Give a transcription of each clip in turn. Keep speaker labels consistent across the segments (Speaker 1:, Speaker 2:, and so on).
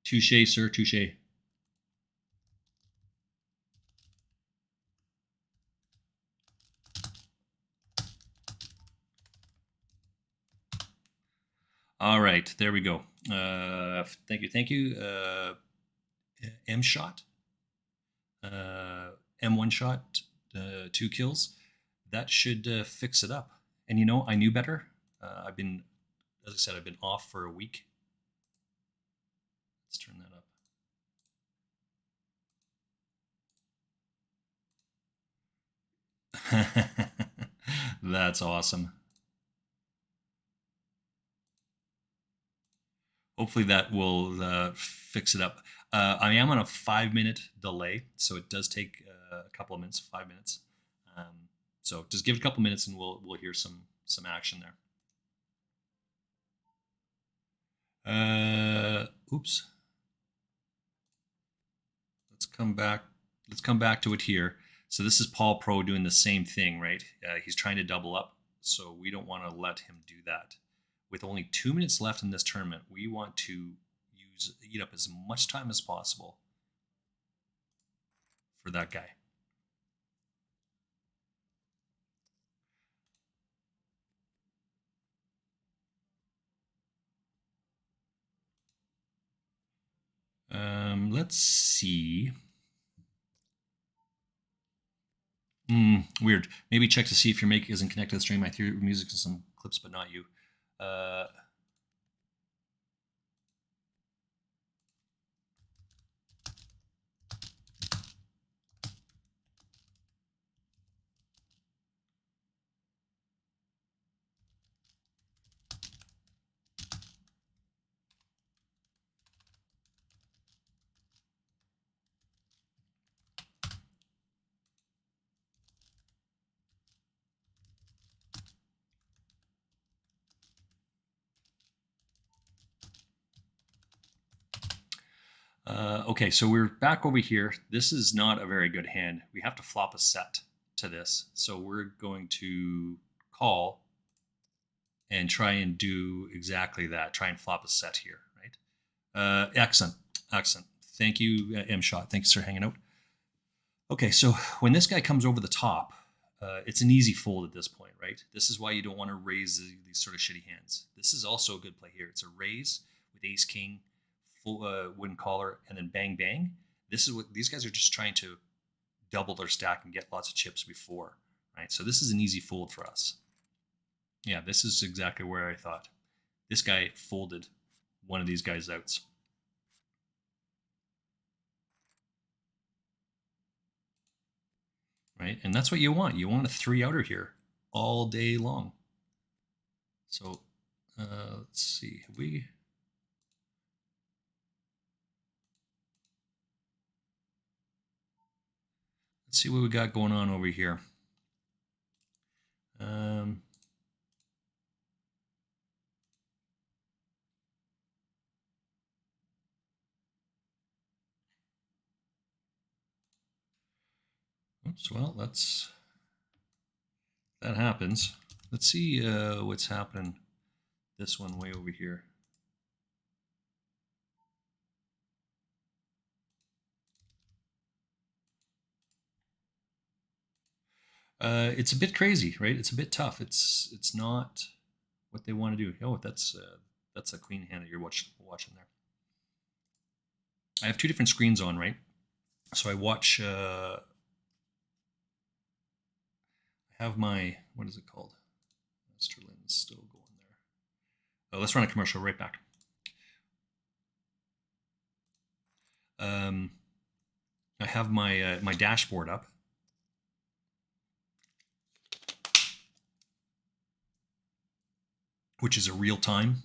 Speaker 1: Touche, sir, touche. All right, there we go. Thank you, thank you. M shot, M1 shot, 2 kills. That should fix it up. And you know, I knew better. I've been, as I said, I've been off for a week. Let's turn that up. That's awesome. Hopefully that will fix it up. I am on a 5-minute delay, so it does take a couple of minutes, 5 minutes. So just give it a couple minutes, and we'll hear some action there. Oops. Let's come back. Let's come back to it here. So this is Paul Pro doing the same thing, right? He's trying to double up, so we don't want to let him do that. With only 2 minutes left in this tournament, we want to eat up as much time as possible for that guy. Let's see. Weird. Maybe check to see if your mic isn't connected to the stream. I hear music in some clips, but not you. Okay, so we're back over here. This is not a very good hand. We have to flop a set to this. So we're going to call and try and do exactly that. Try and flop a set here, right? Excellent. Thank you, M-Shot. Thanks for hanging out. Okay, so when this guy comes over the top, it's an easy fold at this point, right? This is why you don't want to raise these sort of shitty hands. This is also a good play here. It's a raise with ace king, full wooden collar, and then bang bang. This is what these guys are just trying to double their stack and get lots of chips before, right? So this is an easy fold for us. Yeah, this is exactly where I thought. This guy folded one of these guys' outs. Right? And that's what you want. You want a 3-outer here all day long. So let's see. Let's see what we got going on over here. Oops, well, that happens. Let's see what's happening this one way over here. It's a bit crazy, right? It's a bit tough. It's not what they want to do. Oh, that's a queen hand that you're watching there. I have 2 different screens on, right? So I watch. I have my, what is it called? Sterling's still going there. Let's run a commercial right back. I have my my dashboard up. Which is a real-time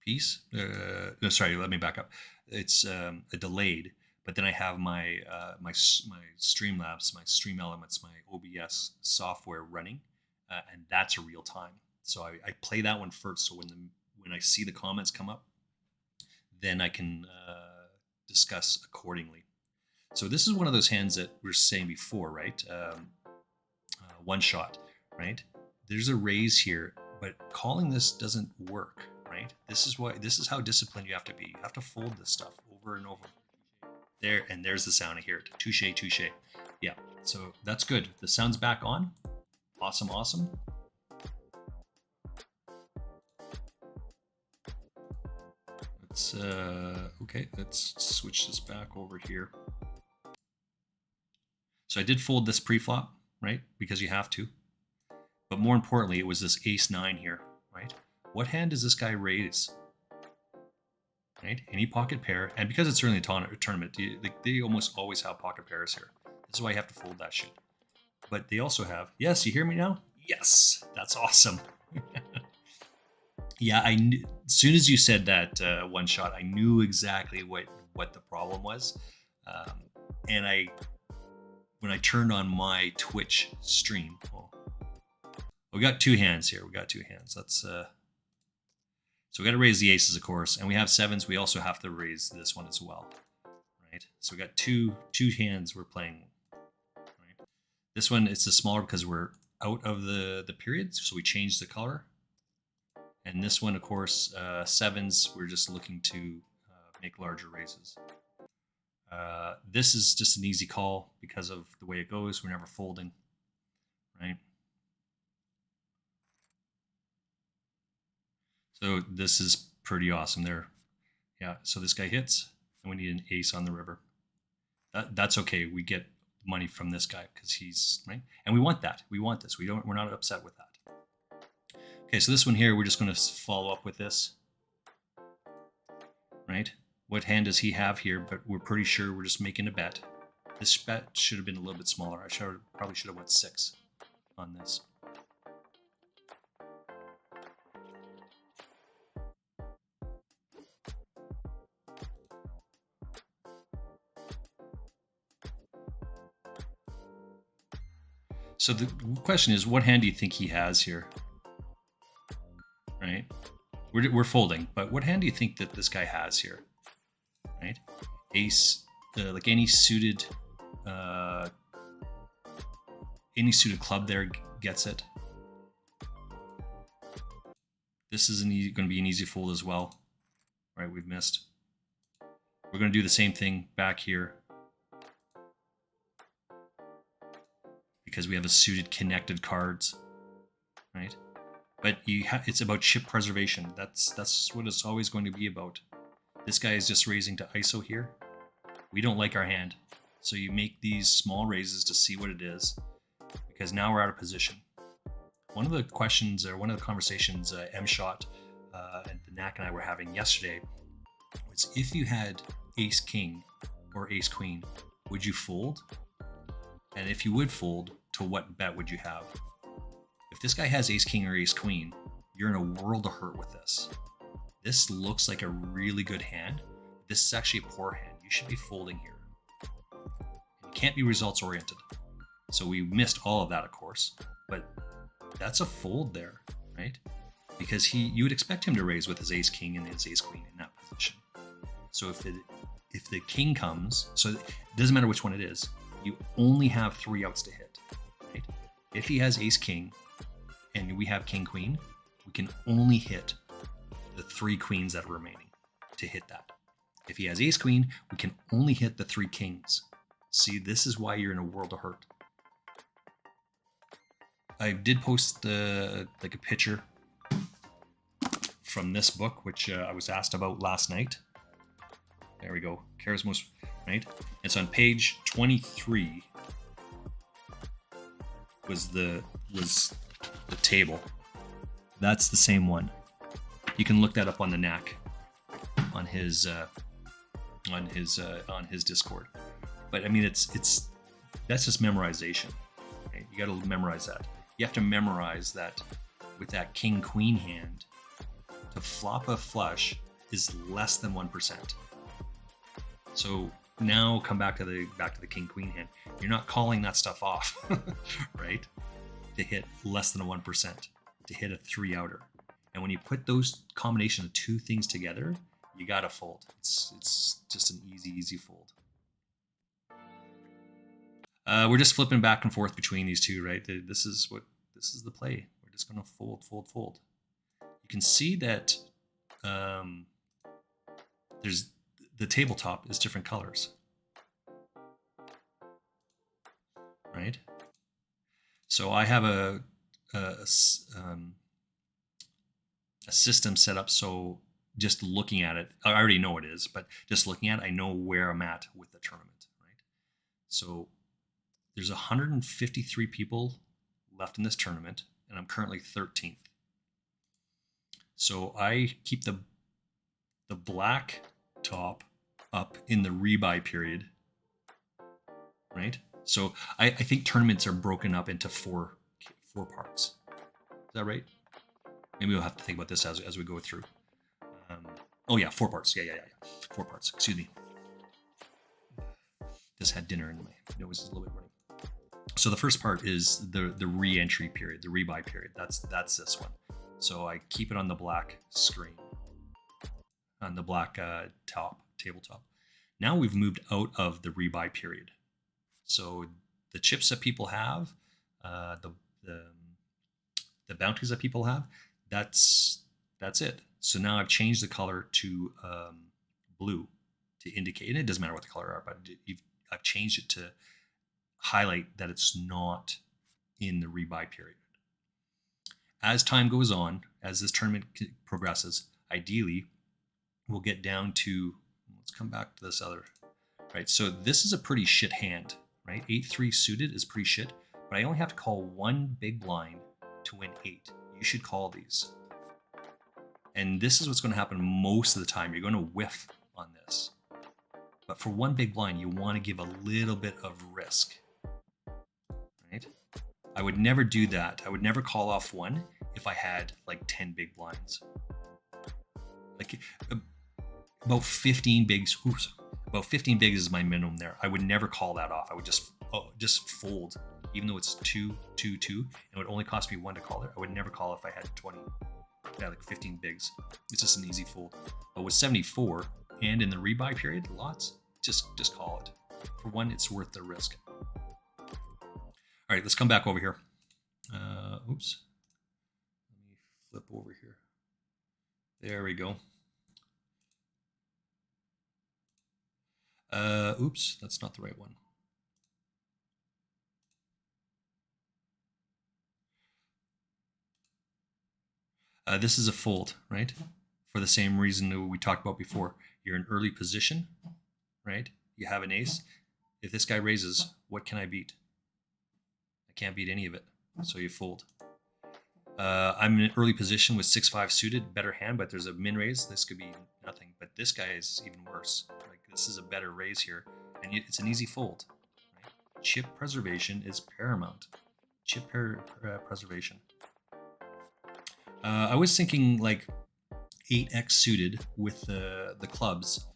Speaker 1: piece. No, sorry, let me back up. It's a delayed, but then I have my my Streamlabs, my Stream Elements, my OBS software running, and that's a real time. So I play that one first. So when I see the comments come up, then I can discuss accordingly. So this is one of those hands that we were saying before, right? One shot, right? There's a raise here, but calling this doesn't work, right? This is how disciplined you have to be. You have to fold this stuff over and over. There, and there's the sound. I hear it. Touche, touche. Yeah, so that's good. The sound's back on. Awesome, awesome. Let's okay, let's switch this back over here. So I did fold this pre-flop, right? Because you have to. But more importantly, it was this ace-9 here, right? What hand does this guy raise? Right? Any pocket pair. And because it's early in the tournament, they almost always have pocket pairs here. This is why you have to fold that shit. But they also have... Yes, you hear me now? Yes! That's awesome. Yeah, as soon as you said that one shot, I knew exactly what the problem was. And when I turned on my Twitch stream... We got two hands here. Let's so we got to raise the aces, of course, and we have sevens. We also have to raise this one as well, right? So we got two hands we're playing. Right? This one it's a smaller because we're out of the period, so we changed the color. And this one, of course, sevens. We're just looking to make larger raises. This is just an easy call because of the way it goes. We're never folding, right? So this is pretty awesome there. Yeah, so this guy hits, and we need an ace on the river. That's okay. We get money from this guy because he's, right? And we want that. We want this. We're not upset with that. Okay, so this one here, we're just going to follow up with this. Right? What hand does he have here? But we're pretty sure we're just making a bet. This bet should have been a little bit smaller. Probably should have went 6 on this. So the question is, what hand do you think he has here? Right? We're folding, but what hand do you think that this guy has here? Right? Ace, like any suited club there gets it. This is going to be an easy fold as well. Right? We've missed. We're going to do the same thing back here. Because we have a suited connected cards, right? But it's about chip preservation. That's what it's always going to be about. This guy is just raising to ISO here. We don't like our hand, so you make these small raises to see what it is, because now we're out of position. One of the questions or one of the conversations M-Shot and the Knack and I were having yesterday was, if you had ace king or ace queen, would you fold? And if you would fold, to what bet would you have? If this guy has ace king or ace queen, you're in a world of hurt with this. This looks like a really good hand. This is actually a poor hand. You should be folding here. You can't be results oriented. So we missed all of that, of course, but that's a fold there, right? Because you would expect him to raise with his ace king and his ace queen in that position. So if the king comes, so it doesn't matter which one it is, you only have 3 outs to hit, right? If he has ace king and we have king queen, we can only hit the 3 queens that are remaining to hit that. If he has ace queen, we can only hit the 3 kings. See, this is why you're in a world of hurt. I did post like a picture from this book, which I was asked about last night. There we go, Charismos, right? It's on page 23. Was the table. That's the same one. You can look that up on the Knack, on his Discord. But I mean, it's that's just memorization. Right? You got to memorize that. You have to memorize that with that king queen hand, to flop a flush is less than 1%. So now come back to the king queen hand. You're not calling that stuff off, right? To hit less than a 1%, to hit a 3-outer. And when you put those combination of 2 things together, you gotta fold. It's just an easy fold. We're just flipping back and forth between these two, right? This is the play. We're just gonna fold. You can see that there's the tabletop is different colors, right? So I have a system set up so just looking at it, I already know it is, but just looking at it, I know where I'm at with the tournament, right? So there's 153 people left in this tournament, and I'm currently 13th. So I keep the black top up in the rebuy period, right? So I think tournaments are broken up into four parts. Is that right? Maybe we'll have to think about this as we go through. Oh yeah, 4 parts. Yeah. 4 parts. Excuse me. Just had dinner and my nose is a little bit running. So the first part is the re-entry period, the rebuy period. That's this one. So I keep it on the black screen, on the black tabletop. Now we've moved out of the rebuy period. So the chips that people have, the bounties that people have, that's it. So now I've changed the color to blue to indicate, and it doesn't matter what the color are, but I've changed it to highlight that it's not in the rebuy period. As time goes on, as this tournament progresses, ideally we'll get down to, let's come back to this other, right? So this is a pretty shit hand, right? 8-3 suited is pretty shit, but I only have to call 1 big blind to win 8. You should call these. And this is what's going to happen most of the time. You're going to whiff on this. But for 1 big blind, you want to give a little bit of risk, right? I would never do that. I would never call off 1 if I had like 10 big blinds. Like about 15 bigs. About 15 bigs is my minimum there. I would never call that off. I would just fold, even though it's 2-2-2, and it would only cost me 1 to call it. I would never call if I had 20. Yeah, like 15 bigs. It's just an easy fold. But with 74 and in the rebuy period, lots, just call it. For 1, it's worth the risk. All right, let's come back over here. Oops. Let me flip over here. There we go. Oops, that's not the right one. This is a fold, right? For the same reason that we talked about before. You're in early position, right? You have an ace. If this guy raises, what can I beat? I can't beat any of it, so you fold. I'm in an early position with 6-5 suited, better hand, but there's a min raise. This could be nothing, but this guy is even worse. Like this is a better raise here, and it's an easy fold. Right? Chip preservation is paramount. Chip preservation. I was thinking like 8x suited with the clubs,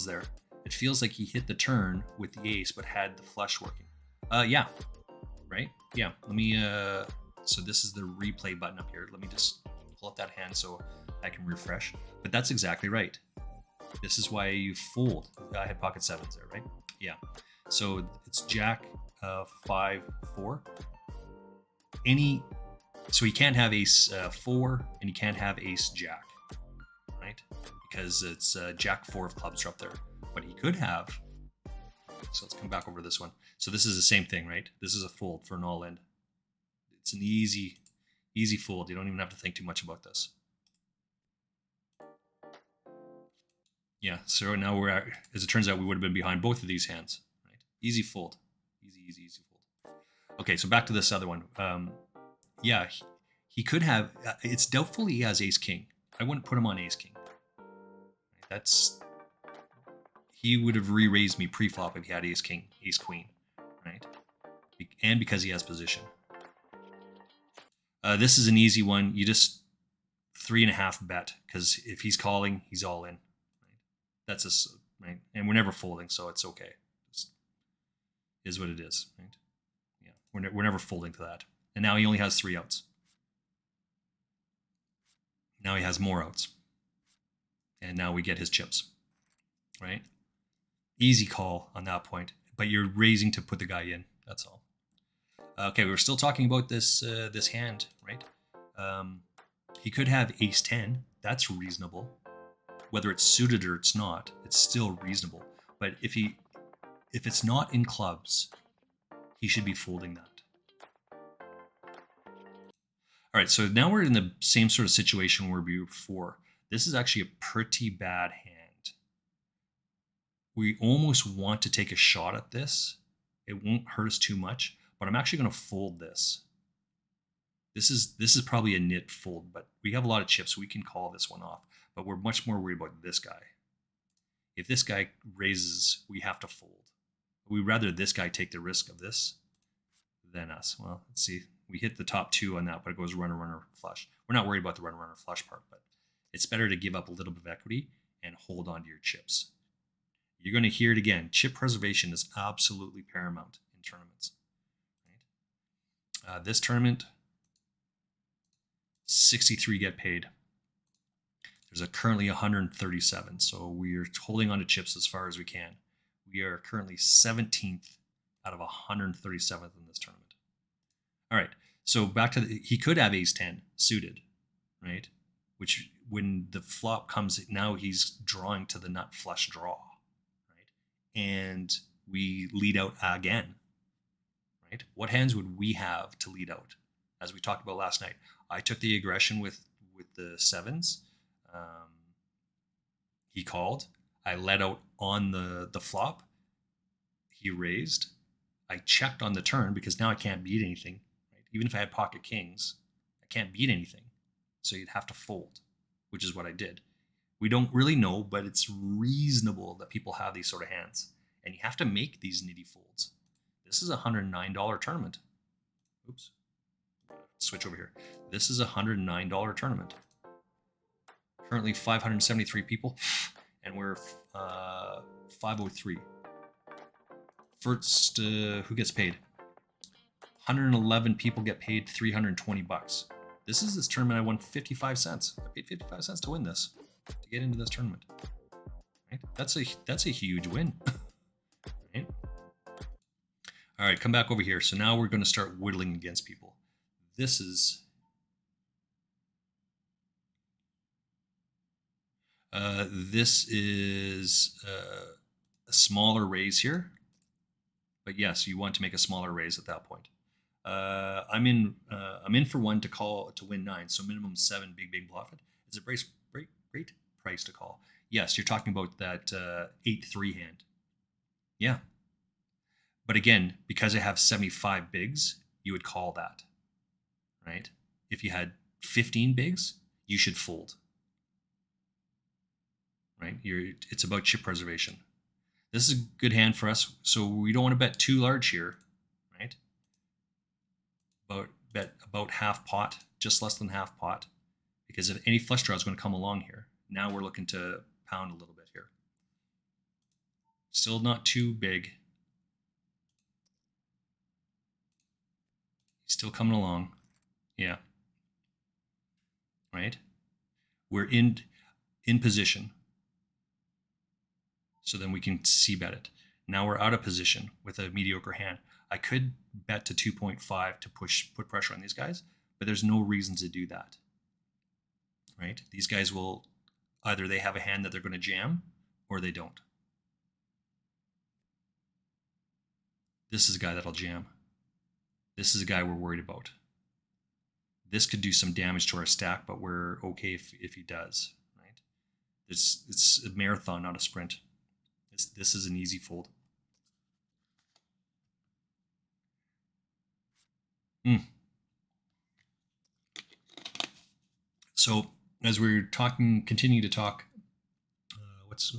Speaker 1: there. It feels like he hit the turn with the ace, but had the flush working. Yeah, right. Yeah. Let me. So this is the replay button up here. Let me just pull up that hand so I can refresh. But that's exactly right. This is why you fold. I had pocket 7s there, right? Yeah. So it's Jack 5-4. So he can't have ace 4 and he can't have ace jack, right? Because it's Jack 4 of clubs are up there. But he could have. So let's come back over this one. So this is the same thing, right? This is a fold for an all-in. It's an easy fold. You don't even have to think too much about this. Yeah, so now we're at, as it turns out, we would have been behind both of these hands, right? Easy fold. Easy fold. Okay, so back to this other one. Yeah, he could have, it's doubtful he has ace-king. I wouldn't put him on ace-king. He would have re-raised me pre-flop if he had ace-king, ace-queen, right? And because he has position. This is an easy one. You just 3.5 bet, because if he's calling, he's all in. Right? That's us, right? And we're never folding, so it's okay. Just is what it is, right? Yeah, we're never folding to that. And now he only has 3 outs. Now he has more outs. And now we get his chips, right? Easy call on that point, but you're raising to put the guy in. That's all. Okay, we were still talking about this hand, right? He could have ace 10, that's reasonable. Whether it's suited or it's not, it's still reasonable. But if it's not in clubs, he should be folding that. All right, so now we're in the same sort of situation where we were before. This is actually a pretty bad hand. We almost want to take a shot at this. It won't hurt us too much, but I'm actually going to fold this. This is probably a nit fold, but we have a lot of chips, so we can call this one off. But we're much more worried about this guy. If this guy raises, we have to fold. We'd rather this guy take the risk of this than us. Well, let's see. We hit the top two on that, but it goes runner, runner, flush. We're not worried about the runner, runner, flush part, but it's better to give up a little bit of equity and hold on to your chips. You're going to hear it again. Chip preservation is absolutely paramount in tournaments. Right? This tournament, 63 get paid. There's currently 137, so we are holding on to chips as far as we can. We are currently 17th out of 137th in this tournament. All right, so back to he could have ace-10 suited, right? Which when the flop comes, now he's drawing to the nut flush draw, right? And we lead out again, right? What hands would we have to lead out? As we talked about last night, I took the aggression with the sevens. He called. I led out on the flop. He raised. I checked on the turn because now I can't beat anything. Right? Even if I had pocket kings, I can't beat anything. So you'd have to fold, which is what I did. We don't really know, but it's reasonable that people have these sort of hands. And you have to make these nitty folds. This is a $109 tournament. Oops. Switch over here. This is a $109 tournament. Currently 573 people, and we're 503. First, who gets paid? 111 people get paid $320. This is this tournament I won 55 cents. I paid 55 cents to win this, to get into this tournament. Right? That's a huge win. Right? All right, come back over here. So now we're going to start whittling against people. This is a smaller raise here, but yes, you want to make a smaller raise at that point. I'm in for one to win 9, so minimum 7 big bluff it. It's a great price to call. Yes, you're talking about that 8-3 hand. Yeah, but again, because I have 75 bigs, you would call that, right? If you had 15 bigs, you should fold. Right? It's about chip preservation. This is a good hand for us, so we don't want to bet too large here, right? Bet about half pot, just less than half pot, because if any flush draw is going to come along here, now we're looking to pound a little bit here. Still not too big. He's still coming along. Yeah. Right? We're in position. So then we can c-bet it. Now we're out of position with a mediocre hand. I could bet to 2.5 to put pressure on these guys, but there's no reason to do that. Right? These guys will either they have a hand that they're going to jam or they don't. This is a guy that'll jam. This is a guy we're worried about. This could do some damage to our stack, but we're okay if he does. Right? It's a marathon, not a sprint. This is an easy fold. So as we're continue to talk, what was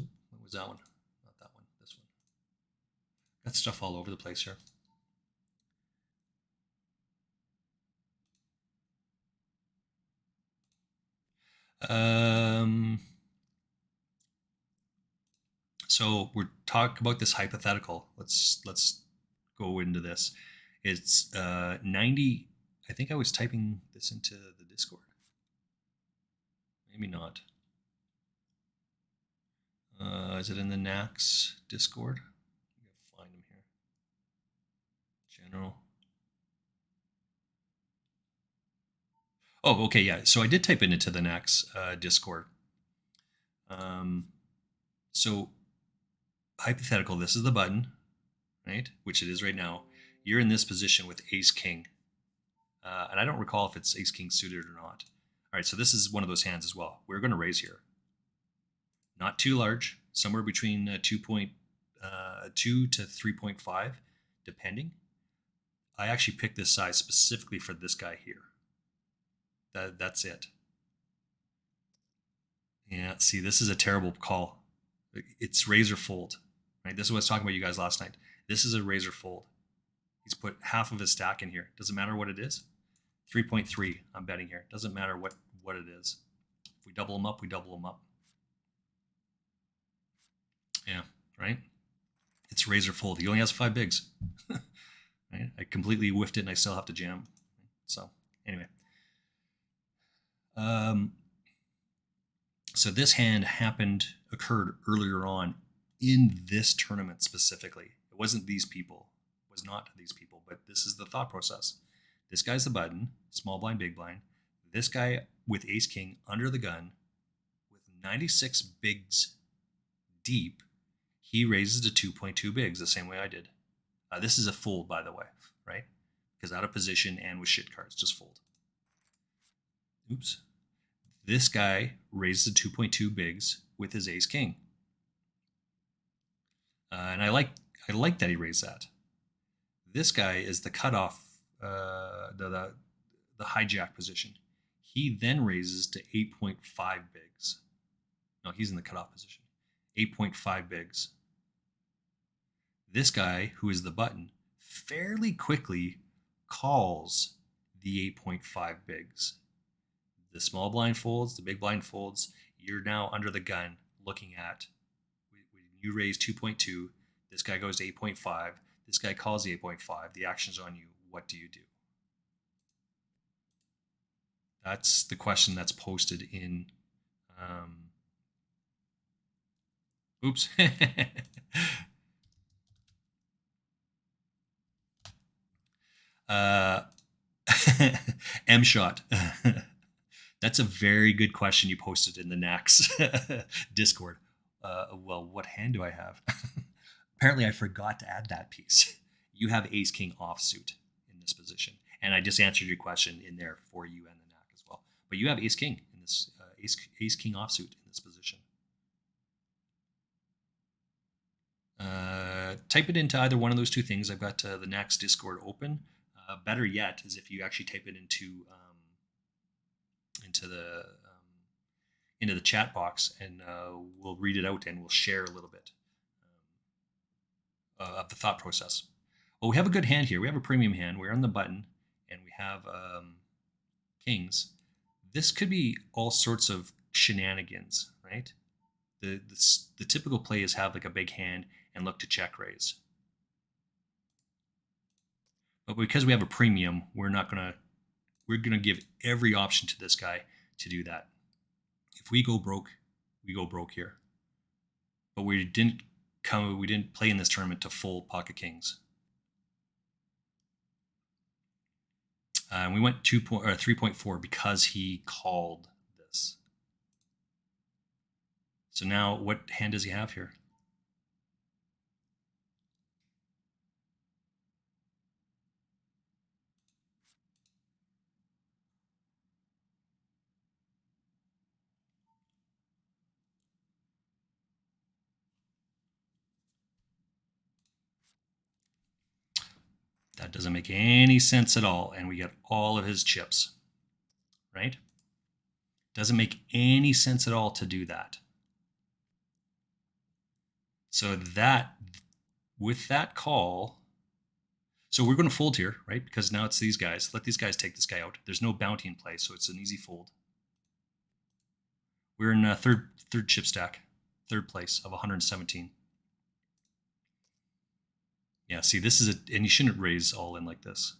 Speaker 1: that one? Not that one. This one. Got stuff all over the place here. So we're talking about this hypothetical. Let's go into this. It's 90. I think I was typing this into the Discord. Maybe not. Is it in the Nax Discord? I'm gonna find him here. General. Oh, okay, yeah. So I did type it into the Nax Discord. So hypothetical, this is the button, right? Which it is right now. You're in this position with Ace King. And I don't recall if it's Ace King suited or not. All right, so this is one of those hands as well. We're going to raise here. Not too large, somewhere between 2.2 to 3.5, depending. I actually picked this size specifically for this guy here. That's it. Yeah, see, this is a terrible call. It's razor fold, right? This is what I was talking about you guys last night. This is a razor fold. He's put half of his stack in here. Doesn't matter what it is. 3.3, I'm betting here. Doesn't matter what it is. If we double them up, we double them up. Yeah, right? It's razor fold. He only has 5 bigs. Right? I completely whiffed it and I still have to jam. So, anyway. So this hand occurred earlier on in this tournament specifically. It wasn't these people. It was not these people, but this is the thought process. This guy's the button, small blind, big blind. This guy with Ace King under the gun with 96 bigs deep, he raises to 2.2 bigs the same way I did. This is a fold, by the way, right? Because out of position and with shit cards, just fold. Oops. This guy raises to 2.2 bigs with his Ace King. And I like that he raised that. This guy is the cutoff, the hijack position. He then raises to 8.5 bigs. No, he's in the cutoff position. 8.5 bigs. This guy, who is the button, fairly quickly calls the 8.5 bigs. The small blind folds, the big blind folds. You're now under the gun looking at, when you raise 2.2, this guy goes to 8.5, this guy calls the 8.5, the action's on you. What do you do? That's the question that's posted in. Oops. M shot. That's a very good question you posted in the Nax Discord. Well, what hand do I have? Apparently, I forgot to add that piece. You have Ace King offsuit in this position, and I just answered your question in there for you and the Nac as well. But you have Ace King in this Ace King offsuit in this position. Type it into either one of those two things. I've got the Nax Discord open. Better yet is if you actually type it into the chat box, and we'll read it out and we'll share a little bit of the thought process. Well, we have a good hand here. We have a premium hand. We're on the button, and we have kings. This could be all sorts of shenanigans, right? The typical play is have like a big hand and look to check raise. But because we have a premium, we're gonna give every option to this guy to do that. If we go broke, we go broke here. But we didn't play in this tournament to fold pocket kings. We went 3.4 because he called this. So now what hand does he have here? That doesn't make any sense at all, and we get all of his chips, right? Doesn't make any sense at all to do that. So that, with that call, so we're going to fold here, right? Because now it's these guys. Let these guys take this guy out. There's no bounty in play, so it's an easy fold. We're in third chip stack, third place of 117. Yeah, see, this is and you shouldn't raise all in like this,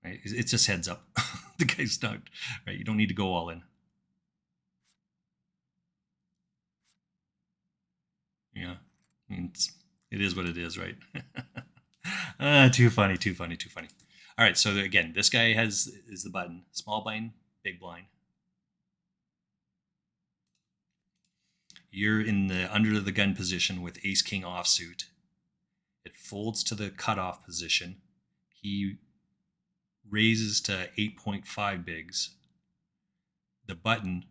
Speaker 1: right? It's just heads up. The guy's not, right? You don't need to go all in. Yeah, I mean, it is what it is, right? Too funny. All right, so again, this guy is the button. Small blind, big blind. You're in the under the gun position with ace king offsuit. It folds to the cutoff position. He raises to 8.5 bigs. The button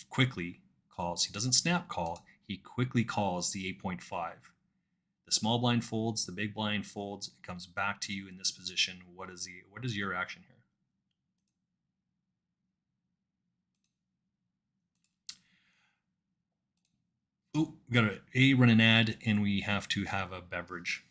Speaker 1: quickly calls. He doesn't snap call. He quickly calls the 8.5. The small blind folds. The big blind folds. It comes back to you in this position. What is your action here? Oh, we got to run an ad, and we have to have a beverage.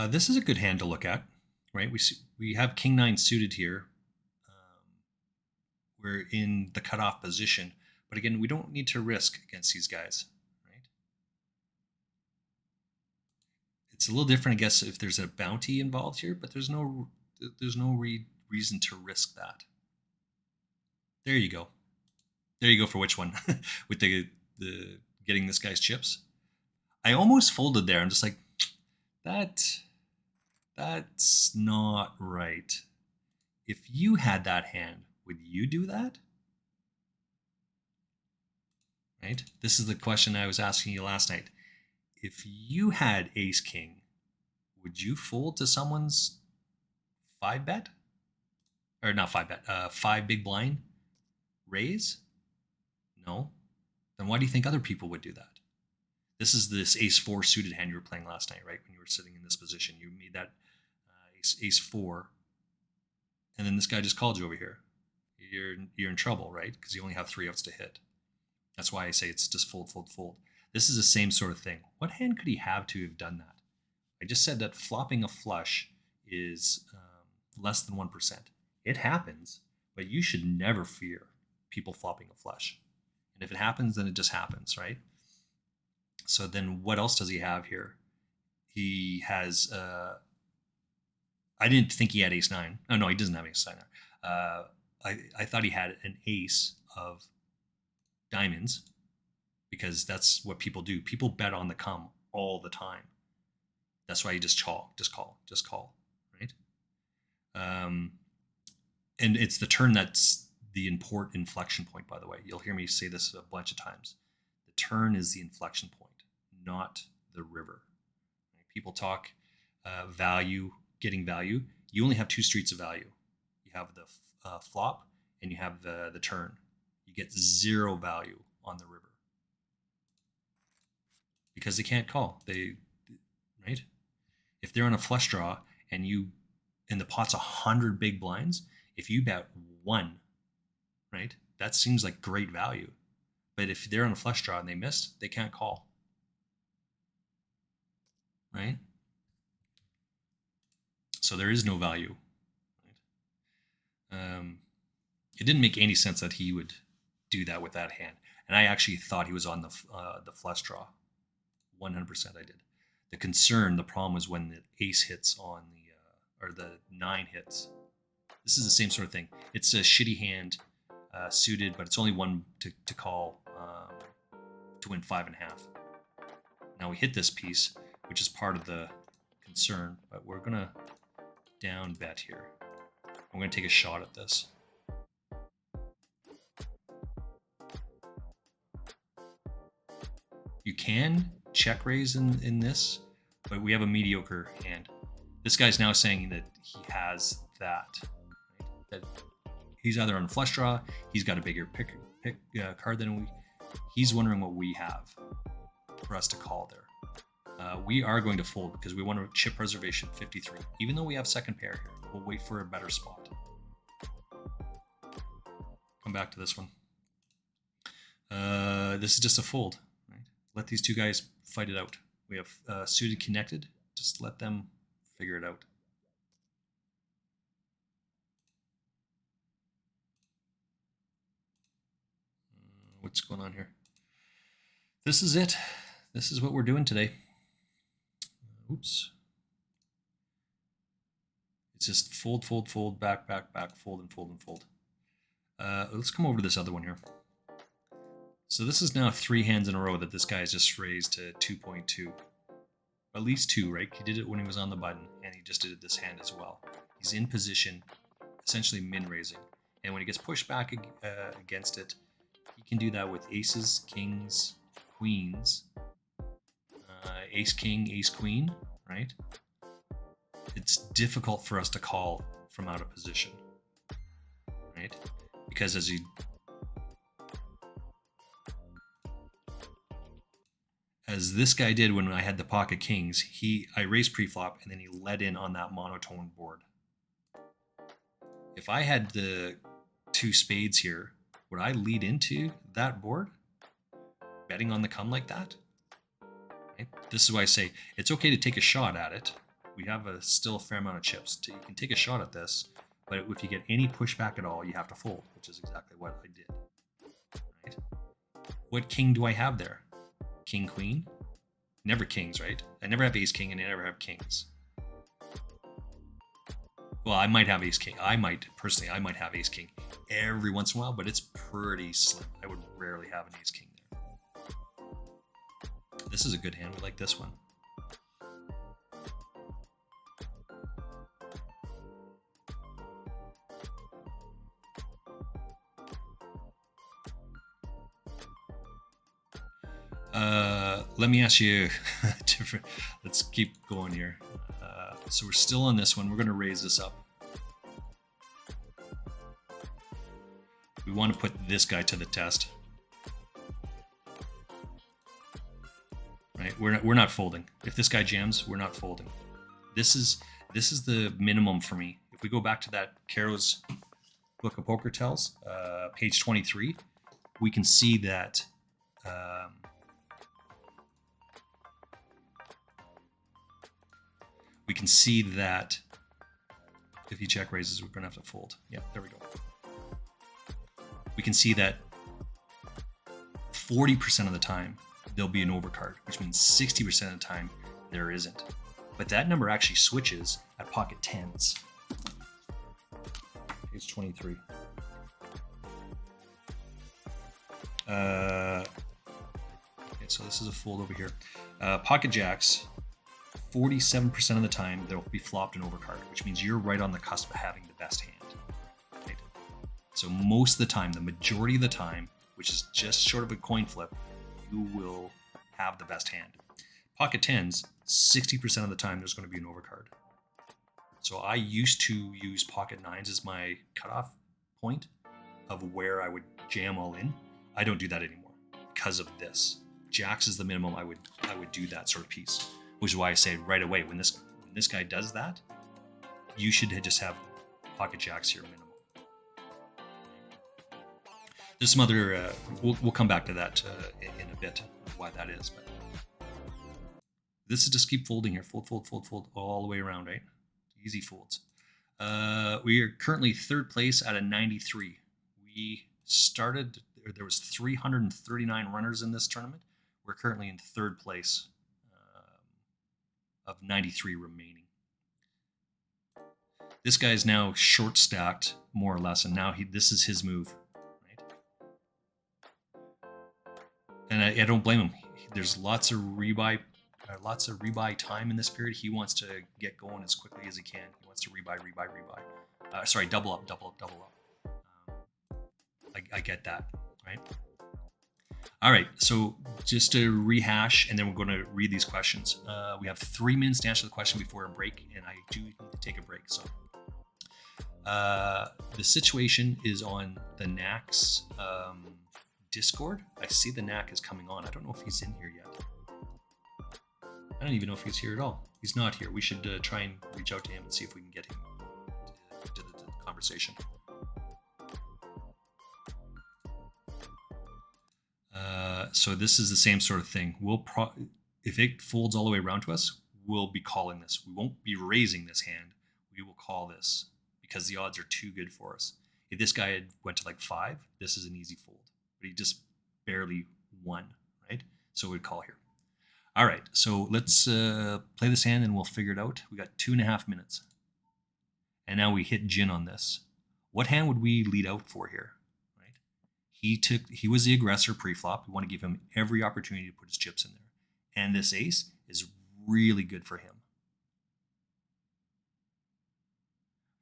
Speaker 1: This is a good hand to look at, right? We have king nine suited here. We're in the cutoff position, but again, we don't need to risk against these guys, right? It's a little different, I guess, if there's a bounty involved here, but there's no reason to risk that. There you go. There you go for which one with the getting this guy's chips. I almost folded there. I'm just like, that's not right. If you had that hand, would you do that? Right? This is the question I was asking you last night. If you had ace king, would you fold to someone's 5-bet? Or not 5-bet, 5 big blind raise? No. Then why do you think other people would do that? This is this ace 4 suited hand you were playing last night, right? When you were sitting in this position, you made that ace 4, and then this guy just called you over here. You're in trouble, right? Because you only have 3 outs to hit. That's why I say it's just fold, fold, fold. This is the same sort of thing. What hand could he have to have done that? I just said that flopping a flush is less than 1%. It happens, but you should never fear people flopping a flush. And if it happens, then it just happens, right? So then what else does he have here? He has, I didn't think he had ace 9. Oh, no, he doesn't have ace 9. I thought he had an ace of diamonds because that's what people do. People bet on the come all the time. That's why you just call, right? And it's the turn that's the important inflection point, by the way. You'll hear me say this a bunch of times. The turn is the inflection point, not the river. People talk value, getting value. You only have 2 streets of value. You have the flop and you have the turn. You get 0 value on the river because they can't call. Right? If they're on a flush draw and the pot's 100 big blinds, if you bet 1, right, that seems like great value. But if they're on a flush draw and they missed, they can't call. Right? So there is no value. Right? It didn't make any sense that he would do that with that hand. And I actually thought he was on the flush draw. 100% I did. The problem was when the ace hits on or the 9 hits. This is the same sort of thing. It's a shitty hand suited, but it's only one to call to win 5.5. Now we hit this piece, which is part of the concern, but we're gonna down bet here. I'm gonna take a shot at this. You can check raise in this, but we have a mediocre hand. This guy's now saying that he has that. Right? That he's either on a flush draw, he's got a bigger pick card than we. He's wondering what we have for us to call there. We are going to fold because we want to chip preservation 53. Even though we have second pair here, we'll wait for a better spot. Come back to this one. This is just a fold. Right? Let these 2 guys fight it out. We have suited connected. Just let them figure it out. What's going on here? This is it. This is what we're doing today. Oops. It's just fold, fold, fold, back, back, back, fold, and fold, and fold. Let's come over to this other one here. So this is now 3 hands in a row that this guy has just raised to 2.2. At least 2, right? He did it when he was on the button, and he just did it this hand as well. He's in position, essentially min-raising. And when he gets pushed back against it, he can do that with aces, kings, queens, ace, king, ace, queen, right? It's difficult for us to call from out of position, right? Because as this guy did when I had the pocket kings, I raised pre-flop and then he led in on that monotone board. If I had the 2 spades here, would I lead into that board betting on the come like that? Right? This is why I say it's okay to take a shot at it. We have still a fair amount of chips. You can take a shot at this, but if you get any pushback at all, you have to fold, which is exactly what I did. Right? What king do I have there? King, queen? Never kings, right? I never have ace, king, and I never have kings. Well, I might have ace, king. I might have ace, king every once in a while, but it's pretty slim. I would rarely have an ace, king there. This is a good hand. We like this one. Let me ask you different. Let's keep going here. So we're still on this one. We're going to raise this up. We want to put this guy to the test. Right? We're not folding. If this guy jams, we're not folding. This is the minimum for me. If we go back to that Caro's Book of Poker Tells, page 23, we can see that. We can see that if he check raises, we're going to have to fold. Yeah, there we go. We can see that 40% of the time, there'll be an overcard, which means 60% of the time, there isn't. But that number actually switches at pocket tens. Page 23. Okay, so this is a fold over here. Pocket jacks. 47% of the time, they'll be flopped an overcard, which means you're right on the cusp of having the best hand. Right? So most of the time, the majority of the time, which is just short of a coin flip, you will have the best hand. Pocket tens, 60% of the time, there's going to be an overcard. So I used to use pocket nines as my cutoff point of where I would jam all in. I don't do that anymore because of this. Jacks is the minimum I would do that sort of piece. Which is why I say right away, when this guy does that, you should just have pocket jacks here minimum. There's some other, we'll come back to that in a bit, why that is. But this is just keep folding here, fold, fold, fold, fold all the way around, right? Easy folds. We are currently 3rd place at a 93. We started, there was 339 runners in this tournament. We're currently in 3rd place. Of 93 remaining. This guy is now short stacked, more or less, and now this is his move, right? And I don't blame him. There's lots of rebuy time in this period. He wants to get going as quickly as he can. He wants to rebuy. Double up. I get that, right? All right, so just to rehash, and then we're going to read these questions. We have 3 minutes to answer the question before a break, and I do need to take a break. So the situation is on the NAC's Discord. I see the NAC is coming on. I don't know if he's in here yet. I don't even know if he's here at all. He's not here. We should try and reach out to him and see if we can get him to the conversation. So this is the same sort of thing. If it folds all the way around to us, we'll be calling this. We won't be raising this hand. We will call this because the odds are too good for us. If this guy had went to like 5, this is an easy fold. But he just barely won, right? So we'd call here. All right, so let's play this hand and we'll figure it out. We got 2.5 minutes. and now we hit gin on this. What hand would we lead out for here? Right? He was the aggressor pre-flop. We want to give him every opportunity to put his chips in there. And this ace is really good for him.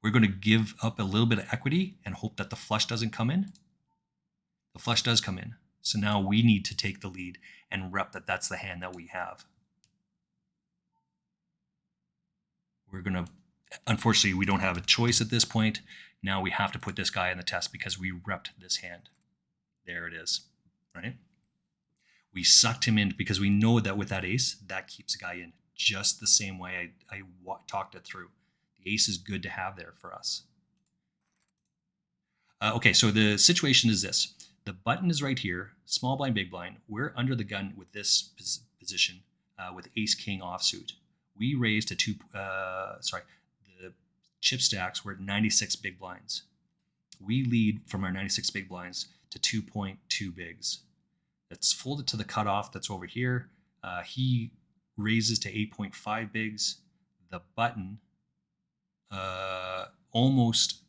Speaker 1: We're going to give up a little bit of equity and hope that the flush doesn't come in. The flush does come in. So now we need to take the lead and rep that that's the hand that we have. We're going to, unfortunately, we don't have a choice at this point. Now we have to put this guy in the test because we repped this hand. There it is, right? We sucked him in because we know that with that ace, that keeps a guy in just the same way I talked it through. The ace is good to have there for us. Okay, so the situation is this. The button is right here, small blind, big blind. We're under the gun with this position with ace king offsuit. We raised to the chip stacks were at 96 big blinds. We lead from our 96 big blinds to 2.2 bigs. That's folded to the cutoff that's over here. He raises to 8.5 bigs. The button almost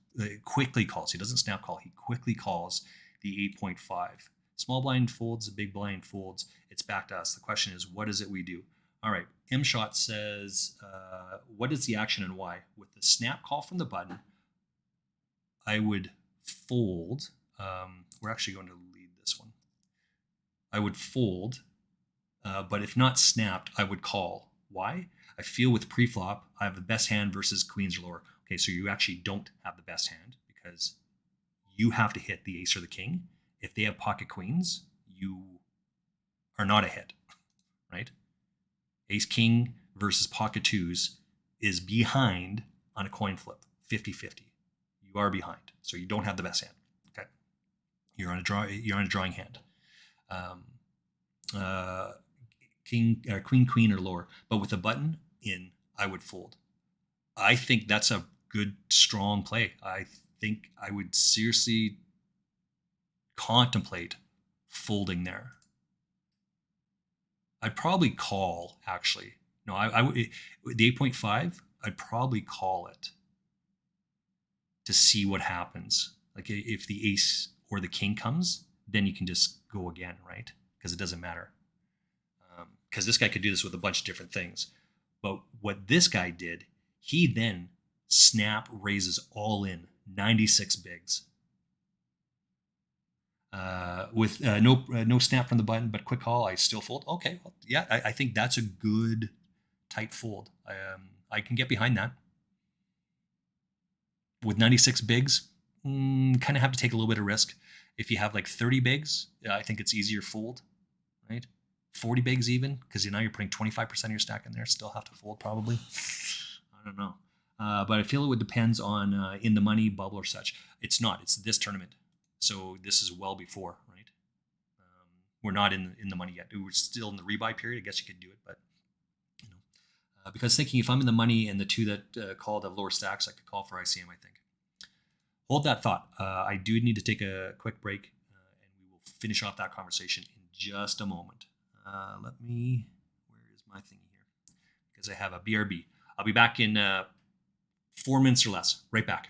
Speaker 1: quickly calls. He doesn't snap call. He quickly calls the 8.5. Small blind folds, big blind folds. It's back to us. The question is, what is it we do? All right, M-Shot says, what is the action and why? With the snap call from the button, I would fold. We're actually going to lead this one. I would fold, but if not snapped, I would call. Why? I feel with pre-flop, I have the best hand versus queens or lower. Okay, so you actually don't have the best hand because you have to hit the ace or the king. If they have pocket queens, you are not a hit, right? Ace king versus pocket twos is behind on a coin flip, 50-50. You are behind, so you don't have the best hand. Okay, you're on a drawing hand. Queen, queen, or lower. But with a button in, I would fold. I think that's a good, strong play. I think I would seriously contemplate folding there. I'd probably call, actually. No, I would. The 8.5, I'd probably call it to see what happens. Like if the ace or the king comes, then you can just go again, right? Because it doesn't matter. Because this guy could do this with a bunch of different things. But what this guy did, he then snap raises all in 96 bigs. With no snap from the button, but quick call, I still fold. Okay, well, yeah, I think that's a good tight fold. I can get behind that. With 96 bigs, kind of have to take a little bit of risk. If you have like 30 bigs, I think it's easier fold, right? 40 bigs even, because now you're putting 25% of your stack in there. Still have to fold probably. I don't know. But I feel it would depends on in the money, bubble, or such. It's not. It's this tournament. So this is well before, right? We're not in the money yet. We're still in the rebuy period. I guess you could do it, but you know, because thinking if I'm in the money and the two that called have lower stacks, I could call for ICM. I think. Hold that thought. I do need to take a quick break, and we will finish off that conversation in just a moment. Where is my thingy here? Because I have a BRB. I'll be back in 4 minutes or less. Right back.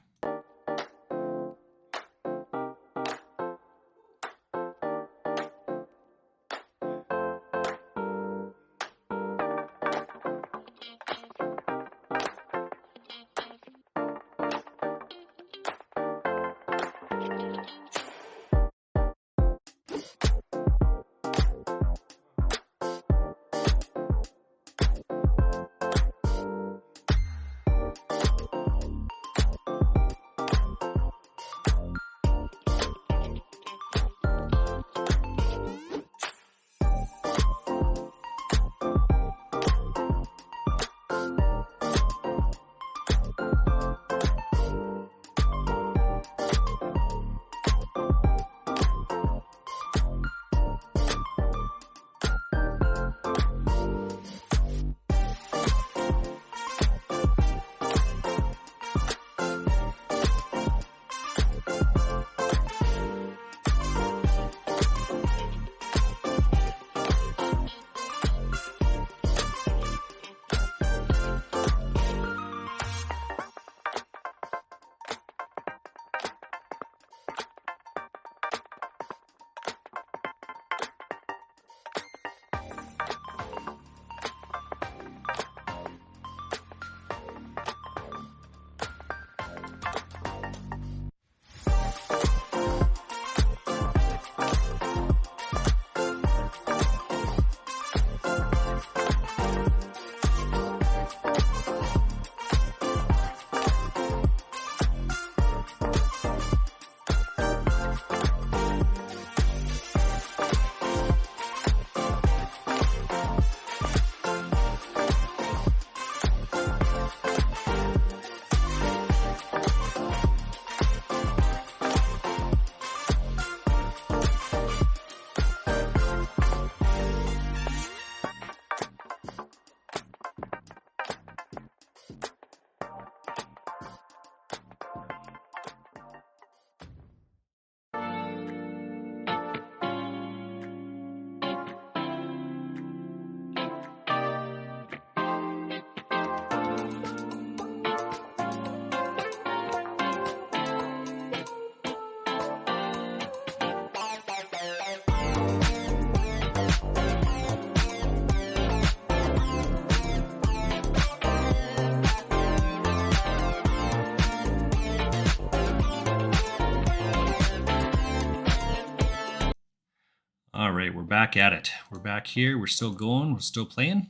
Speaker 1: All right, we're back at it. We're back here. We're still going. We're still playing.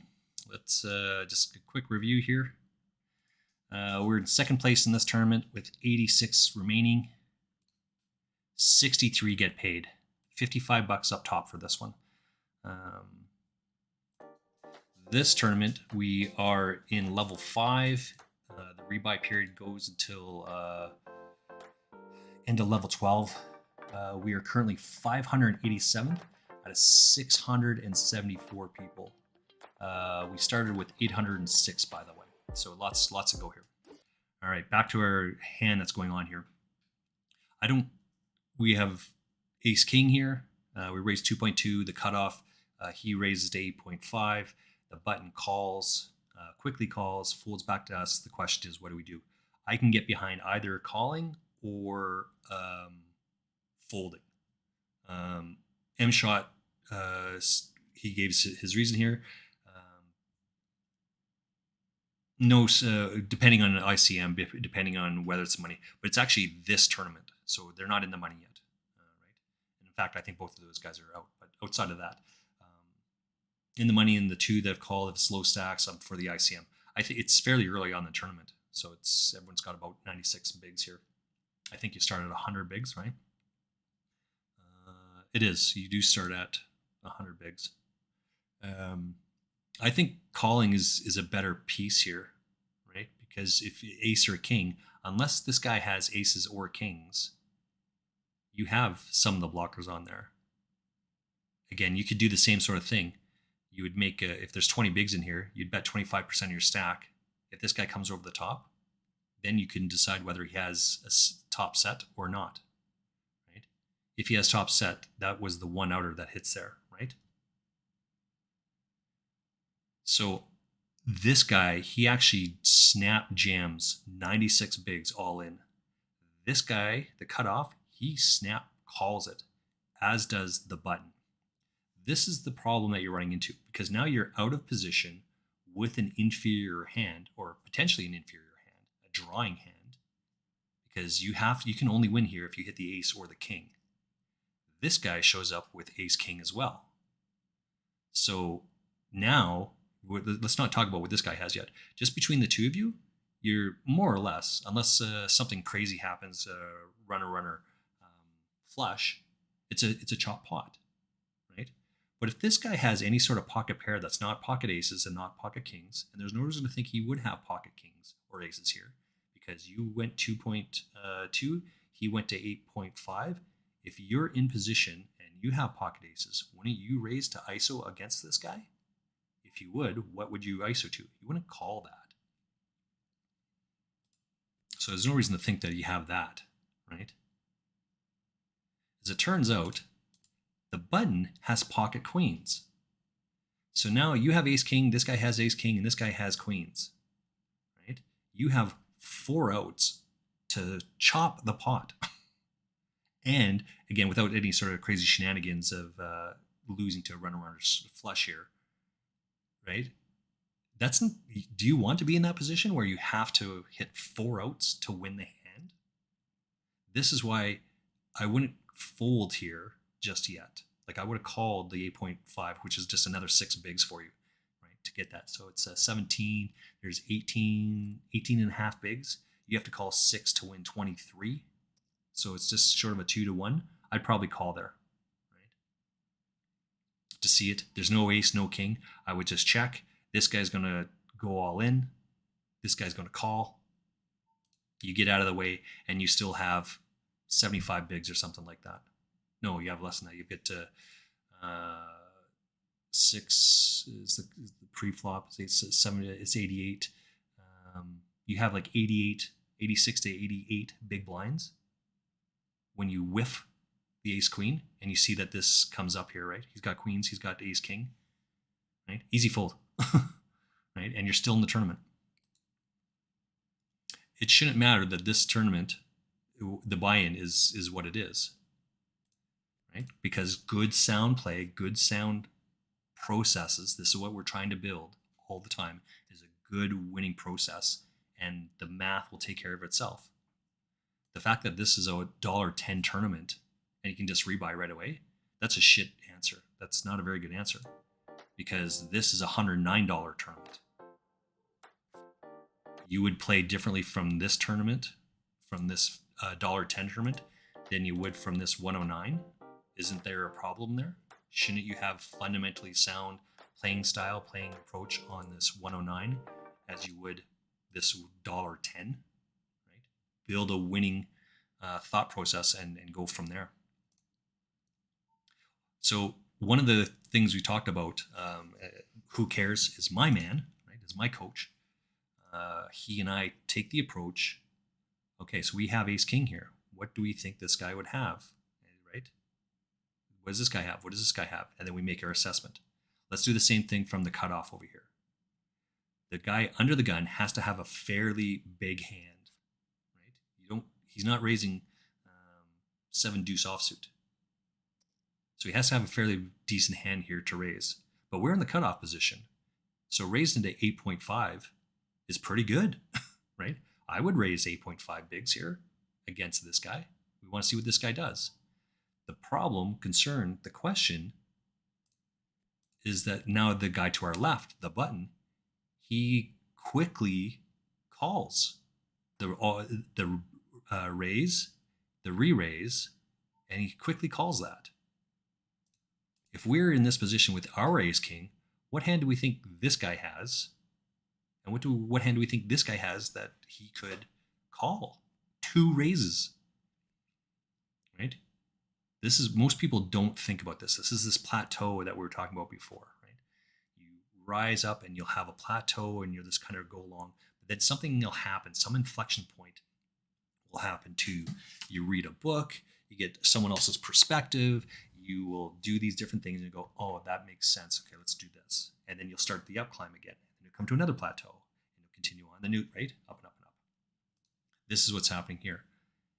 Speaker 1: Let's just a quick review here. We're in second place in this tournament with 86 remaining. 63 get paid. $55 up top for this one. This tournament, we are in level 5. The rebuy period goes until end of level 12. We are currently 587 out of 674 people. We started with 806, by the way. So lots to go here. All right, back to our hand that's going on here. We have ace king here. We raised 2.2, the cutoff. He raises to 8.5. The button calls, quickly calls, folds back to us. The question is, what do we do? I can get behind either calling or folding. M-Shot, he gave his reason here. Depending on ICM, depending on whether it's money, but it's actually this tournament, so they're not in the money yet, right? And in fact, I think both of those guys are out. But outside of that, in the money in the two that have called, if it's low stacks, I'm for the ICM. I think it's fairly early on in the tournament, so everyone's got about 96 bigs here. I think you start at 100 bigs, right? It is. You do start at 100 bigs. I think calling is a better piece here, right? Because if ace or king, unless this guy has aces or kings, you have some of the blockers on there. Again, you could do the same sort of thing. You would make, if there's 20 bigs in here, you'd bet 25% of your stack. If this guy comes over the top, then you can decide whether he has a top set or not, right? If he has top set, that was the one outer that hits there, right? So this guy, he actually snap jams 96 bigs all in. This guy, the cutoff, he snap calls it, as does the button. This is the problem that you're running into, because now you're out of position with an inferior hand, or potentially an inferior hand, a drawing hand, because you can only win here if you hit the ace or the king. This guy shows up with ace king as well. So now, let's not talk about what this guy has yet. Just between the two of you, you're more or less, unless something crazy happens, runner, flush, it's a chop pot, right? But if this guy has any sort of pocket pair that's not pocket aces and not pocket kings, and there's no reason to think he would have pocket kings or aces here, because you went 2.2, he went to 8.5. If you're in position and you have pocket aces, wouldn't you raise to ISO against this guy? If you would, what would you ISO to? You wouldn't call that. So there's no reason to think that you have that, right? As it turns out, the button has pocket queens. So now you have ace king, this guy has ace king, and this guy has queens, right? You have 4 outs to chop the pot. And again, without any sort of crazy shenanigans of losing to a runner's flush here, right? Do you want to be in that position where you have to hit 4 outs to win the hand? This is why I wouldn't fold here just yet. Like I would have called the 8.5, which is just another 6 bigs for you, right? to get that. So it's 17. There's 18 and a half bigs. You have to call 6 to win 23. So it's just short of a 2-1. I'd probably call there, right? To see it. There's no ace, no king. I would just check. This guy's going to go all in. This guy's going to call. You get out of the way, and you still have 75 bigs or something like that. No, you have less than that. You get to 6 is the pre-flop. It's 7. It's 88. You have like 86 to 88 big blinds when you whiff the ace queen, and you see that this comes up here, right? He's got queens. He's got ace king, right? Easy fold, right? And you're still in the tournament. It shouldn't matter that this tournament, the buy-in is what it is, right? Because good sound play, good sound processes, this is what we're trying to build all the time, is a good winning process, and the math will take care of itself. The fact that this is a $1.10 tournament and you can just rebuy right away, that's a shit answer. That's not a very good answer, because this is a $109 tournament. You would play differently from this tournament, from this $1.10 tournament, than you would from this 109. Isn't there a problem there? Shouldn't you have fundamentally sound playing style, playing approach on this 109 as you would this $1.10, right? Build a winning thought process and go from there. So one of the things we talked about, Who Cares, is my man, right? Is my coach. He and I take the approach, okay, so we have ace king here. What do we think this guy would have, right? What does this guy have? What does this guy have? And then we make our assessment. Let's do the same thing from the cutoff over here. The guy under the gun has to have a fairly big hand, right? He's not raising 7 deuce offsuit. So he has to have a fairly decent hand here to raise. But we're in the cutoff position. So raised into 8.5 is pretty good, right? I would raise 8.5 bigs here against this guy. We want to see what this guy does. The problem, concern, the question is that now the guy to our left, the button, he quickly calls the raise, the re-raise, and he quickly calls that. If we're in this position with our ace king, what hand do we think this guy has? And what hand do we think this guy has that he could call? 2 raises, right? This is, most people don't think about this. This is this plateau that we were talking about before, right? You rise up and you'll have a plateau and you'll just kind of go along. But then something will happen. Some inflection point will happen too. You read a book, you get someone else's perspective, you will do these different things and go, oh, that makes sense. Okay, let's do this. And then you'll start the up climb again. And you'll come to another plateau and you'll continue on the new, right? Up and up and up. This is what's happening here.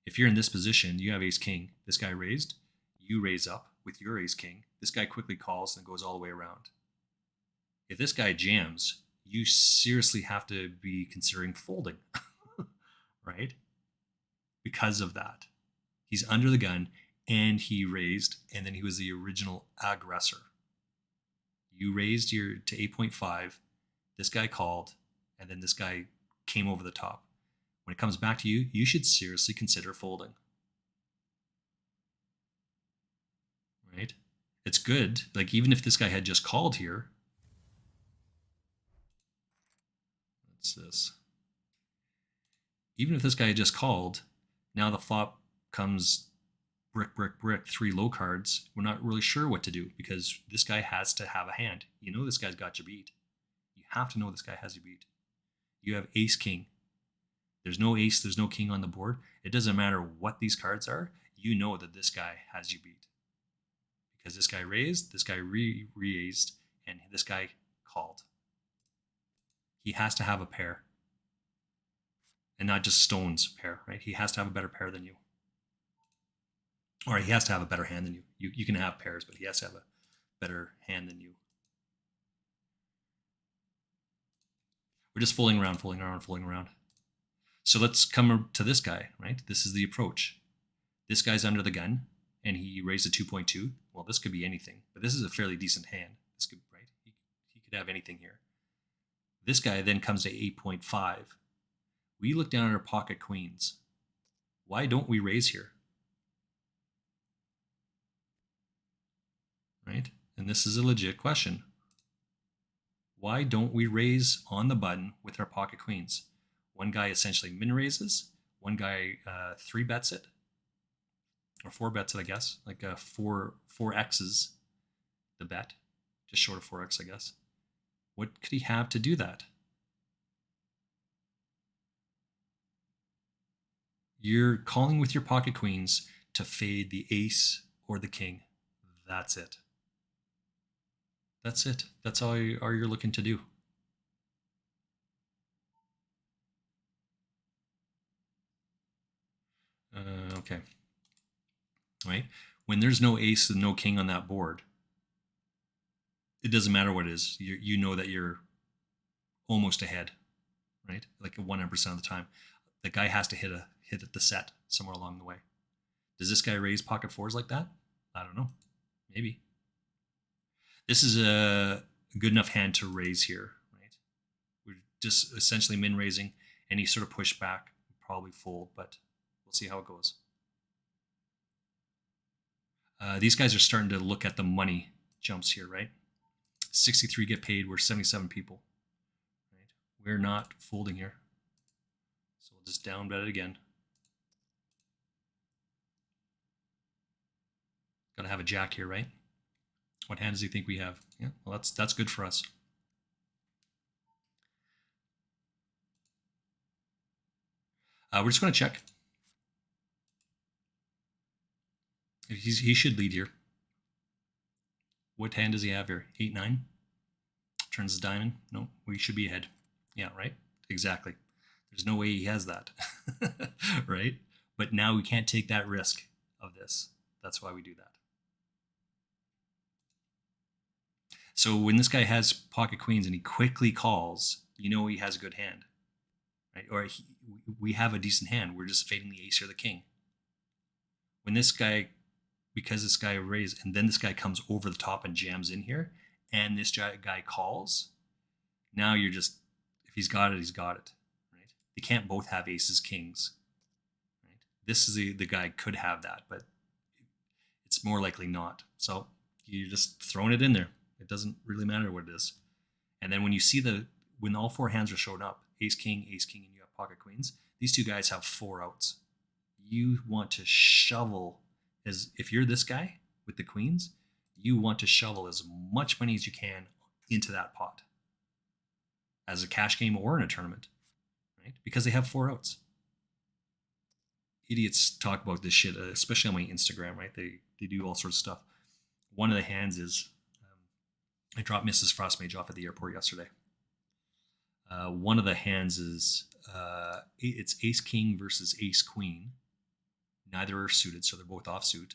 Speaker 1: If you're in this position, you have ace king, this guy raised, you raise up with your ace king, this guy quickly calls and goes all the way around. If this guy jams, you seriously have to be considering folding, right? Because of that. He's under the gun and he raised, and then he was the original aggressor. You raised your to 8.5, this guy called, and then this guy came over the top. When it comes back to you, you should seriously consider folding. Right? It's good. Like, even if this guy had just called here, what's this? Even if this guy had just called, now the flop comes brick, brick, brick, 3 low cards. We're not really sure what to do because this guy has to have a hand. You know this guy's got you beat. You have to know this guy has you beat. You have ace king. There's no ace, there's no king on the board. It doesn't matter what these cards are. You know that this guy has you beat. Because this guy raised, this guy raised, and this guy called. He has to have a pair. And not just stones pair, right? He has to have a better pair than you. Or he has to have a better hand than you. You can have pairs, but he has to have a better hand than you. We're just fooling around, fooling around, fooling around. So let's come to this guy, right? This is the approach. This guy's under the gun, and he raised a 2.2. Well, this could be anything, but this is a fairly decent hand. This could, right? He could have anything here. This guy then comes to 8.5. We look down at our pocket queens. Why don't we raise here? Right? And this is a legit question. Why don't we raise on the button with our pocket queens? One guy essentially min raises. One guy 3 bets it. Or 4 bets it, I guess. Like 4x's the bet. Just short of 4x, I guess. What could he have to do that? You're calling with your pocket queens to fade the ace or the king. That's it. That's it. That's all you're looking to do. Okay. Right? When there's no ace and no king on that board, it doesn't matter what it is. You know that you're almost ahead, right? Like 100% of the time. The guy has to hit the set somewhere along the way. Does this guy raise pocket fours like that? I don't know. Maybe. This is a good enough hand to raise here, right? We're just essentially min raising. Any sort of pushback would probably fold, but we'll see how it goes. These guys are starting to look at the money jumps here, right? 63 get paid. We're 77 people. Right? We're not folding here. So we'll just down bet it again. Got to have a jack here, right? What hand does he think we have? Yeah, well, that's good for us. We're just going to check. He should lead here. What hand does he have here? 8-9. Turns his diamond. No, we should be ahead. Yeah, right? Exactly. There's no way he has that. Right? But now we can't take that risk of this. That's why we do that. So when this guy has pocket queens and he quickly calls, you know he has a good hand. Right? Or we have a decent hand. We're just fading the ace or the king. When this guy, because this guy raised, and then this guy comes over the top and jams in here, and this guy calls, now you're just, if he's got it, he's got it. Right? They can't both have aces, kings. Right? This is the guy could have that, but it's more likely not. So you're just throwing it in there. It doesn't really matter what it is. And then when you see when all 4 hands are showing up, ace, king, and you have pocket queens, these 2 guys have 4 outs. You want to shovel, if you're this guy with the queens, you want to shovel as much money as you can into that pot as a cash game or in a tournament, right? Because they have 4 outs. Idiots talk about this shit, especially on my Instagram, right? They do all sorts of stuff. One of the hands is, I dropped Mrs. Frostmage off at the airport yesterday. One of the hands is, it's ace king versus ace queen. Neither are suited, so they're both offsuit.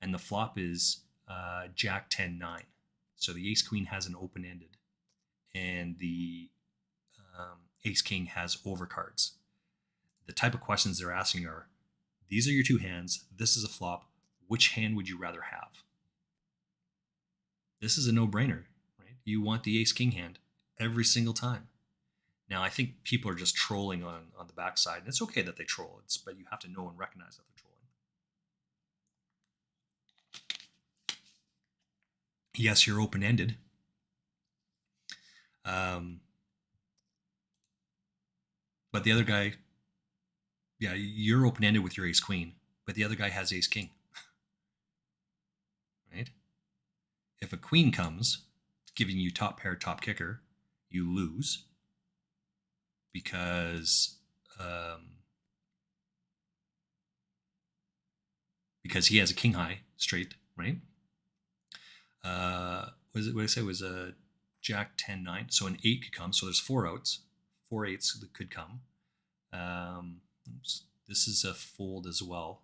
Speaker 1: And the flop is jack 10-9. So the ace queen has an open-ended, and the ace king has overcards. The type of questions they're asking are, these are your 2 hands. This is a flop. Which hand would you rather have? This is a no-brainer, right? You want the ace king hand every single time. Now, I think people are just trolling on the backside, and it's okay that they troll, but you have to know and recognize that they're trolling. Yes, you're open-ended. But the other guy, yeah, you're open-ended with your ace queen, but the other guy has ace king. Right? If a queen comes, giving you top pair, top kicker, you lose because he has a king high straight, right? What did I say? It was a jack 10-9. So an 8 could come. So there's 4 outs, 4 8s that could come. This is a fold as well.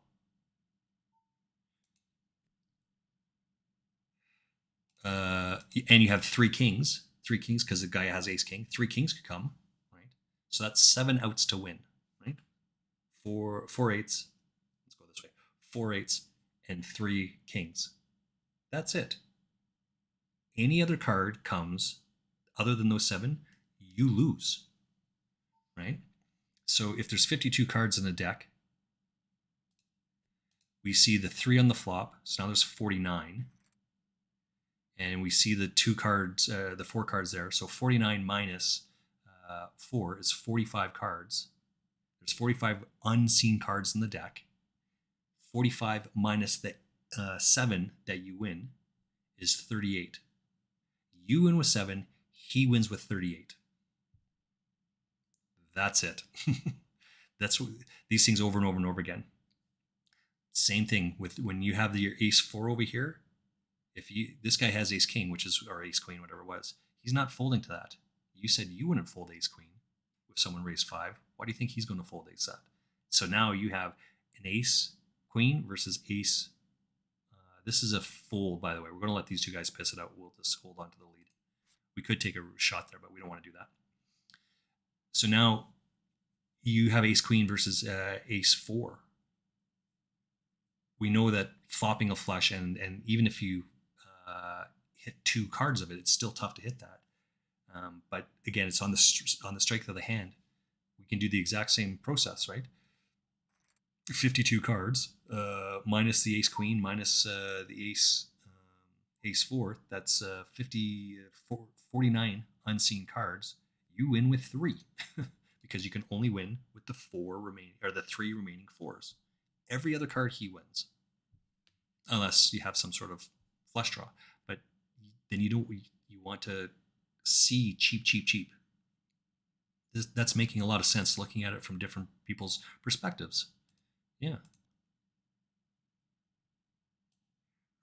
Speaker 1: And you have 3 kings because the guy has ace king. 3 kings could come, right? So that's 7 outs to win, right? 4 8s. Let's go this way. 4 8s and 3 kings. That's it. Any other card comes other than those 7, you lose, right? So if there's 52 cards in the deck, we see the 3 on the flop, so now there's 49. And we see the 2 cards, the 4 cards there. So 49 minus 4 is 45 cards. There's 45 unseen cards in the deck. 45 minus the 7 that you win is 38. You win with 7, he wins with 38. That's it. That's what, these things over and over and over again. Same thing with when you have your ace 4 over here. If this guy has ace king, which is, or ace queen, whatever it was, he's not folding to that. You said you wouldn't fold ace queen if someone raised 5. Why do you think he's going to fold ace set? So now you have an ace queen versus ace. This is a fold, by the way. We're going to let these 2 guys piss it out. We'll just hold on to the lead. We could take a shot there, but we don't want to do that. So now you have ace queen versus ace 4. We know that flopping a flush, and even if you hit 2 cards of it, it's still tough to hit that. But again, it's on the strength of the hand. We can do the exact same process, right? 52 cards minus the ace queen minus the ace 4. That's 49 unseen cards. You win with 3 because you can only win with the 3 remaining 4s. Every other card he wins, unless you have some sort of flush draw. But then you want to see cheap. That's making a lot of sense looking at it from different people's perspectives. Yeah.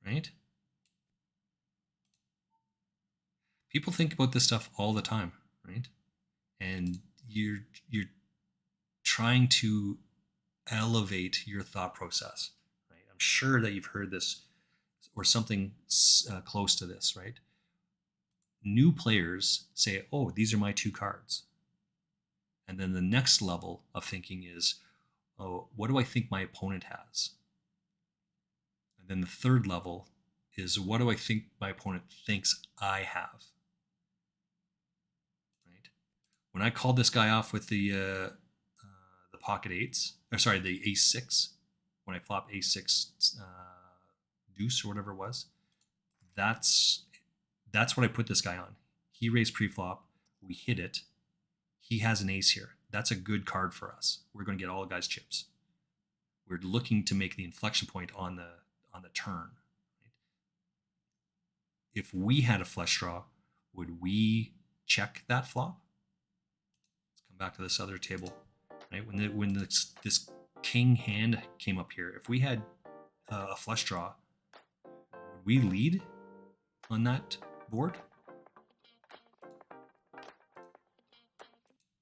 Speaker 1: Right? People think about this stuff all the time, right? And you're trying to elevate your thought process, right? I'm sure that you've heard this or something close to this, right? New players say, oh, these are my 2 cards. And then the next level of thinking is, oh, what do I think my opponent has? And then the third level is, what do I think my opponent thinks I have? Right? When I called this guy off with the pocket 8s, or sorry, the ace 6, when I flop ace 6 deuce or whatever it was, that's what I put this guy on. He raised pre-flop, we hit it. He has an ace here. That's a good card for us. We're going to get all the guys chips. We're looking to make the inflection point on the turn. Right? If we had a flush draw, would we check that flop? Let's come back to this other table. Right? When this king hand came up here, if we had a flush draw, would we lead on that board?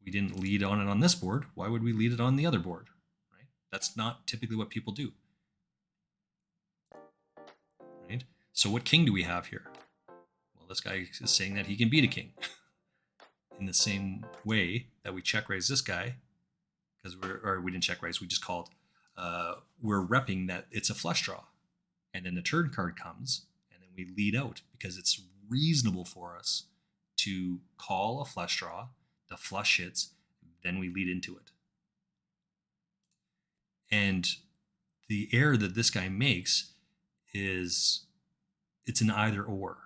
Speaker 1: We didn't lead on it on this board. Why would we lead it on the other board? Right? That's not typically what people do. Right? So what king do we have here? Well, this guy is saying that he can beat a king. In the same way that we check raise this guy, because we didn't check raise, we just called. We're repping that it's a flush draw, and then the turn card comes, and then we lead out because it's reasonable for us to call a flush draw. The flush hits, then we lead into it. And the error that this guy makes is it's an either or,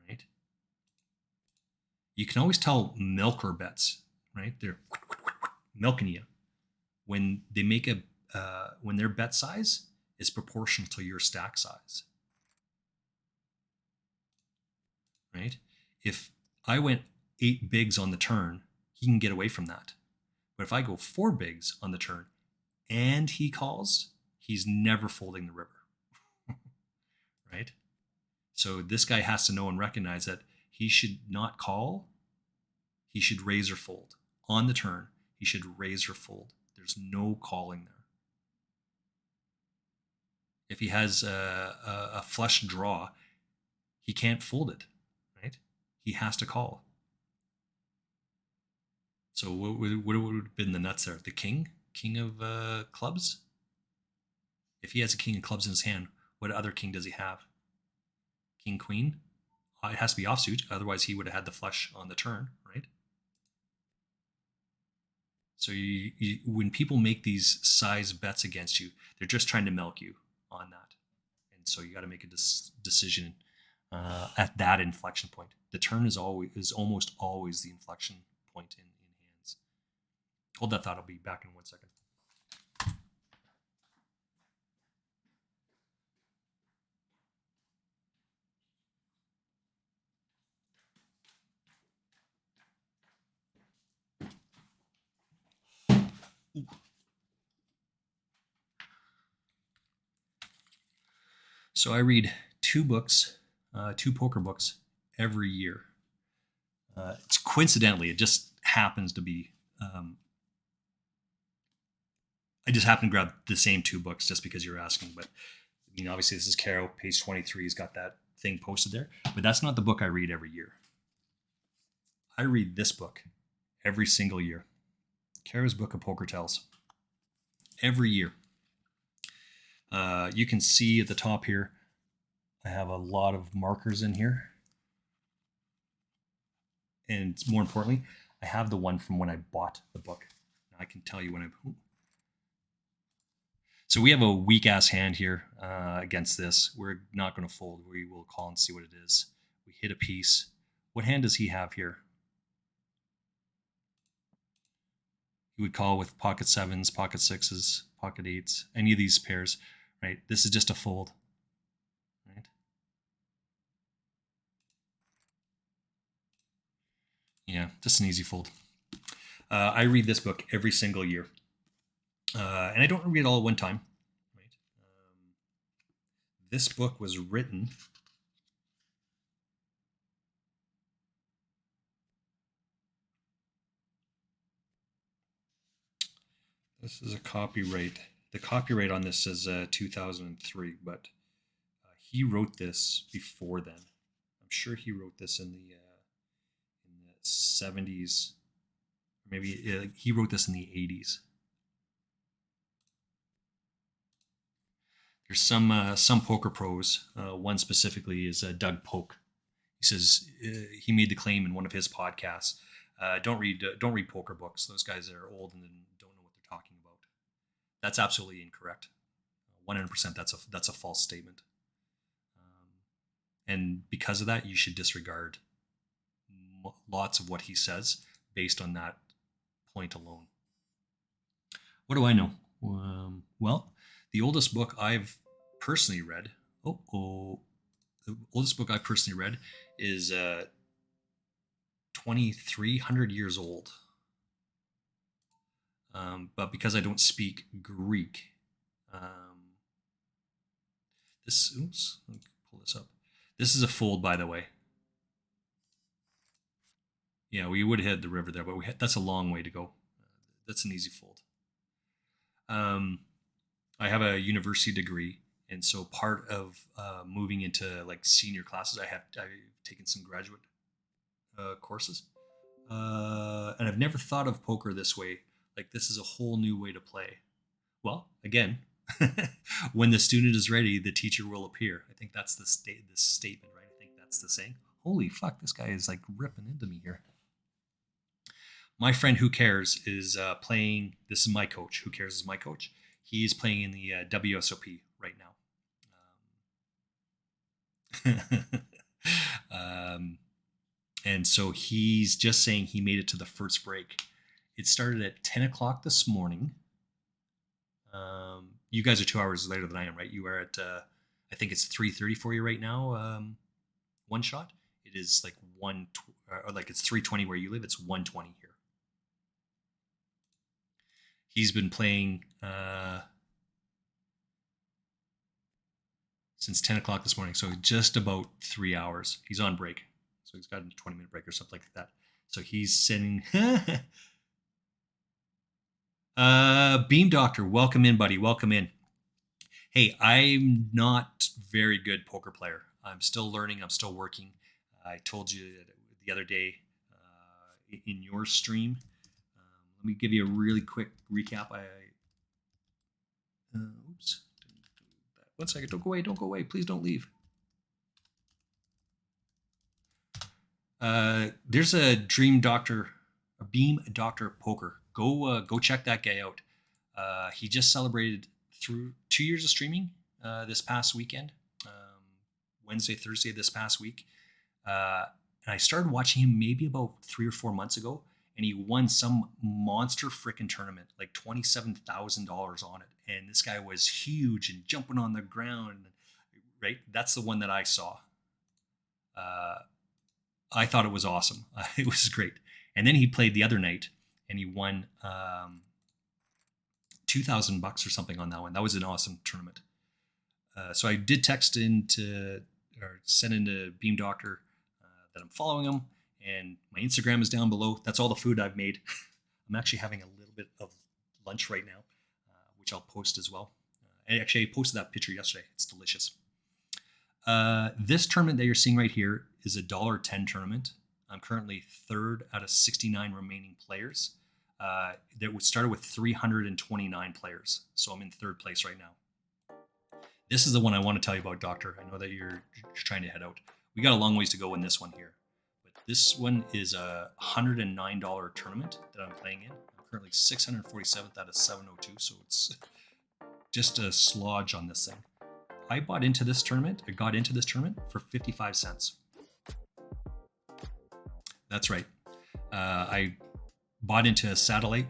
Speaker 1: right? You can always tell milker bets, right? They're milking you when they make when their bet size is proportional to your stack size, right? If I went 8 bigs on the turn, he can get away from that. But if I go 4 bigs on the turn and he calls, he's never folding the river. Right? So this guy has to know and recognize that he should not call. He should raise or fold. On the turn, he should raise or fold. There's no calling there. If he has a flush draw, he can't fold it, right? He has to call. So what would have been the nuts there? The king of clubs? If he has a king of clubs in his hand, what other king does he have? King, queen? It has to be offsuit, otherwise he would have had the flush on the turn, right? So when people make these size bets against you, they're just trying to milk you on that. And so you got to make a decision at that inflection point. The turn is almost always the inflection point in hands. Hold that thought. I'll be back in 1 second. So I read 2 books, 2 poker books every year. It's coincidentally, it just happens to be. I just happen to grab the same 2 books just because you're asking. But I mean, obviously, this is Caro, page 23. He's got that thing posted there. But that's not the book I read every year. I read this book every single year. Caro's Book of Poker Tells. Every year. You can see at the top here, I have a lot of markers in here. And more importantly, I have the one from when I bought the book. I can tell you when I... So we have a weak ass hand here against this. We're not going to fold. We will call and see what it is. We hit a piece. What hand does he have here? He would call with pocket 7s, pocket 6s, pocket 8s, any of these pairs, right? This is just a fold, right? Yeah, just an easy fold. I read this book every single year. And I don't read it all at one time, right? This book was written this is a copyright. The copyright on this says 2003, but he wrote this before then. I'm sure he wrote this in the 70s. Maybe he wrote this in the 80s. There's some poker pros. One specifically is Doug Polk. He says he made the claim in one of his podcasts. Don't read poker books. Those guys are old and don't know what they're talking about. That's absolutely incorrect. 100%. That's a false statement. And because of that, you should disregard lots of what he says based on that point alone. What do I know? Well, the oldest book I've personally read. The oldest book I personally read is 2,300 years old. But because I don't speak Greek, let me pull this up. This is a fold, by the way. Yeah, we would have hit the river there, but that's a long way to go. That's an easy fold. I have a university degree, and so part of moving into like senior classes, I've taken some graduate courses, and I've never thought of poker this way. Like, this is a whole new way to play. Well, again, when the student is ready, the teacher will appear. I think that's this statement, right? I think that's the saying. Holy fuck, this guy is like ripping into me here. My friend Who Cares is playing. This is my coach. Who Cares is my coach. He's playing in the WSOP right now. And so he's just saying he made it to the first break. It started at 10 o'clock this morning. You guys are 2 hours later than I am, right? You are at, I think it's 3:30 for you right now. One shot. It is like it's 3:20 where you live. It's 1:20 here. He's been playing since 10 o'clock this morning, so just about 3 hours. He's on break, so he's got a 20-minute break or something like that. So he's sending... Beam Doctor, welcome in, buddy. Welcome in. Hey, I'm not very good poker player. I'm still learning. I'm still working. I told you the other day in your stream. Let me give you a really quick recap. Oops. 1 second. Don't go away. Don't go away. Please don't leave. There's a Beam Doctor Poker go check that guy out. He just celebrated through 2 years of streaming this past weekend, Wednesday, Thursday this past week. And I started watching him maybe about 3 or 4 months ago, and he won some monster freaking tournament, like $27,000 on it. And this guy was huge and jumping on the ground, right? That's the one that I saw. I thought it was awesome. It was great. And then he played the other night, and he won $2,000 or something on that one. That was an awesome tournament. So I did text send into Beam Doctor that I'm following him, and my Instagram is down below. That's all the food I've made. I'm actually having a little bit of lunch right now, which I'll post as well. I posted that picture yesterday. It's delicious. This tournament that you're seeing right here is a $1.10 tournament. I'm currently 3rd out of 69 remaining players. That started with 329 players. So I'm in 3rd place right now. This is the one I want to tell you about, Doctor. I know that you're trying to head out. We got a long ways to go in this one here. But this one is a $109 tournament that I'm playing in. I'm currently 647th out of 702, so it's just a slodge on this thing. I got into this tournament for 55 cents. That's right. I bought into a satellite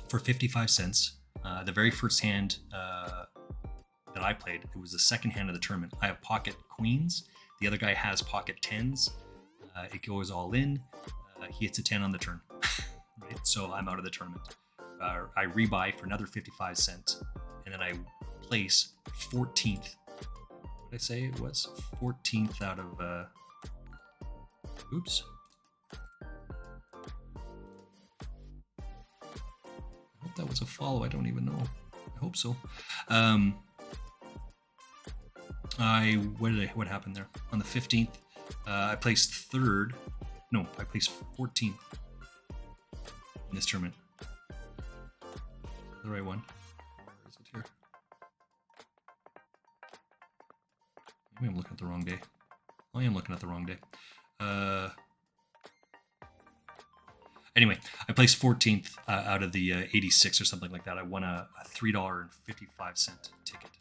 Speaker 1: for 55 cents. The very first hand that I played, it was the second hand of the tournament. I have pocket queens. The other guy has pocket 10s. It goes all in. He hits a 10 on the turn. Right? So I'm out of the tournament. I rebuy for another 55 cents. And then I place 14th. What did I say it was? 14th out of... Oops. I hope that was a follow. I don't even know. I hope so. What happened there? On the 15th, I placed 3rd. No, I placed 14th in this tournament. The right one. Where is it here? Maybe I'm looking at the wrong day. I am looking at the wrong day. Anyway, I placed 14th out of the 86 or something like that. I won a $3.55 ticket.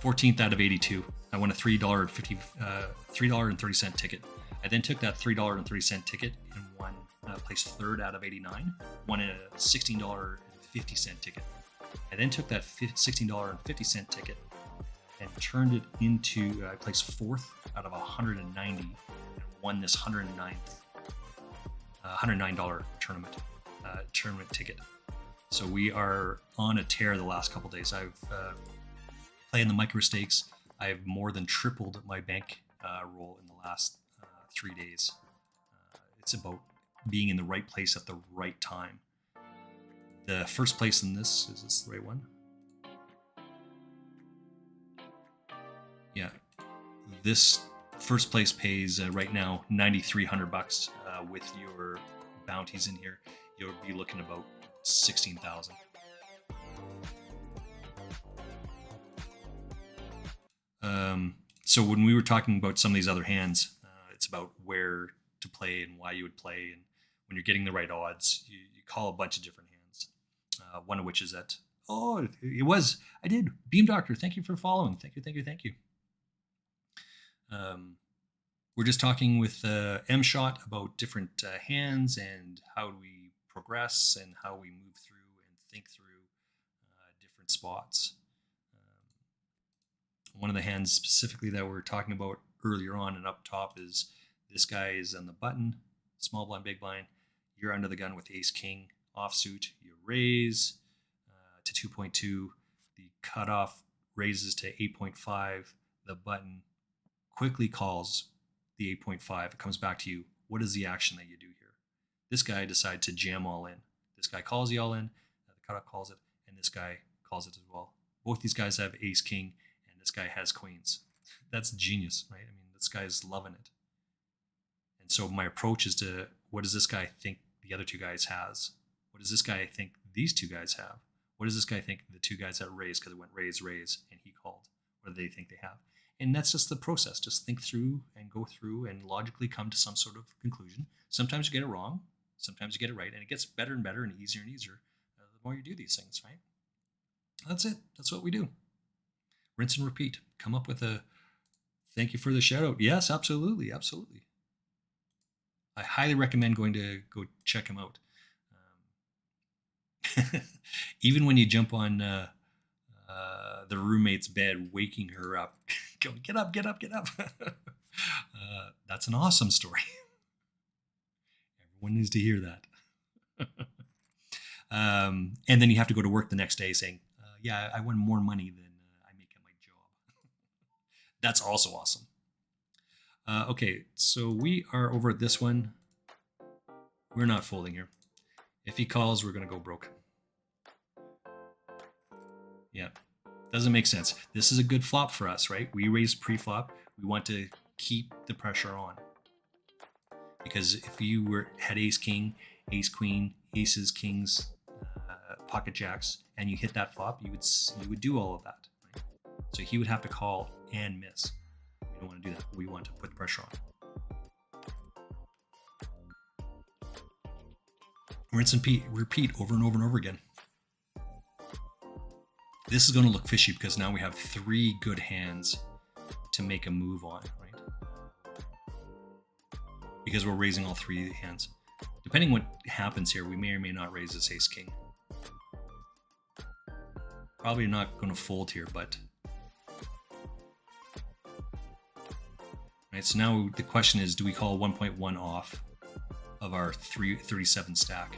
Speaker 1: 14th out of 82. I won a $3.30 ticket. I then took that $3.30 ticket and placed 3rd out of 89. Won a $16.50 ticket. I then took that $16.50 ticket and turned it into, I placed 4th out of 190 and won this $109 tournament ticket. So we are on a tear the last couple days. I've playing the micro stakes. I've more than tripled my bank roll in the last 3 days. It's about being in the right place at the right time. The first place in this, is this the right one? Yeah. This first place pays right now $9,300 with your bounties in here. You'll be looking about 16,000. So when we were talking about some of these other hands, it's about where to play and why you would play. And when you're getting the right odds, you call a bunch of different hands. One of which is that, I did. Beam Doctor, thank you for following. Thank you. We're just talking with M-Shot about different hands and how do we progress and how we move through and think through different spots. One of the hands specifically that we're talking about earlier on and up top is this guy is on the button, small blind, big blind. You're under the gun with ace king offsuit. You raise to 2.2. The cutoff raises to 8.5. The button quickly calls the 8.5. It comes back to you. What is the action that you do here? This guy decides to jam all in. This guy calls the all in. The cutoff calls it, and this guy calls it as well. Both these guys have ace king. This guy has queens. That's genius, right? I mean, this guy's loving it. And so my approach is to, what does this guy think the other two guys has? What does this guy think these two guys have? What does this guy think the two guys that raised, because it went raise, and he called? What do they think they have? And that's just the process. Just think through and go through and logically come to some sort of conclusion. Sometimes you get it wrong. Sometimes you get it right. And it gets better and better and easier the more you do these things, right? That's it. That's what we do. Rinse and repeat. Come up with a thank you for the shout out. Yes, absolutely. Absolutely. I highly recommend go check him out. Even when you jump on the roommate's bed, waking her up, go get up, get up, get up. That's an awesome story. Everyone needs to hear that. And then you have to go to work the next day saying, yeah, I won more money than I make at my job. That's also awesome. Okay, so we are over at this one. We're not folding here. If he calls, we're going to go broke. Yeah, doesn't make sense. This is a good flop for us, right? We raise pre-flop. We want to keep the pressure on. Because if you had ace king, ace queen, aces, kings, pocket jacks, and you hit that flop, you would do all of that. Right? So he would have to call and miss. We don't want to do that. We want to put the pressure on. Rinse and repeat over and over and over again. This is going to look fishy because now we have 3 good hands to make a move on, right? Because we're raising all 3 hands. Depending what happens here, we may or may not raise this ace king. Probably not going to fold here, but... Right, so now the question is, do we call 1.1 off of our 37 stack?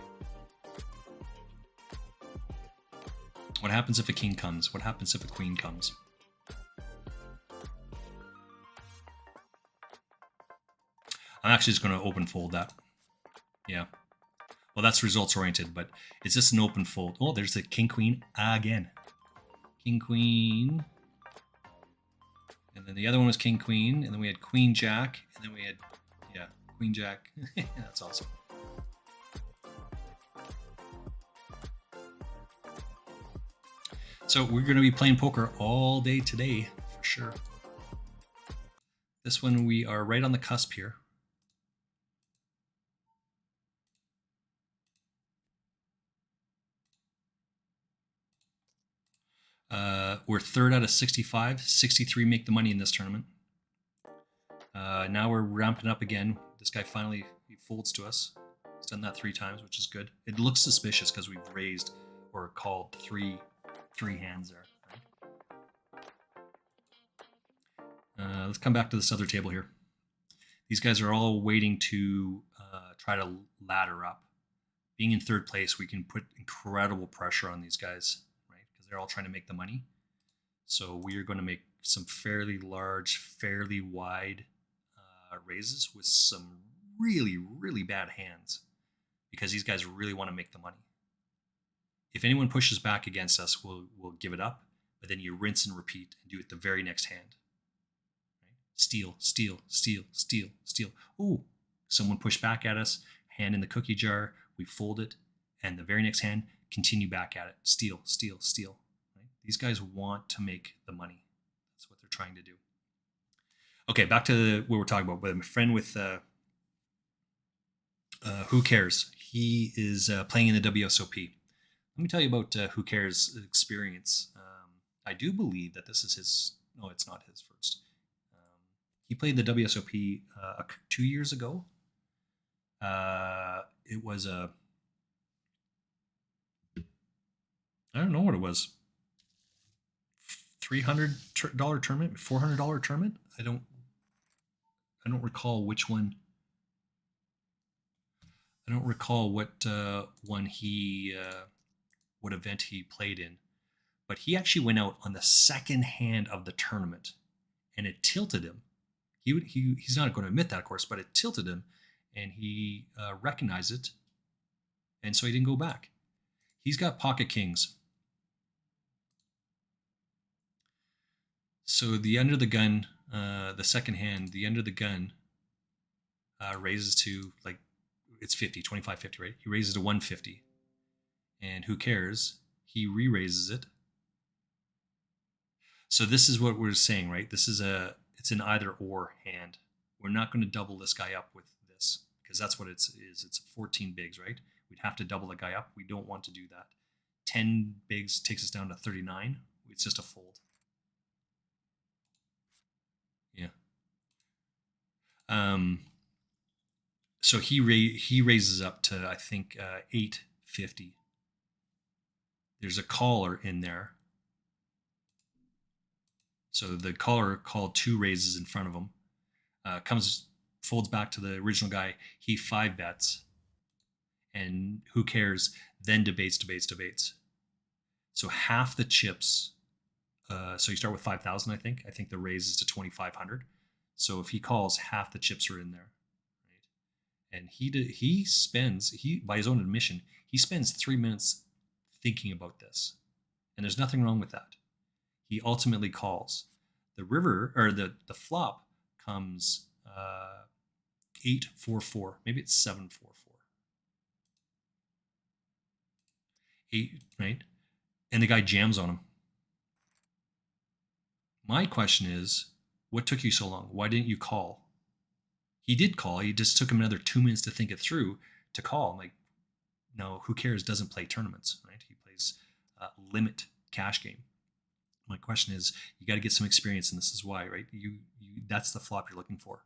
Speaker 1: What happens if a king comes? What happens if a queen comes? I'm actually just going to open fold that. Yeah. Well, that's results oriented, but it's just an open fold. Oh, there's the king queen again. King queen. And then the other one was king queen. And then we had queen jack. And then we had, yeah, queen jack. That's awesome. So we're going to be playing poker all day today, for sure. This one, we are right on the cusp here. We're 3rd out of 65. 63 make the money in this tournament. Now we're ramping up again. This guy finally he folds to us. He's done that 3 times, which is good. It looks suspicious because we've raised or called three hands there. Let's come back to this other table here. These guys are all waiting to try to ladder up. Being in 3rd place, we can put incredible pressure on these guys, right? Because they're all trying to make the money. So we are going to make some fairly large, fairly wide raises with some really, really bad hands because these guys really want to make the money. If anyone pushes back against us, we'll give it up, but then you rinse and repeat and do it the very next hand. Right? Steal, steal, steal, steal, steal. Ooh, someone pushed back at us, hand in the cookie jar, we fold it, and the very next hand, continue back at it. Steal, steal, steal. Right? These guys want to make the money. That's what they're trying to do. Okay, back to what we're talking about. With my friend with Who Cares? He is playing in the WSOP. Let me tell you about Who Cares' experience. I do believe that this is his... No, it's not his first. He played the WSOP 2 years ago. It was a... I don't know what it was. $300 tournament? $400 tournament? I don't recall which one. I don't recall what one he... what event he played in, but he actually went out on the second hand of the tournament, and it tilted him. He's not going to admit that, of course, but it tilted him, and he recognized it, and so he didn't go back. He's got pocket kings. So the under the gun, the second hand, the under the gun raises to like it's 50, 25, 50, right? He raises to 150. And Who Cares? He re-raises it. So this is what we're saying, right? It's an either or hand. We're not going to double this guy up with this because that's what it is. It's 14 bigs, right? We'd have to double the guy up. We don't want to do that. 10 bigs takes us down to 39. It's just a fold. Yeah. So he raises up to, I think, 850. There's a caller in there. So the caller called 2 raises in front of him. Folds back to the original guy. He 5 bets. And who cares? Then debates. So half the chips. So you start with 5,000, I think. I think the raise is to 2,500. So if he calls, half the chips are in there, right? And he spends by his own admission, he spends 3 minutes thinking about this, and there's nothing wrong with that. He ultimately calls. The river or the flop comes 844. Maybe it's 744. 8, right? And the guy jams on him. My question is, what took you so long? Why didn't you call? He did call. He just took him another 2 minutes to think it through to call. I'm like, no, who cares? Doesn't play tournaments, right? He plays limit cash game. My question is, you got to get some experience, and this is why, right? You that's the flop you're looking for.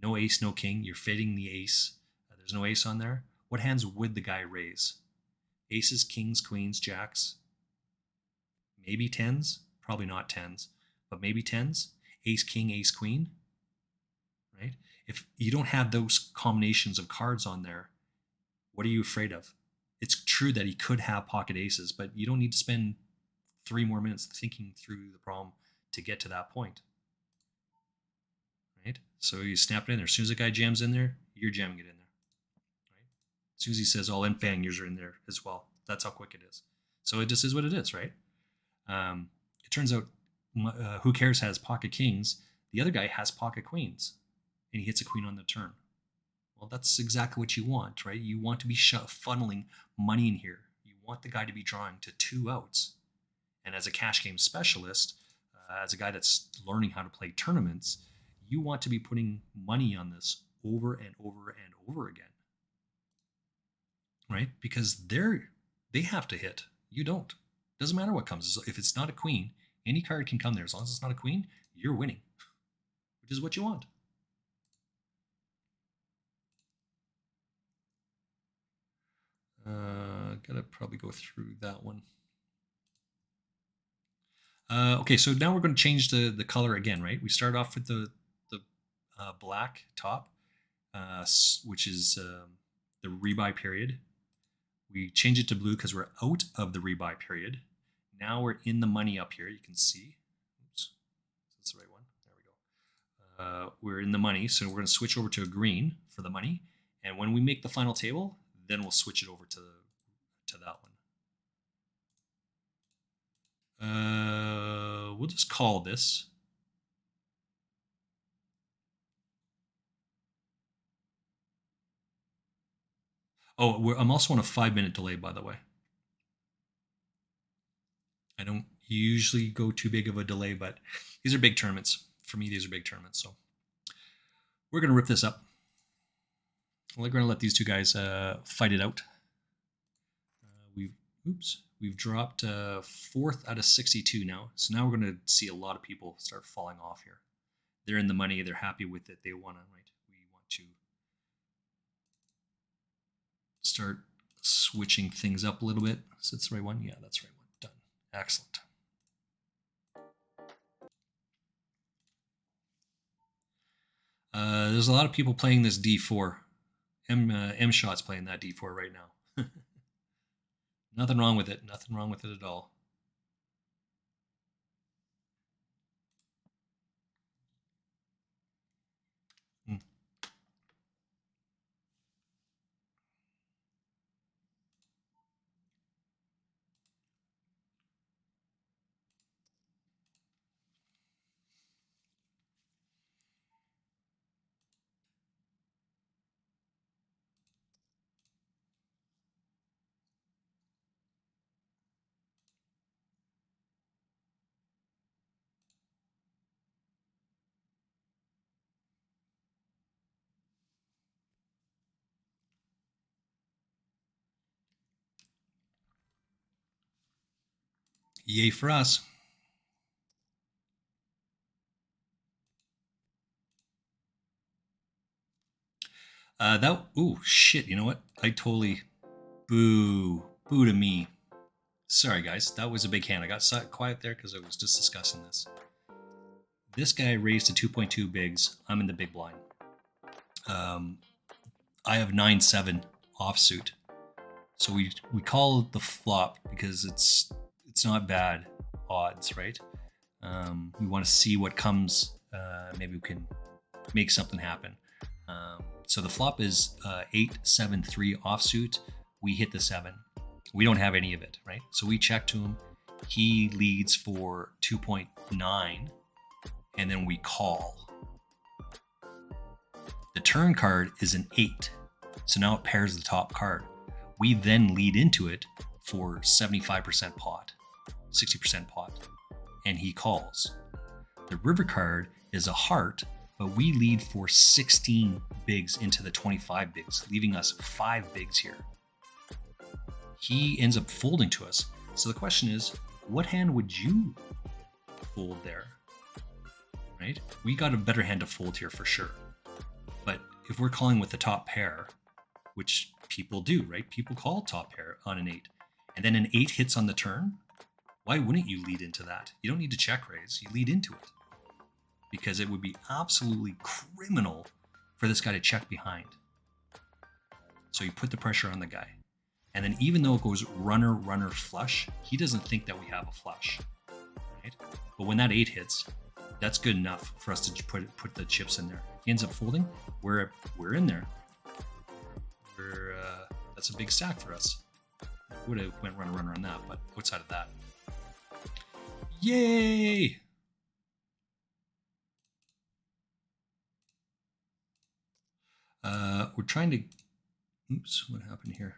Speaker 1: No ace, no king. You're fading the ace. There's no ace on there. What hands would the guy raise? Aces, kings, queens, jacks. Maybe tens. Probably not tens, but maybe tens. Ace, king, ace, queen. Right? If you don't have those combinations of cards on there, what are you afraid of? It's true that he could have pocket aces, but you don't need to spend 3 more minutes thinking through the problem to get to that point. Right? So you snap it in there. As soon as the guy jams in there, you're jamming it in there. Right? As soon as he says all in fang, yours are in there as well. That's how quick it is. So it just is what it is, right? It turns out Who Cares has pocket kings. The other guy has pocket queens, and he hits a queen on the turn. Well, that's exactly what you want, right? You want to be funneling money in here. You want the guy to be drawing to 2 outs. And as a cash game specialist, as a guy that's learning how to play tournaments, you want to be putting money on this over and over and over again, right? Because they have to hit. You don't. Doesn't matter what comes. If it's not a queen, any card can come there. As long as it's not a queen, you're winning, which is what you want. Gotta probably go through that one. Okay, so now we're going to change the color again, right? We start off with the black top, which is the rebuy period. We change it to blue because we're out of the rebuy period. Now we're in the money up here. You can see. Oops, that's the right one. There we go. We're in the money, so we're going to switch over to a green for the money. And when we make the final table, then we'll switch it over to that one. We'll just call this. Oh, I'm also on a 5-minute delay, by the way. I don't usually go too big of a delay, but these are big tournaments. For me, these are big tournaments. So we're going to rip this up. We're going to let these 2 guys fight it out. We've dropped 4th out of 62 now. So now we're going to see a lot of people start falling off here. They're in the money. They're happy with it. They want to, right? We want to start switching things up a little bit. So that's the right one? Yeah, that's the right one. Done. Excellent. There's a lot of people playing this D4. M Shot's playing that D4 right now. Nothing wrong with it. Nothing wrong with it at all. Yay for us. Ooh, shit, you know what? I totally, boo to me. Sorry, guys, that was a big hand. I got quiet there because I was just discussing this. This guy raised to 2.2 bigs. I'm in the big blind. I have 9-7 offsuit. So we call the flop because it's not bad odds, right? We want to see what comes. Maybe we can make something happen. So the flop is 8-7-3 offsuit. We hit the 7. We don't have any of it, right? So we check to him. He leads for 2.9, and then we call. The turn card is an 8, so now it pairs the top card. We then lead into it for 75% pot, 60% pot, and he calls. The river card is a heart, but we lead for 16 bigs into the 25 bigs, leaving us 5 bigs here. He ends up folding to us. So the question is, what hand would you fold there? Right? We got a better hand to fold here for sure. But if we're calling with the top pair, which people do, right? People call top pair on an 8. And then an 8 hits on the turn. Why wouldn't you lead into that? You don't need to check raise. You lead into it. Because it would be absolutely criminal for this guy to check behind. So you put the pressure on the guy. And then even though it goes runner, runner, flush, he doesn't think that we have a flush. Right? But when that 8 hits, that's good enough for us to put the chips in there. He ends up folding. We're in there. That's a big stack for us. Would have went runner on that, but outside of that, yay! We're trying to. Oops, what happened here?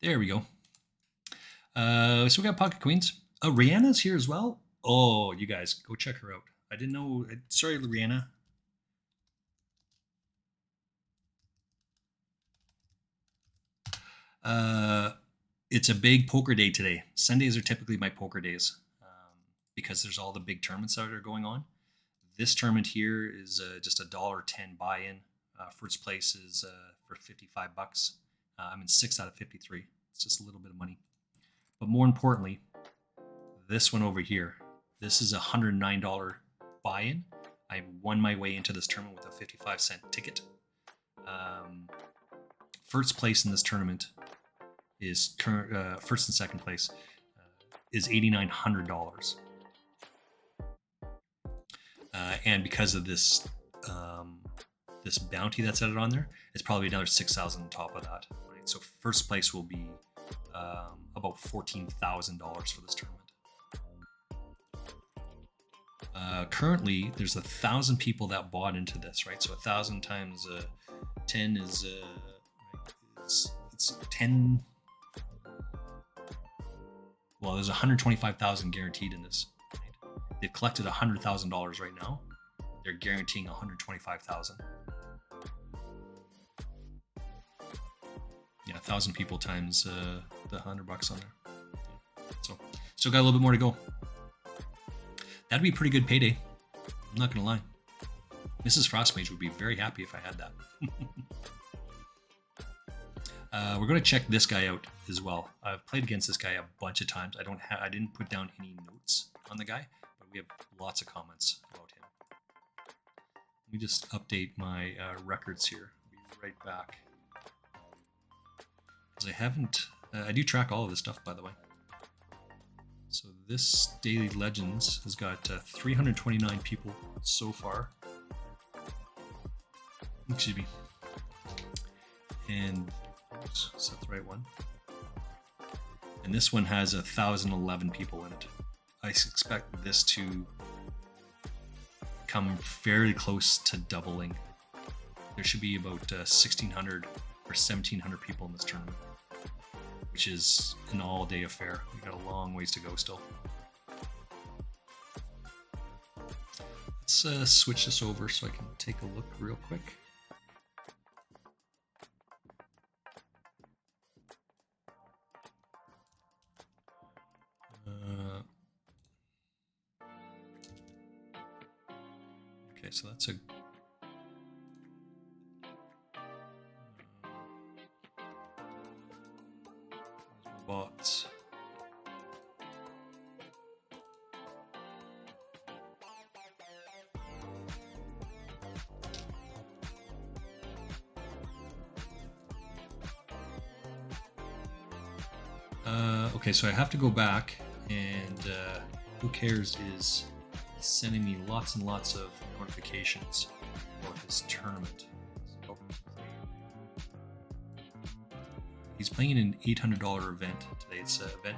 Speaker 1: There we go. So we got pocket queens. Rihanna's here as well. Oh, you guys go check her out. I didn't know. Sorry, Rihanna. It's a big poker day today. Sundays are typically my poker days because there's all the big tournaments that are going on. This tournament here is just $1.10 buy-in. First place is for $55. I'm in 6 out of 53. It's just a little bit of money. But more importantly, this one over here, this is a $109 buy-in. I won my way into this tournament with a 55-cent ticket. First place in this tournament is first and second place is $8,900. And because of this this bounty that's added on there, it's probably another $6,000 on top of that. Right? So first place will be about $14,000 for this tournament. Currently, there's 1,000 people that bought into this, right? So 1,000 times 10 is it's 10. Well, there's 125,000 guaranteed in this. Right? They've collected $100,000 right now. They're guaranteeing 125,000. Yeah, 1,000 people times the $100 on there. So still got a little bit more to go. That'd be a pretty good payday. I'm not gonna lie. Mrs. Frostmage would be very happy if I had that. We're going to check this guy out as well. I've played against this guy a bunch of times. I didn't put down any notes on the guy, but we have lots of comments about him. Let me just update my records here. I'll be right back. Because I haven't... I do track all of this stuff, by the way. So this Daily Legends has got 329 people so far. Excuse me. And... Oops, is that the right one? And this one has 1,011 people in it. I expect this to come fairly close to doubling. There should be about 1,600 or 1,700 people in this tournament, which is an all-day affair. We've got a long ways to go still. Let's switch this over so I can take a look real quick. Okay, so that's a bots. Okay, so I have to go back, and Who Cares is sending me lots and lots of notifications about this tournament. So, he's playing in an $800 event today. It's event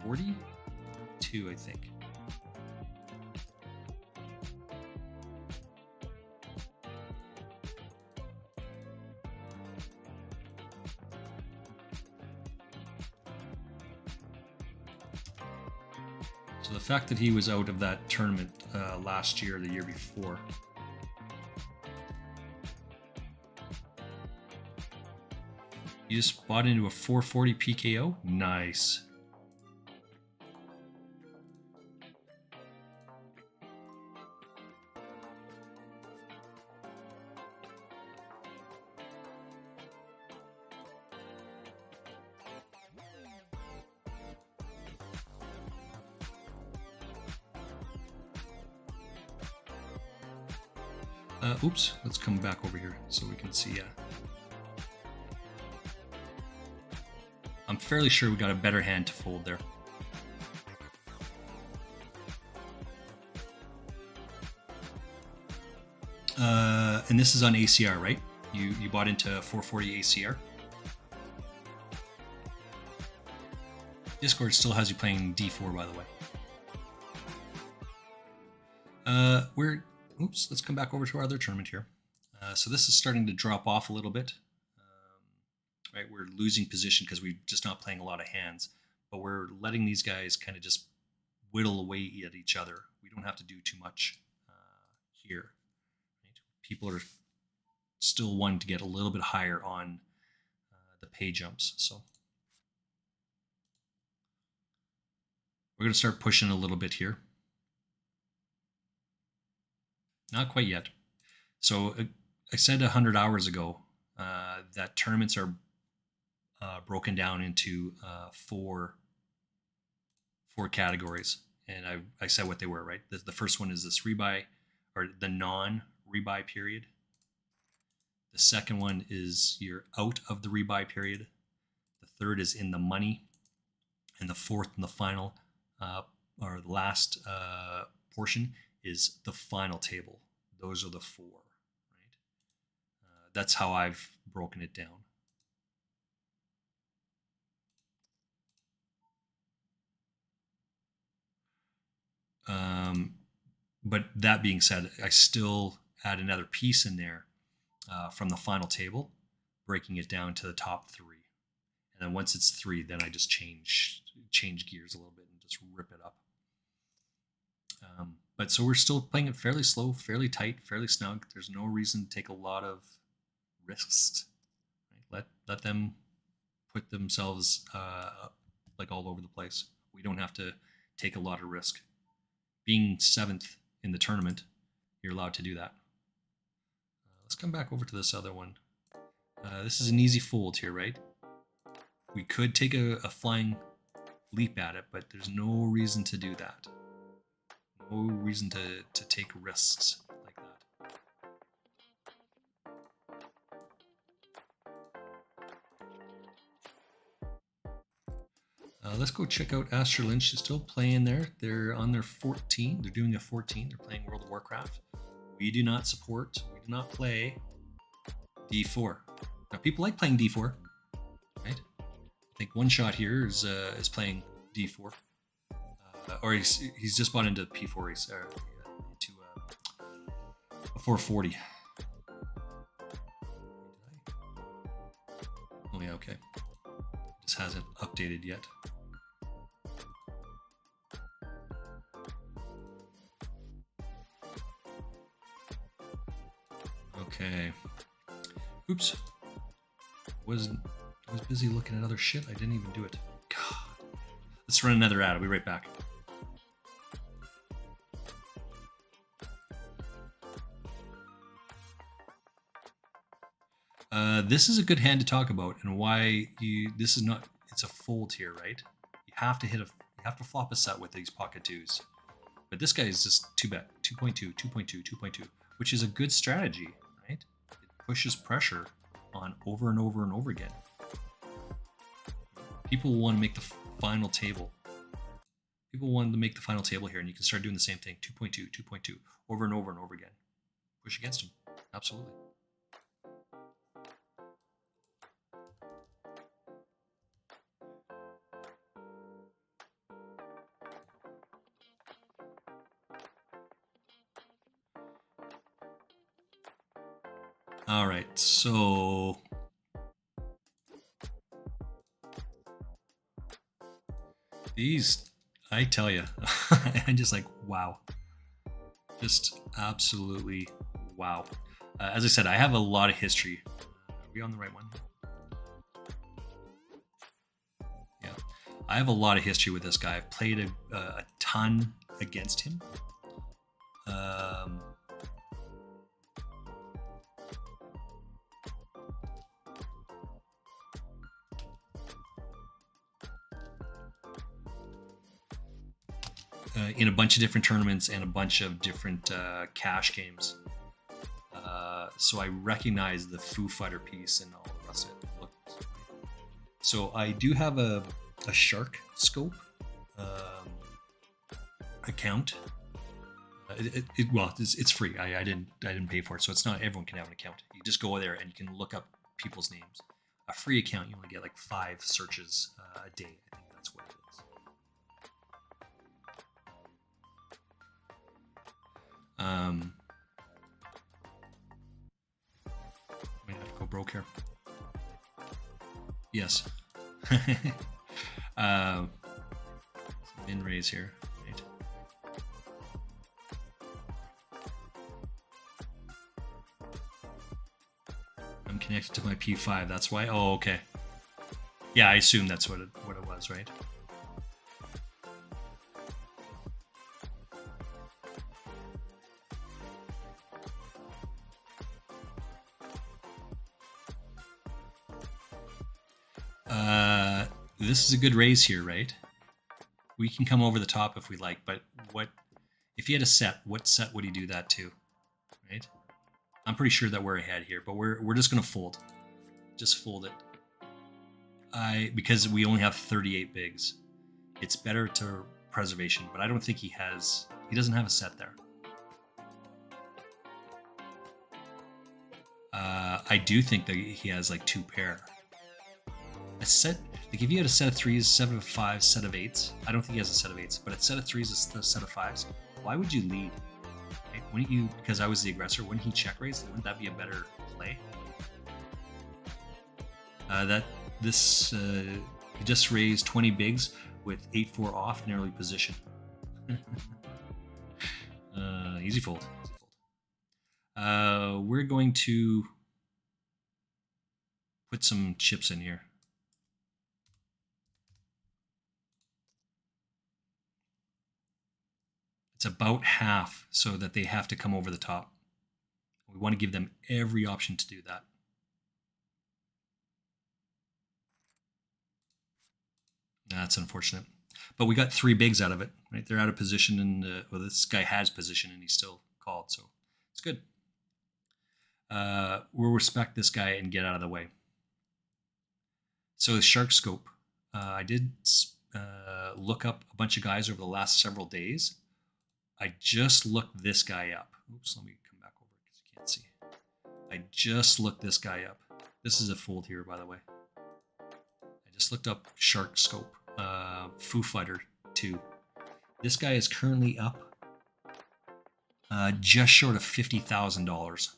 Speaker 1: 42, I think. So the fact that he was out of that tournament last year, the year before. You just bought into a 440 PKO? Nice. Oops, let's come back over here so we can see. I'm fairly sure we got a better hand to fold there. And this is on ACR, right? You bought into 440 ACR. Discord still has you playing D4, by the way. Oops, let's come back over to our other tournament here. So this is starting to drop off a little bit. Right, we're losing position because we're just not playing a lot of hands, but we're letting these guys kind of just whittle away at each other. We don't have to do too much here. Right? People are still wanting to get a little bit higher on the pay jumps, so we're going to start pushing a little bit here. Not quite yet. So I said 100 hours ago that tournaments are broken down into four categories, and I said what they were, right? The first one is this rebuy, or the non-rebuy period. The second one is you're out of the rebuy period. The third is in the money, and the fourth and the final, or the last portion is the final table. Those are the four, right? That's how I've broken it down. But that being said, I still add another piece in there from the final table, breaking it down to the top three. And then once it's three, then I just change gears a little bit and just rip it up. But so we're still playing it fairly slow, fairly tight, fairly snug. There's no reason to take a lot of risks. Right? Let them put themselves like all over the place. We don't have to take a lot of risk. Being 7th in the tournament, you're allowed to do that. Let's come back over to this other one. This is an easy fold here, right? We could take a flying leap at it, but there's no reason to do that. No reason to take risks like that. Let's go check out Astra Lynch. Is still playing there. They're on their 14. They're doing a 14. They're playing World of Warcraft. We do not support. We do not play D4. Now people like playing D4, right? I think One Shot here is playing D4, or he's just bought into P4. He's into a 440. Oh yeah, okay. Just hasn't updated yet. Okay. Oops. I was busy looking at other shit. I didn't even do it. God. Let's run another ad. I'll be right back. This is a good hand to talk about, and why this is not. It's a fold here, right? You have to you have to flop a set with these pocket twos. But this guy is just 2-bet, 2.2, 2.2, 2.2, which is a good strategy, right? It pushes pressure on over and over and over again. People want to make the final table. People wanted to make the final table here, and you can start doing the same thing, 2.2, 2.2, over and over and over again. Push against them, absolutely. All right, so these, I tell you, I'm just like, wow. Just absolutely wow. As I said, I have a lot of history. Are we on the right one? Yeah. I have a lot of history with this guy. I've played a ton against him. In a bunch of different tournaments and a bunch of different cash games. So I recognize the Foo Fighter piece and all the rest of it. So I do have a Shark Scope account. Well, it's free. I didn't pay for it, so it's not everyone can have an account. You just go there and you can look up people's names. A free account, you only get like 5 searches a day. I think that's what it is. I have to go broke here. Yes. Some min raise here. Right. I'm connected to my P5. That's why. Oh, okay. Yeah, I assume that's what it was, right? This is a good raise here, right? We can come over the top if we like, but what if he had a set? What set would he do that to? Right? I'm pretty sure that we're ahead here, but we're just gonna fold. Just fold it. Because we only have 38 bigs. It's better to preservation, but I don't think he doesn't have a set there. I do think that he has like 2 pair. A set, like if you had a set of 3s, set of 5s, set of 8s, I don't think he has a set of 8s, but a set of 3s, a set of 5s, why would you lead? Right? Wouldn't you, because I was the aggressor, wouldn't he check raise? Wouldn't that be a better play? He just raised 20 bigs with 8-4 off in early position. Easy fold. We're going to put some chips in here. It's about half so that they have to come over the top. We want to give them every option to do that. That's unfortunate. But we got 3 bigs out of it, right? They're out of position, and well, this guy has position, and he's still called, so it's good. We'll respect this guy and get out of the way. So Shark Scope, I did look up a bunch of guys over the last several days. I just looked this guy up. Oops, let me come back over because you can't see. I just looked this guy up. This is a fold here, by the way. I just looked up Shark Scope, Foo Fighter 2. This guy is currently up just short of $50,000.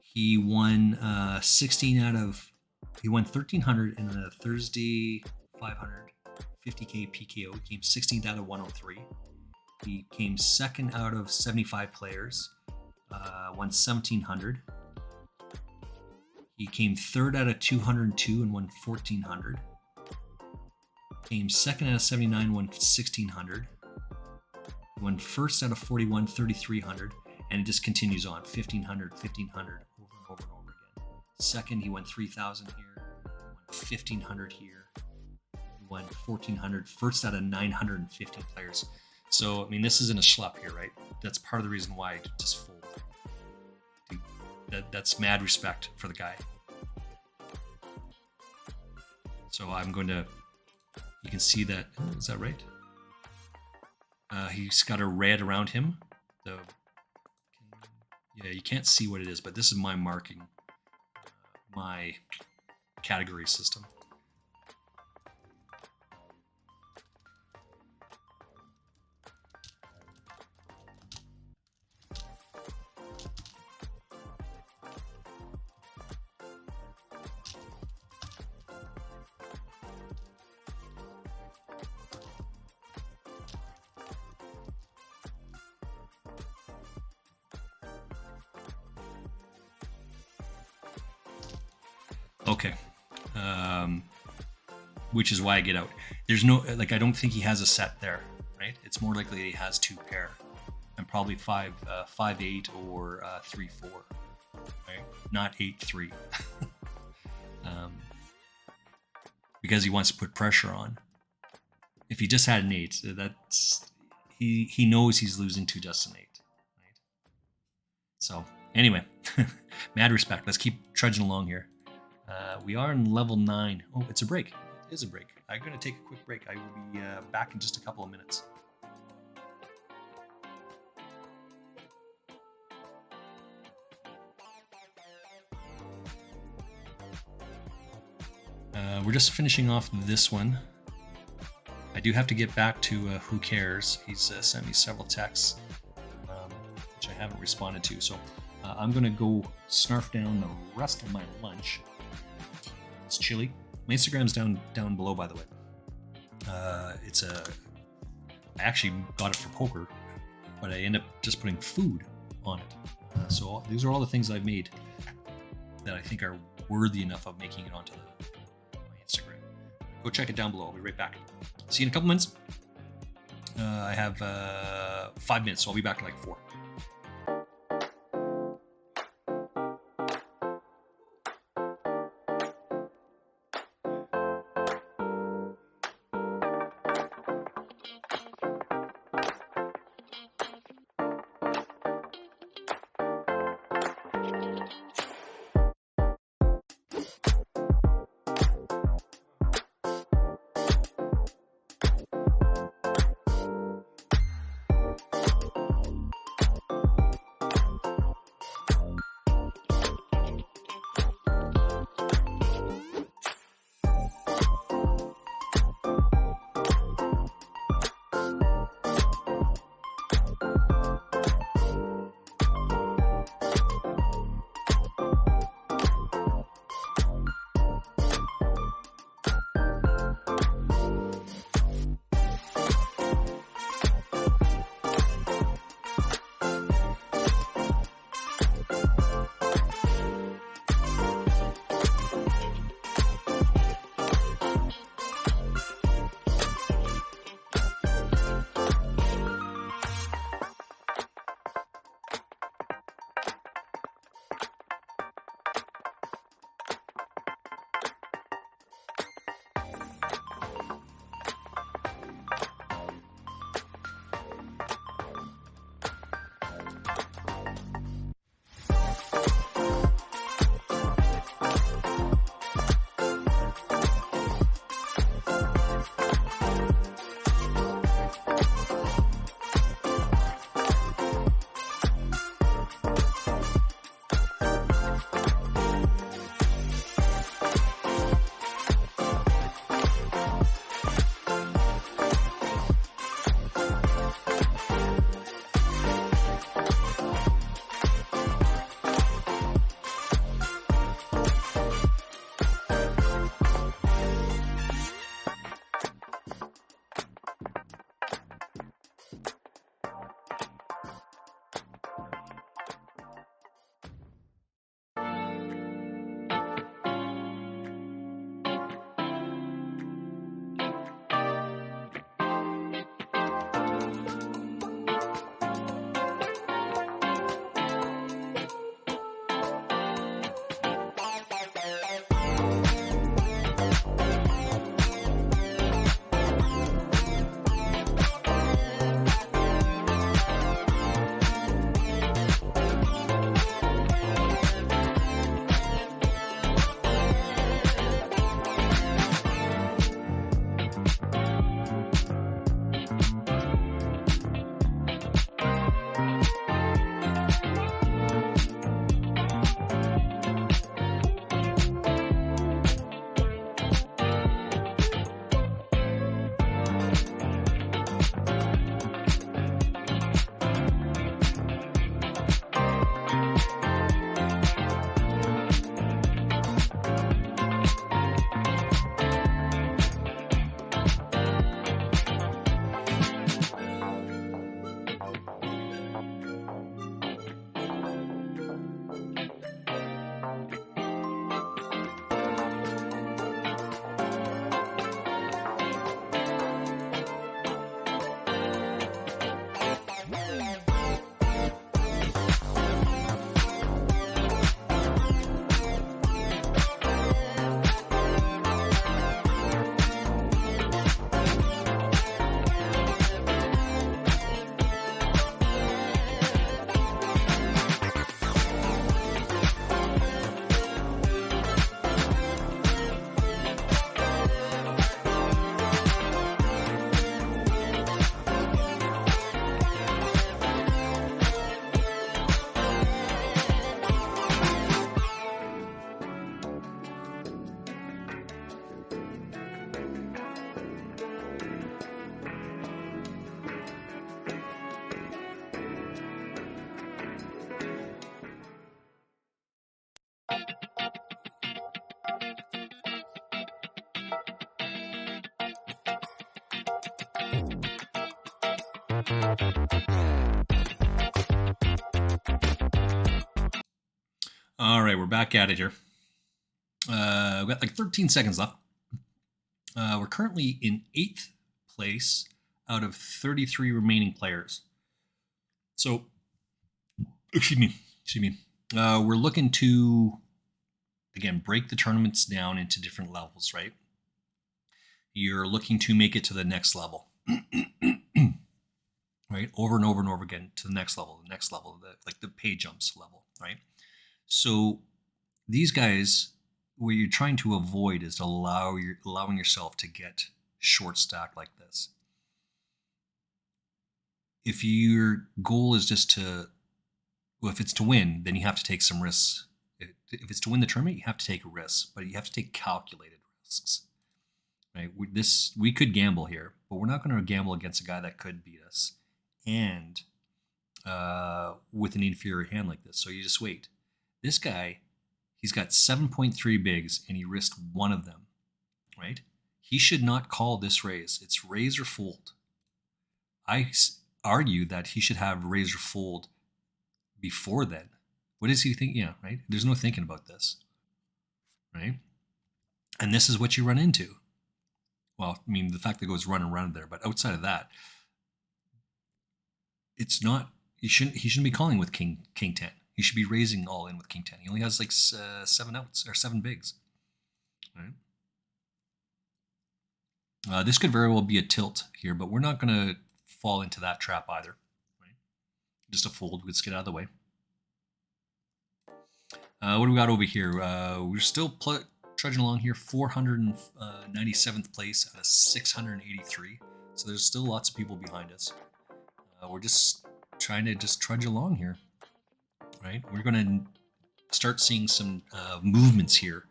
Speaker 1: He won 16 out of. He won 1,300 in the Thursday 500 50K PKO. He came 16th out of 103. He came second out of 75 players. Won 1,700. He came third out of 202 and won 1,400. Came second out of 79, won 1,600. Won first out of 41, 3,300. And it just continues on, 1,500, 1,500, over and over and over again. Second, he went 3,000 here, he went 1,500 here, he went 1,400, first out of 950 players. So, I mean, this isn't a schlep here, right? That's part of the reason why I just fold. That's mad respect for the guy. So I'm going to, you can see that, is that right? He's got a red around him. Yeah, you can't see what it is, but this is my marking, my category system. Okay. Which is why I get out. There's no, like, I don't think he has a set there, right? It's more likely he has 2 pair. And probably 5-8 or 3-4, right? Not 8-3. Because he wants to put pressure on. If he just had an 8, that's, he knows he's losing to just an 8, right? So anyway, mad respect. Let's keep trudging along here. We are in level 9. Oh, it's a break. It is a break. I'm going to take a quick break. I will be back in just a couple of minutes. We're just finishing off this one. I do have to get back to Who Cares. He's sent me several texts, which I haven't responded to. So I'm going to go snarf down the rest of my lunch. It's chili. My Instagram's down below, by the way. I actually got it for poker, but I end up just putting food on it. So these are all the things I've made that I think are worthy enough of making it onto my Instagram. Go check it down below. I'll be right back. See you in a couple minutes. I have 5 minutes, so I'll be back in like 4. All right, we're back at it here. We've got like 13 seconds left. We're currently in 8th place out of 33 remaining players. So, excuse me. We're looking to, again, break the tournaments down into different levels, right? You're looking to make it to the next level, right? Over and over and over again to the next level, like the pay jumps level, right? So these guys, what you're trying to avoid is allowing yourself to get short stacked like this. If your goal is just to, well, if it's to win, then you have to take some risks. If it's to win the tournament, you have to take risks, but you have to take calculated risks. Right? We could gamble here, but we're not going to gamble against a guy that could beat us, and with an inferior hand like this. So you just wait. This guy, he's got 7.3 bigs, and he risked one of them. Right? He should not call this raise. It's raise or fold. I argue that he should have raise or fold before then. What is he thinking? Yeah, right? There's no thinking about this. Right? And this is what you run into. Well, I mean, the fact that it goes run and run there, but outside of that, it's not. He shouldn't be calling with king 10. He should be raising all in with king 10. He only has like 7 outs or 7 bigs. Right? This could very well be a tilt here, but we're not going to fall into that trap either. Right? Just a fold. Let's get out of the way. What do we got over here? We're still trudging along here, 497th place out of 683. So there's still lots of people behind us. We're just trying to trudge along here, right? We're going to start seeing some movements here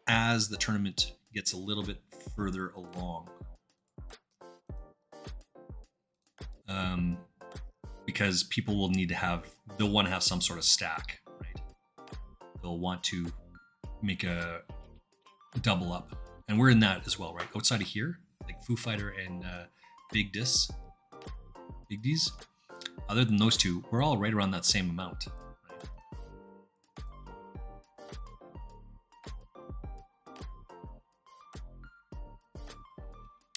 Speaker 1: as the tournament gets a little bit further along. Because people will need to they'll want to have some sort of stack, right? They'll want to make a double up, and we're in that as well, right? Outside of here, like Foo Fighter and Big D's. Other than those two, we're all right around that same amount. Right?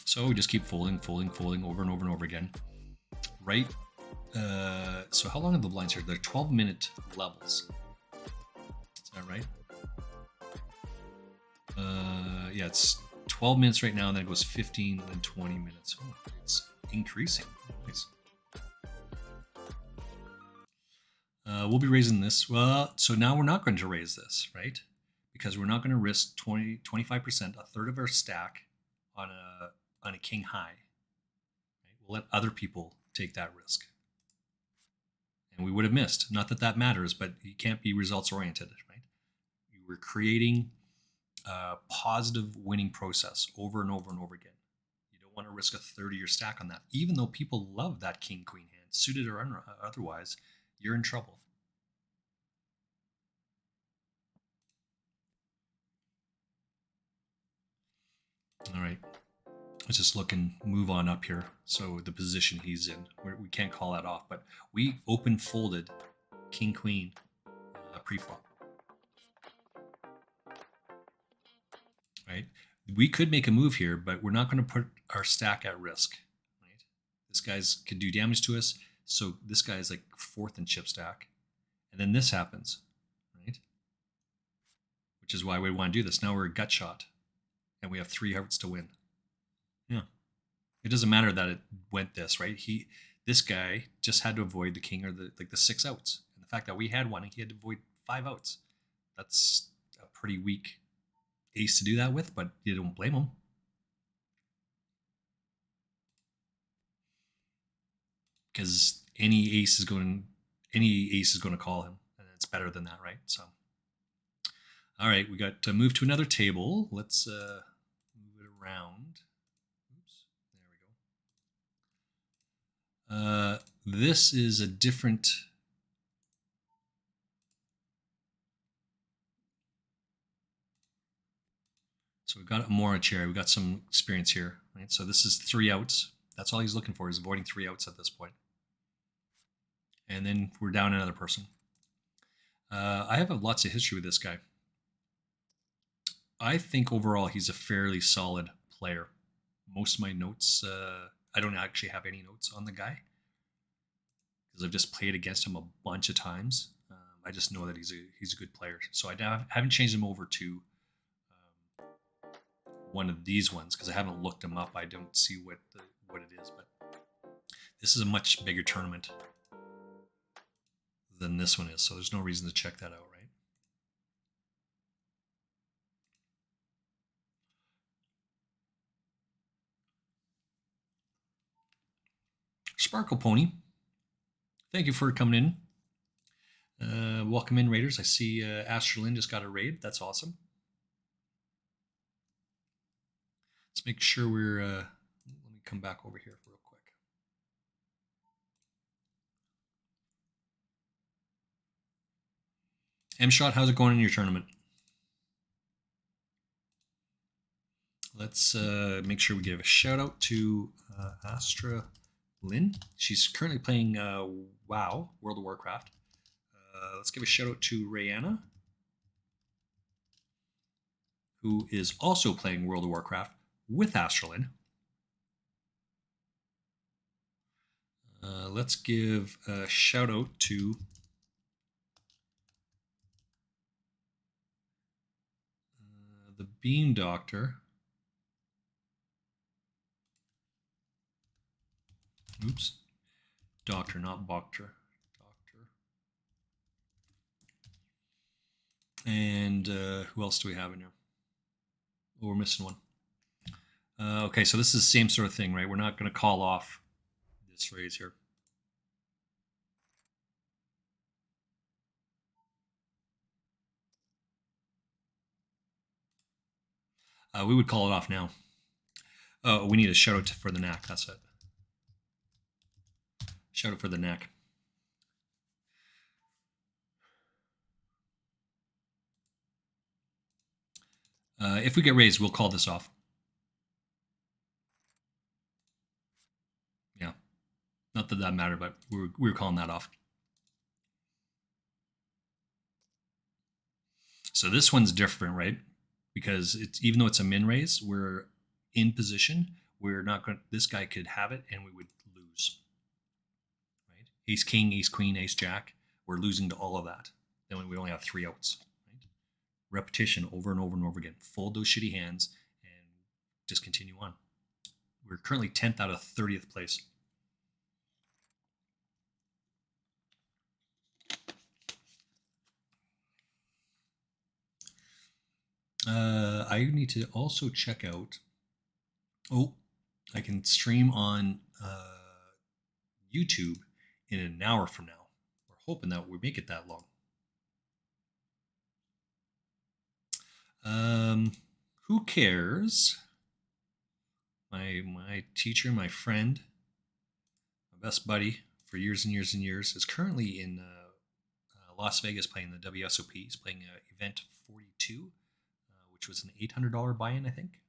Speaker 1: So we just keep folding over and over and over again, right? So how long are the blinds here? They're 12-minute levels. Is that right? Yeah, it's 12 minutes right now, and then it goes 15 and then 20 minutes. Oh, it's increasing. Nice. We'll be raising this. Well, so now we're not going to raise this, right? Because we're not going to risk 25%, a third of our stack on a king high. Right? We'll let other people take that risk. And we would have missed. Not that that matters, but you can't be results oriented, right? You were creating a positive winning process over and over and over again. You don't want to risk a third of your stack on that. Even though people love that king-queen hand, suited or otherwise, you're in trouble. All right. Let's just look and move on up here. So the position he's in, we can't call that off, but we open folded king-queen pre-flop. Right? We could make a move here, but we're not going to put our stack at risk. Right? This guy's could do damage to us. So this guy is like 4th in chip stack. And then this happens, right? Which is why we want to do this. Now we're a gut shot. And we have 3 hearts to win. Yeah. It doesn't matter that it went this, right? This guy just had to avoid the king or the 6 outs. And the fact that we had one, he had to avoid 5 outs. That's a pretty weak ace to do that with, but you don't blame him. Because any ace is going to call him, and it's better than that, right? So, all right, we got to move to another table. Let's move it around. Oops, there we go. This is a different. So we've got more on a chair. We've got some experience here, right? So this is 3 outs. That's all he's looking for, is avoiding 3 outs at this point. And then we're down another person. I have lots of history with this guy. I think overall he's a fairly solid player. Most of my notes, I don't actually have any notes on the guy because I've just played against him a bunch of times. I just know that he's a good player. So I haven't changed him over to one of these ones because I haven't looked him up. I don't see what it is, but this is a much bigger tournament than this one is, so there's no reason to check that out, right? Sparkle Pony, thank you for coming in. Welcome in, Raiders. I see Astralin just got a raid. That's awesome. Let's make sure we're... let me come back over here real quick. M-Shot, how's it going in your tournament? Let's make sure we give a shout out to Astra Lynn. She's currently playing WoW, World of Warcraft. Let's give a shout out to Rayanna, who is also playing World of Warcraft with Astralin. Let's give a shout out to the Beam Doctor. Oops. Doctor, not Boctor. Doctor. And who else do we have in here? Oh, we're missing one. Okay, so this is the same sort of thing, right? We're not going to call off this phrase here. We would call it off now. Oh, we need a shout out for the knack. That's it. Shout out for the knack. If we get raised, we'll call this off. Yeah. Not that that mattered, but we were calling that off. So this one's different, right? Because it's, even though it's a min raise, we're in position. We're not going. This guy could have it, and we would lose. Right? Ace King, Ace Queen, Ace Jack. We're losing to all of that. Then we only have 3 outs. Right? Repetition over and over and over again. Fold those shitty hands and just continue on. We're currently 10th out of 30th place. I need to also check out. Oh, I can stream on YouTube in an hour from now. We're hoping that we make it that long. Who cares? My teacher, my friend, my best buddy for years and years and years is currently in Las Vegas playing the WSOP. He's playing Event 42. Which was an $800 buy-in, I think.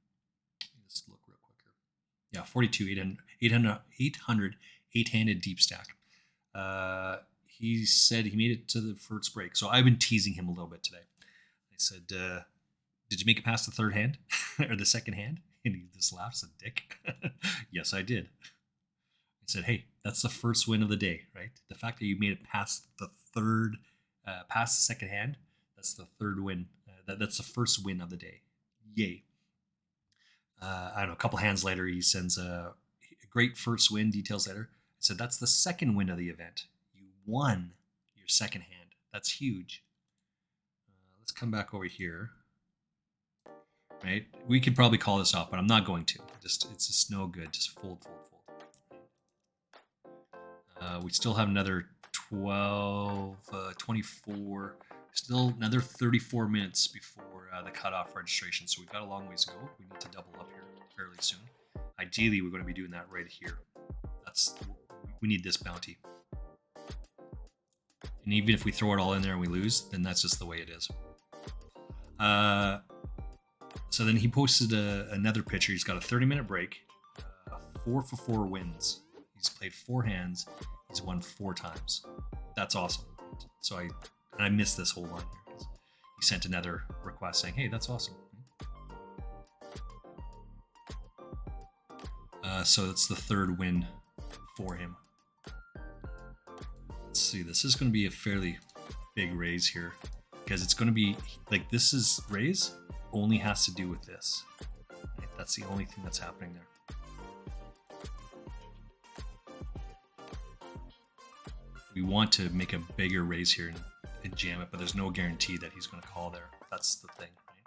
Speaker 1: Let's look real quick here. Yeah, 42, 800 8-handed deep stack. He said he made it to the first break. So I've been teasing him a little bit today. I said, did you make it past the third hand or the second hand? And he just laughs a dick. Yes, I did. I said, hey, that's the first win of the day, right? The fact that you made it past the third, past the second hand, that's the third win. That's the first win of the day. Yay. I don't know, a couple hands later, he sends a great first win, details later. I said, that's the second win of the event. You won your second hand. That's huge. Let's come back over here. Right? We could probably call this off, but I'm not going to. It's just no good. Just fold. We still have another 12, 24... Still another 34 minutes before the cutoff registration, so we've got a long ways to go. We need to double up here fairly soon. Ideally, we're going to be doing that right here. We need this bounty. And even if we throw it all in there and we lose, then that's just the way it is. So then he posted another picture. He's got a 30-minute break, 4 for 4 wins. He's played 4 hands. He's won 4 times. That's awesome. So I missed this whole line here. He sent another request saying, "Hey, that's awesome." So it's the 3rd win for him. Let's see. This is going to be a fairly big raise here because it's going to be like this is raise only has to do with this. Right? That's the only thing that's happening there. We want to make a bigger raise here and jam it, but there's no guarantee that he's going to call there. That's the thing, right?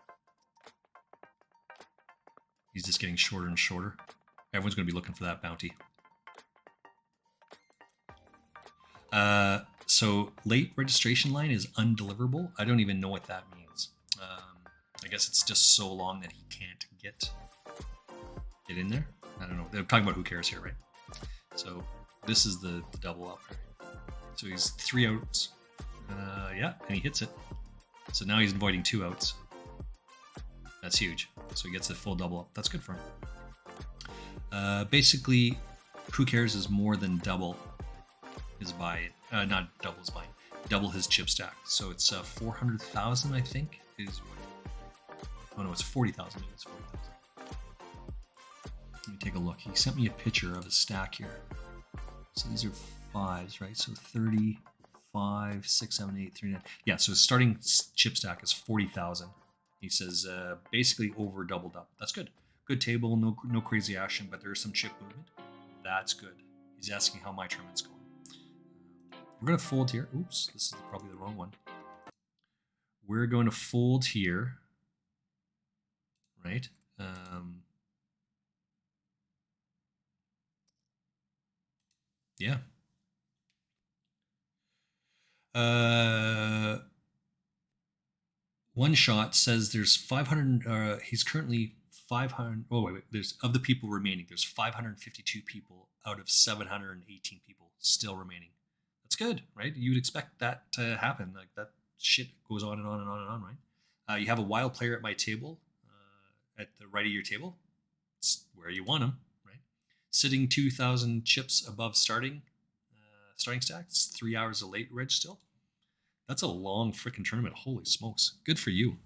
Speaker 1: He's just getting shorter and shorter. Everyone's going to be looking for that bounty. So late registration line is undeliverable. I don't even know what that means. I guess it's just so long that he can't get in there. I don't know. They're talking about who cares here, right? So this is the double up. So he's 3 outs. Yeah, and he hits it. So now he's avoiding 2 outs. That's huge. So he gets the full double up. That's good for him. Basically, who cares is more than double his buy. Not double his buy. Double his chip stack. So it's 400,000, I think. Is what? Oh no, it's 40,000. It's 40,000. Let me take a look. He sent me a picture of his stack here. So these are 5s, right? So 30, 5, 6, 7, 8, 3, 9. Yeah, so his starting chip stack is 40,000. He says basically over doubled up. That's good. Good table, no crazy action, but there's some chip movement. That's good. He's asking how my tournament's going. We're going to fold here. Oops, this is probably the wrong one. We're going to fold here, right? Yeah. One shot says there's 500. He's currently 500. Oh wait. There's of the people remaining. There's 552 people out of 718 people still remaining. That's good, right? You'd expect that to happen. Like that shit goes on and on and on and on, right? You have a wild player at my table, at the right of your table. It's where you want him, right? Sitting 2,000 chips above starting stack. It's 3 hours of late reg still. That's a long freaking tournament. Holy smokes. Good for you.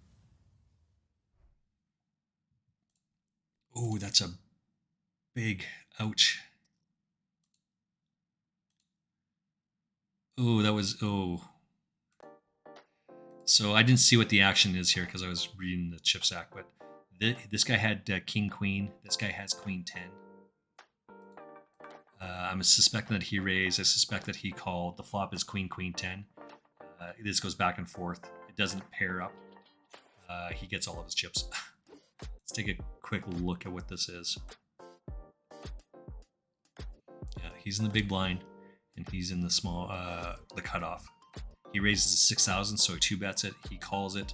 Speaker 1: Oh, that's a big ouch. Oh, that was, oh. So I didn't see what the action is here because I was reading the chip stack, but this guy had king, queen. This guy has queen 10. I'm suspecting that he raised. I suspect that he called. The flop is queen, queen 10. This goes back and forth. It doesn't pair up. He gets all of his chips. Let's take a quick look at what this is. Yeah, he's in the big blind, and he's in the small, the cutoff. He raises 6,000, so he 2-bets it. He calls it.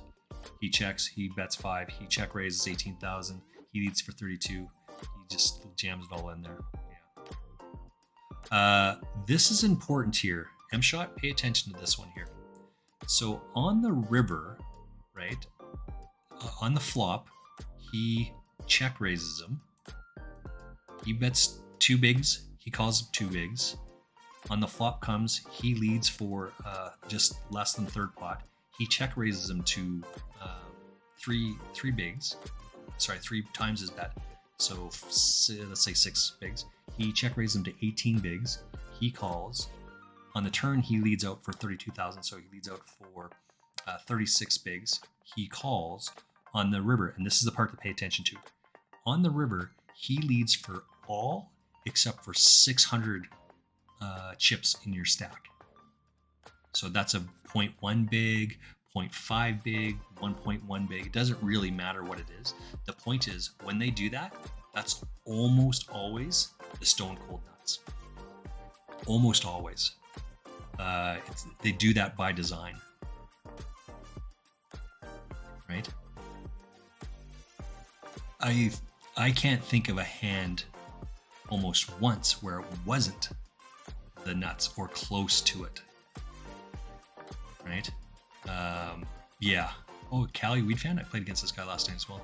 Speaker 1: He checks. He bets 5. He check raises 18,000. He leads for 32. He just jams it all in there. Yeah. This is important here. M-Shot, pay attention to this one here. So on the river, right, on the flop, he check raises him. He bets 2 bigs. He calls 2 bigs. On the flop comes, he leads for just less than third pot. He check raises him to 3 bigs. Sorry, 3 times his bet. So let's say 6 bigs. He check raises him to 18 bigs. He calls. On the turn, he leads out for 32,000, so he leads out for 36 bigs. He calls on the river, and this is the part to pay attention to. On the river, he leads for all except for 600 chips in your stack. So that's a 0.1 big, 0.5 big, 1.1 big. It doesn't really matter what it is. The point is, when they do that, that's almost always the stone cold nuts. Almost always. They do that by design, right? I can't think of a hand almost once where it wasn't the nuts or close to it, right? Yeah. Oh, Cali Weed Fan. I played against this guy last night as well.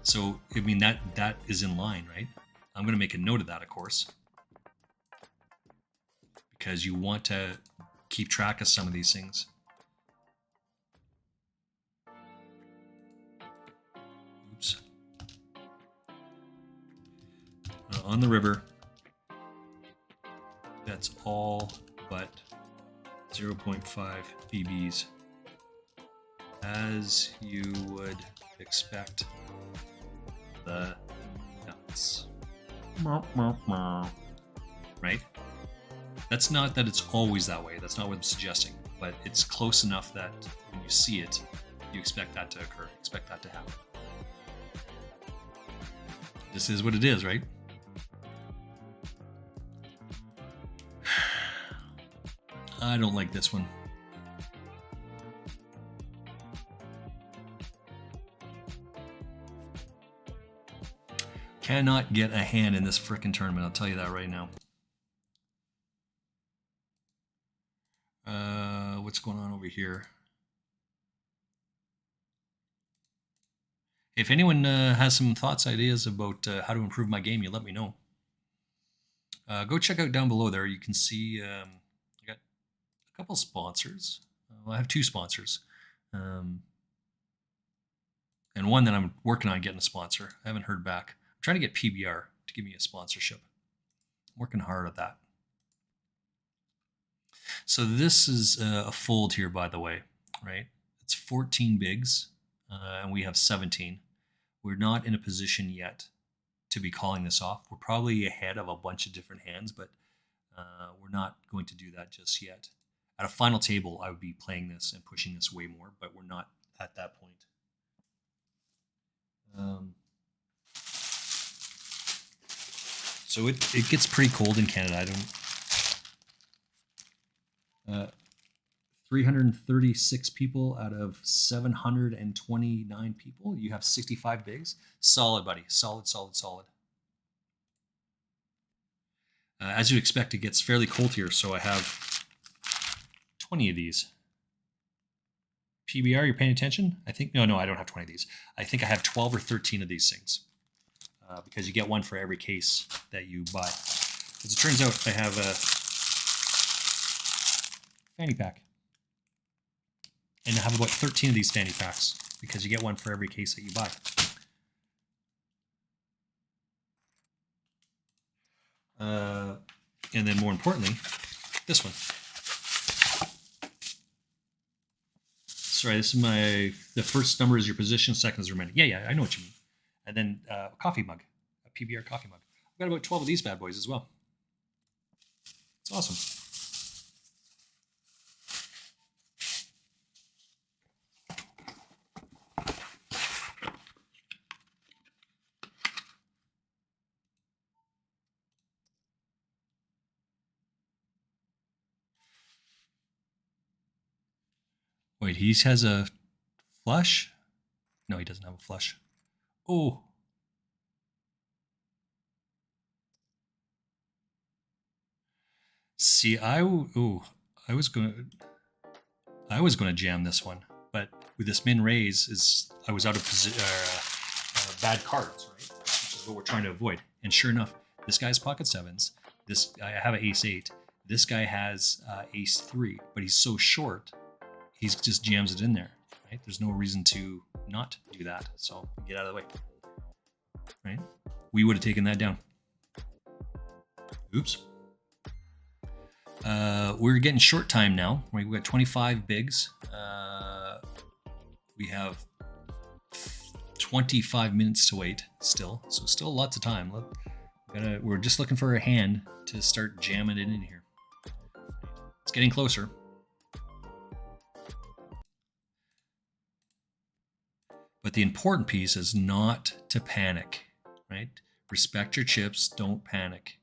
Speaker 1: So I mean that is in line, right? I'm going to make a note of that, of course, because you want to keep track of some of these things. Oops. On the river, that's all but 0.5 BBs, as you would expect. The nuts. Right? That's not that it's always that way. That's not what I'm suggesting. But it's close enough that when you see it, you expect that to occur. Expect that to happen. This is what it is, right? I don't like this one. Cannot get a hand in this frickin' tournament, I'll tell you that right now. What's going on over here? If anyone has some thoughts, ideas about how to improve my game, you let me know. Go check out down below there. You can see I got a couple sponsors. Well, I have 2 sponsors. And one that I'm working on getting a sponsor. I haven't heard back. I'm trying to get PBR to give me a sponsorship. I'm working hard at that. So this is a fold here, by the way, right? It's 14 bigs, and we have 17. We're not in a position yet to be calling this off. We're probably ahead of a bunch of different hands, but we're not going to do that just yet. At a final table, I would be playing this and pushing this way more, but we're not at that point. So it gets pretty cold in Canada. I don't. 336 people out of 729 people. You have 65 bigs. Solid, buddy. Solid, solid, solid. As you expect, it gets fairly cold here, so I have 20 of these. PBR, you're paying attention? I think, no, I don't have 20 of these. I think I have 12 or 13 of these things because you get one for every case that you buy. As it turns out, I have a fanny pack. And I have about 13 of these fanny packs because you get one for every case that you buy. And then more importantly, this one. Sorry, this is the first number is your position, second is remaining. Yeah, I know what you mean. And then a coffee mug, a PBR coffee mug. I've got about 12 of these bad boys as well. It's awesome. Wait, he has a flush? No, he doesn't have a flush. Oh. See, I was going to jam this one, but with this min raise, I was out of bad cards, right? Which is what we're trying to avoid. And sure enough, this guy's pocket sevens. I have an ace 8. This guy has ace 3, but he's so short. He just jams it in there, right? There's no reason to not do that. So get out of the way, right? We would have taken that down. Oops. We're getting short time now. We've got 25 bigs. We have 25 minutes to wait still. So still lots of time. We're just looking for a hand to start jamming it in here. It's getting closer. But the important piece is not to panic, right? Respect your chips, don't panic.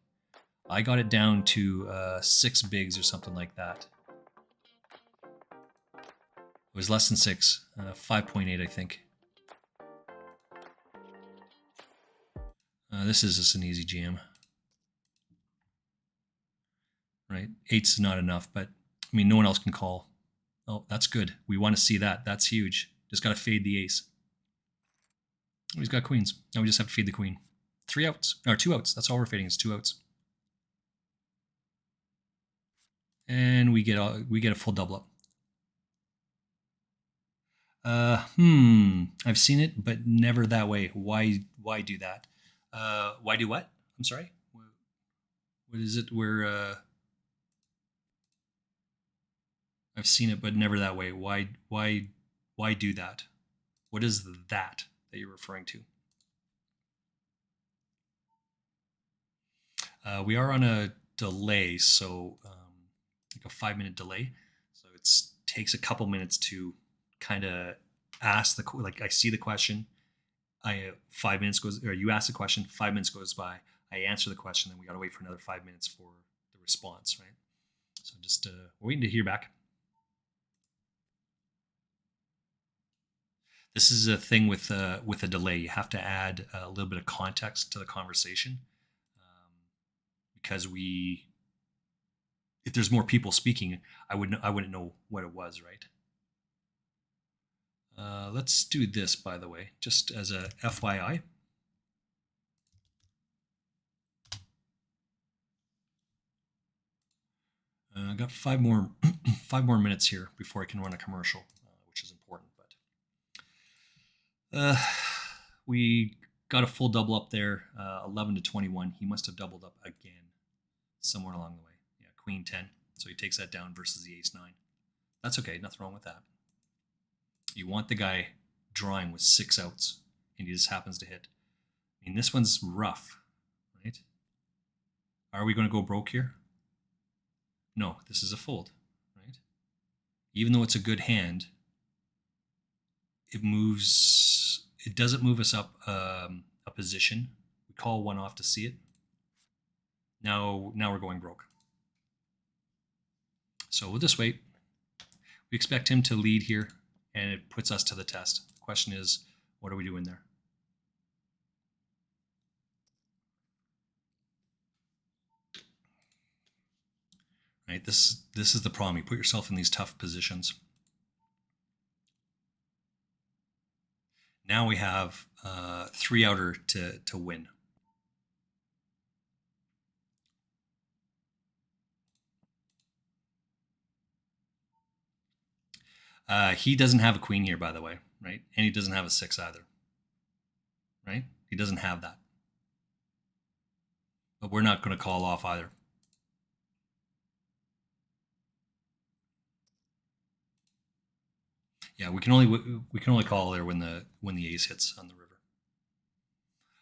Speaker 1: I got it down to 6 bigs or something like that. It was less than 6, 5.8 I think. This is just an easy jam. Right? 8's not enough, but I mean, no one else can call. Oh, that's good. We want to see that. That's huge. Just got to fade the ace. Oh, he's got queens. Now we just have to feed the queen. 3 outs, or 2 outs. That's all we're fading is 2 outs. And we get a full double up. I've seen it, but never that way. Why do that? Why do what? I'm sorry. What is it? I've seen it, but never that way. Why do that? What is that you're referring to? We are on a delay, so like a 5-minute delay. So it takes a couple minutes to kind of ask like I see the question. 5 minutes goes, or you ask the question, 5 minutes goes by. I answer the question, then we got to wait for another 5 minutes for the response, right? So just waiting to hear back. This is a thing with a delay. You have to add a little bit of context to the conversation, because if there's more people speaking, I wouldn't know what it was, right? Let's do this, by the way, just as a FYI. I got 5 more minutes here before I can run a commercial, which is important. But we got a full double up there, 11 to 21. He must have doubled up again somewhere along the way. Yeah, Queen 10. So he takes that down versus the Ace 9. That's okay. Nothing wrong with that. You want the guy drawing with 6 outs, and he just happens to hit. I mean, this one's rough, right? Are we going to go broke here? No, this is a fold, right? Even though it's a good hand, it doesn't move us up a position. We call one off to see it. Now we're going broke. So we'll just wait. We expect him to lead here, and it puts us to the test. The question is, what are we doing there? Right, this is the problem. You put yourself in these tough positions. Now we have 3 outer to win. He doesn't have a queen here, by the way, right? And he doesn't have a 6 either, right? He doesn't have that. But we're not going to call off either. Yeah, we can only call there when the ace hits on the river.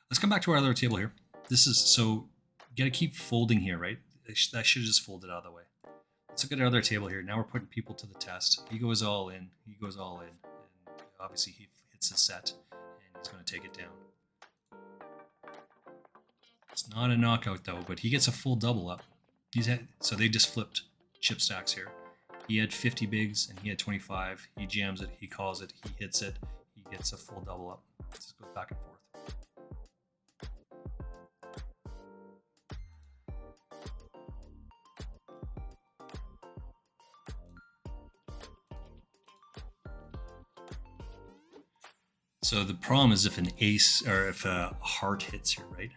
Speaker 1: Let's come back to our other table here. This is, so you got to keep folding here, right? I should have just folded out of the way. Let's look at our other table here. Now we're putting people to the test. He goes all in. He goes all in. And obviously he hits a set, and he's going to take it down. It's not a knockout though, but he gets a full double up. So they just flipped chip stacks here. He had 50 bigs and he had 25. He jams it, he calls it, he hits it, he gets a full double up. It just goes back and forth. So the problem is if an ace, or if a heart hits here, right?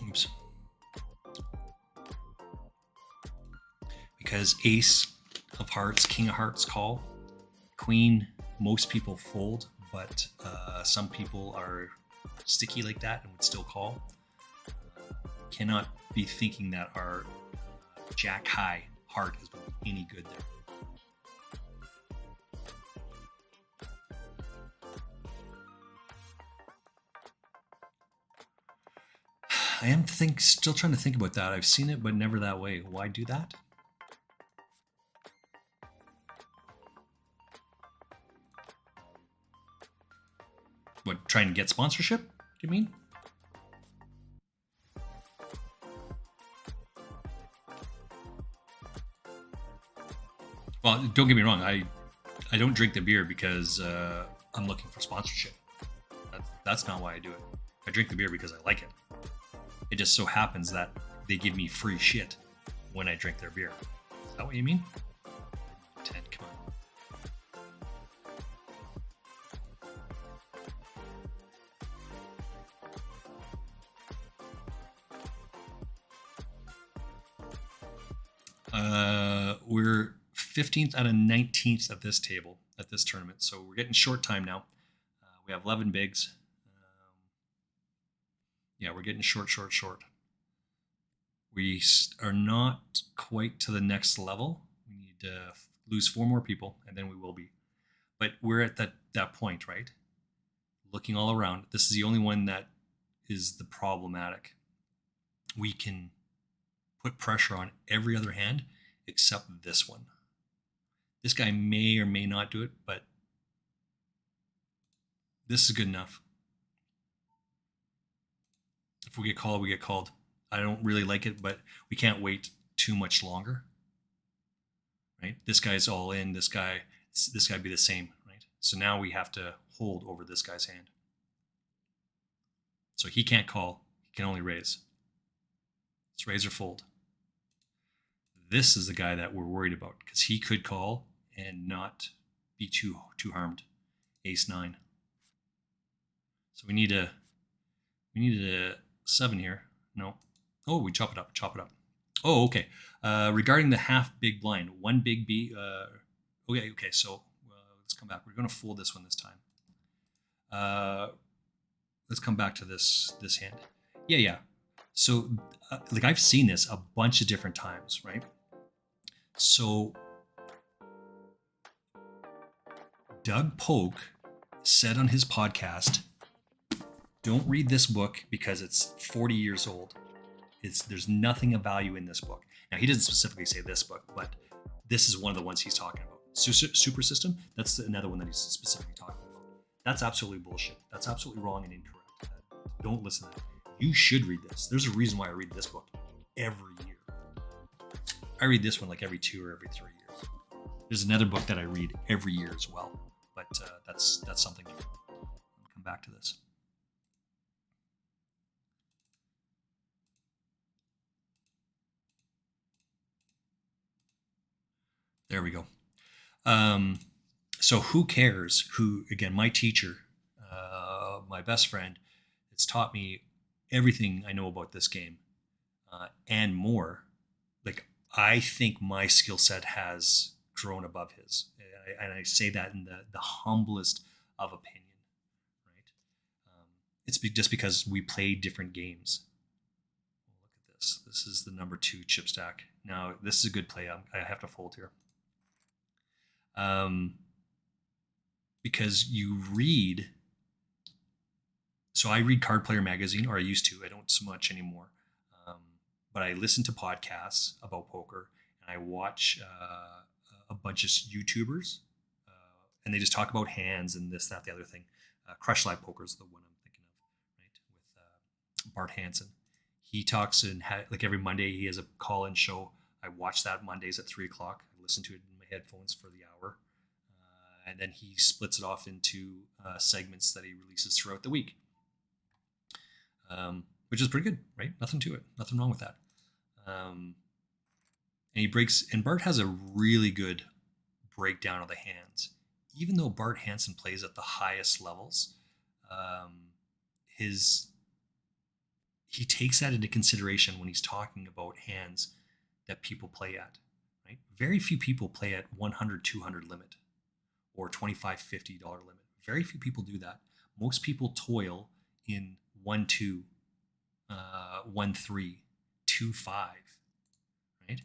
Speaker 1: Oops. Because ace of hearts, king of hearts call, queen, most people fold, but some people are sticky like that and would still call. Cannot be thinking that our jack high heart is going to be any good there. I am still trying to think about that. I've seen it, but never that way. Why do that? What, trying to get sponsorship, do you mean? Well, don't get me wrong. I don't drink the beer because I'm looking for sponsorship. That's not why I do it. I drink the beer because I like it. It just so happens that they give me free shit when I drink their beer. Is that what you mean? 10, come on. We're 15th out of 19th at this table, at this tournament. So we're getting short time now. We have 11 bigs. Yeah, we're getting short. We are not quite to the next level. We need to lose 4 more people, and then we will be. But we're at that point, right? Looking all around. This is the only one that is the problematic. We can put pressure on every other hand except this one. This guy may or may not do it, but this is good enough. If we get called, we get called. I don't really like it, but we can't wait too much longer. Right? This guy's all in. This guy be the same, right? So now we have to hold over this guy's hand. So he can't call. He can only raise. It's raise or fold. This is the guy that we're worried about because he could call and not be too harmed. Ace 9. So we need a 7 here. No. Oh, we chop it up. Oh, okay. Regarding the half big blind, 1 big B. Okay. So let's come back. We're going to fold this one this time. Let's come back to this hand. Yeah. So like I've seen this a bunch of different times, right? So Doug Polk said on his podcast, don't read this book because it's 40 years old. There's nothing of value in this book. Now, he doesn't specifically say this book, but this is one of the ones he's talking about. Super System, that's another one that he's specifically talking about. That's absolutely bullshit. That's absolutely wrong and incorrect. Don't listen to that. You should read this. There's a reason why I read this book every year. I read this one like every 2 or every 3 years. There's another book that I read every year as well, but that's something different. I'll come back to this. There we go. So who cares? Who, again, my teacher, my best friend, it's taught me everything I know about this game and more. Like, I think my skill set has grown above his. And I say that in the humblest of opinion, right? It's just because we play different games. Look at this. This is the number 2 chip stack. Now, this is a good play. I have to fold here. Because you read. So I read Card Player Magazine, or I used to. I don't so much anymore. But I listen to podcasts about poker, and I watch a bunch of YouTubers, and they just talk about hands and this, that, the other thing. Crush Live Poker is the one I'm thinking of, right? With Bart Hansen. He talks like every Monday he has a call-in show. I watch that Mondays at 3 o'clock. I listen to it in my headphones for the hour. And then he splits it off into segments that he releases throughout the week, which is pretty good, right? Nothing to it. Nothing wrong with that. And Bart has a really good breakdown of the hands. Even though Bart Hansen plays at the highest levels, he takes that into consideration when he's talking about hands that people play at, right? Very few people play at 100, 200 limit or $25, $50 limit. Very few people do that. Most people toil in 1-2, 1-3, 2-5, right?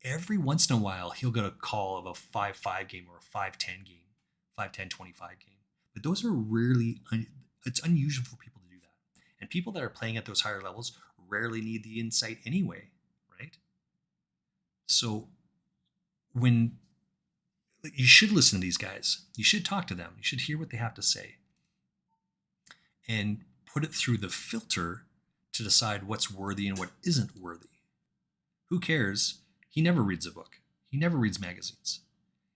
Speaker 1: Every once in a while, he'll get a call of a 5-5 game or a 5-10 game, 5-10, 25 game. But those are rarely, it's unusual for people to do that. And people that are playing at those higher levels rarely need the insight anyway, right? So you should listen to these guys. You should talk to them. You should hear what they have to say and put it through the filter to decide what's worthy and what isn't worthy. Who cares? He never reads a book. He never reads magazines.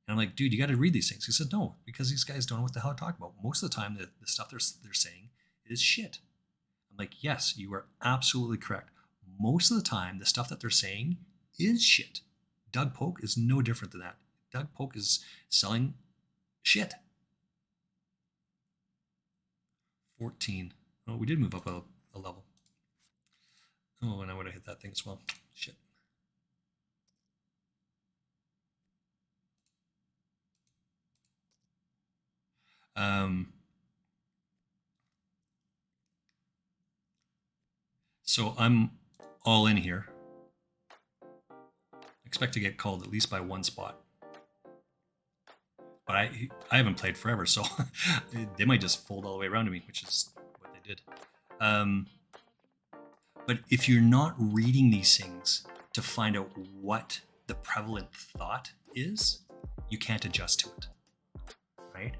Speaker 1: And I'm like, dude, you got to read these things. He said, no, because these guys don't know what the hell to talk about. Most of the time, the stuff they're saying is shit. I'm like, yes, you are absolutely correct. Most of the time, the stuff that they're saying is shit. Doug Polk is no different than that. Doug Polk is selling shit. 14. Oh, we did move up a level. Oh, and I would have hit that thing as well. Shit. So I'm all in here. Expect to get called at least by one spot. But I haven't played forever, so they might just fold all the way around to me, which is what they did. But if you're not reading these things to find out what the prevalent thought is, you can't adjust to it, right?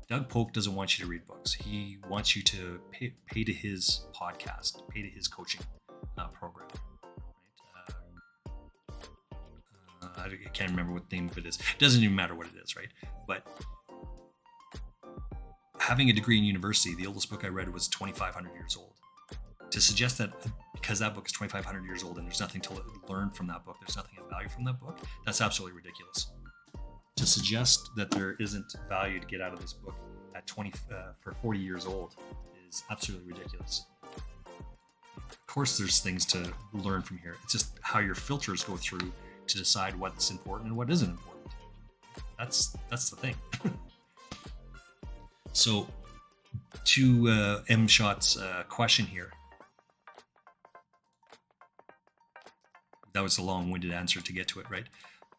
Speaker 1: Doug Polk doesn't want you to read books. He wants you to pay to his podcast, pay to his coaching program. I can't remember what the name of it is. It doesn't even matter what it is, right? But having a degree in university, the oldest book I read was 2,500 years old. To suggest that because that book is 2,500 years old and there's nothing to learn from that book, there's nothing of value from that book, that's absolutely ridiculous. To suggest that there isn't value to get out of this book at for 40 years old is absolutely ridiculous. Of course, there's things to learn from here. It's just how your filters go through to decide what's important and what isn't important. That's the thing. So, to M. Shot's question here, that was a long-winded answer to get to it, right?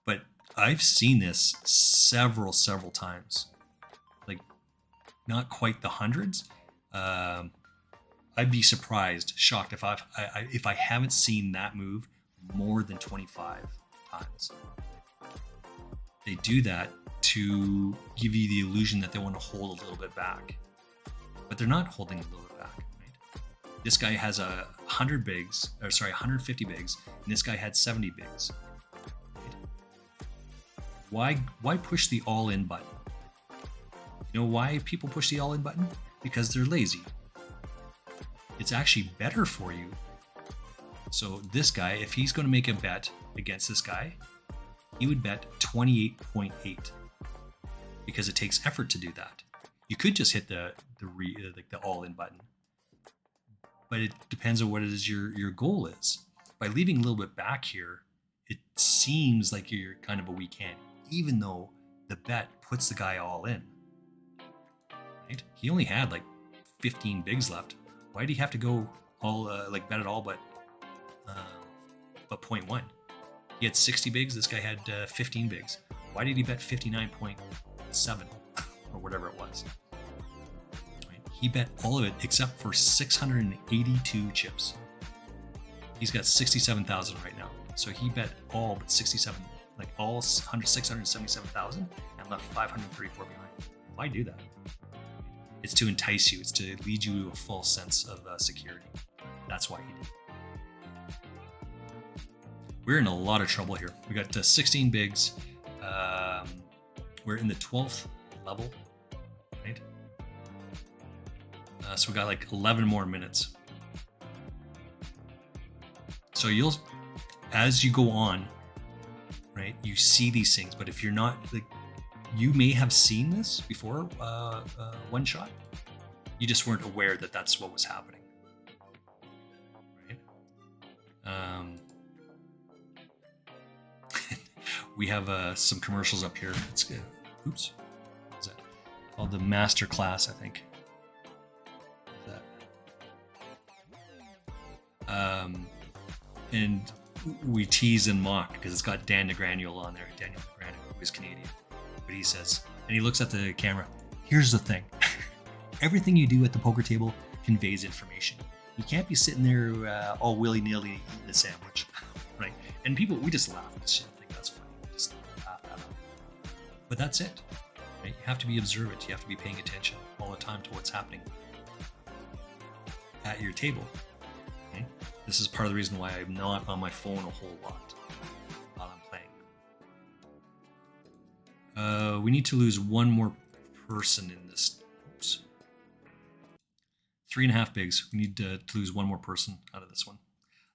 Speaker 1: But I've seen this several times, like not quite the hundreds. I'd be surprised, shocked if I haven't seen that move more than 25 times. They do that to give you the illusion that they want to hold a little bit back, but they're not holding a little bit back, right? This guy has 150 bigs, and this guy had 70 bigs. Right? Why push the all-in button? You know why people push the all-in button? Because they're lazy. It's actually better for you. So this guy, if he's going to make a bet against this guy, he would bet 28.8 because it takes effort to do that. You could just hit the all-in button, but it depends on what it is your goal is. By leaving a little bit back here, it seems like you're kind of a weak hand, even though the bet puts the guy all in. Right? He only had like 15 bigs left. Why did he have to go all bet it all but 0.1? He had 60 bigs. This guy had 15 bigs. Why did he bet 59.7 or whatever it was? Right? He bet all of it except for 682 chips. He's got 67,000 right now. So he bet all but 67, like all 677,000 and left 534 behind. Why do that? It's to entice you. It's to lead you to a false sense of security. That's why he did. We're in a lot of trouble here. We got 16 bigs. We're in the 12th level, right? So we got like 11 more minutes. So as you go on, right, you see these things, but if you're not, like, you may have seen this before, one shot. You just weren't aware that that's what was happening, right? We have some commercials up here. It's good. Oops. What's that? Called the Master Class, I think. And we tease and mock because it's got Dan Negranule on there. Daniel Negranule, who is Canadian. But he says, and he looks at the camera, here's the thing. Everything you do at the poker table conveys information. You can't be sitting there all willy-nilly eating a sandwich, right? And people, we just laugh at this shit. I think that's funny. Just laugh at it. But that's it. Right? You have to be observant. You have to be paying attention all the time to what's happening at your table. Okay? This is part of the reason why I'm not on my phone a whole lot while I'm playing. We need to lose one more person in this. Oops. 3.5 bigs. We need to lose one more person out of this one.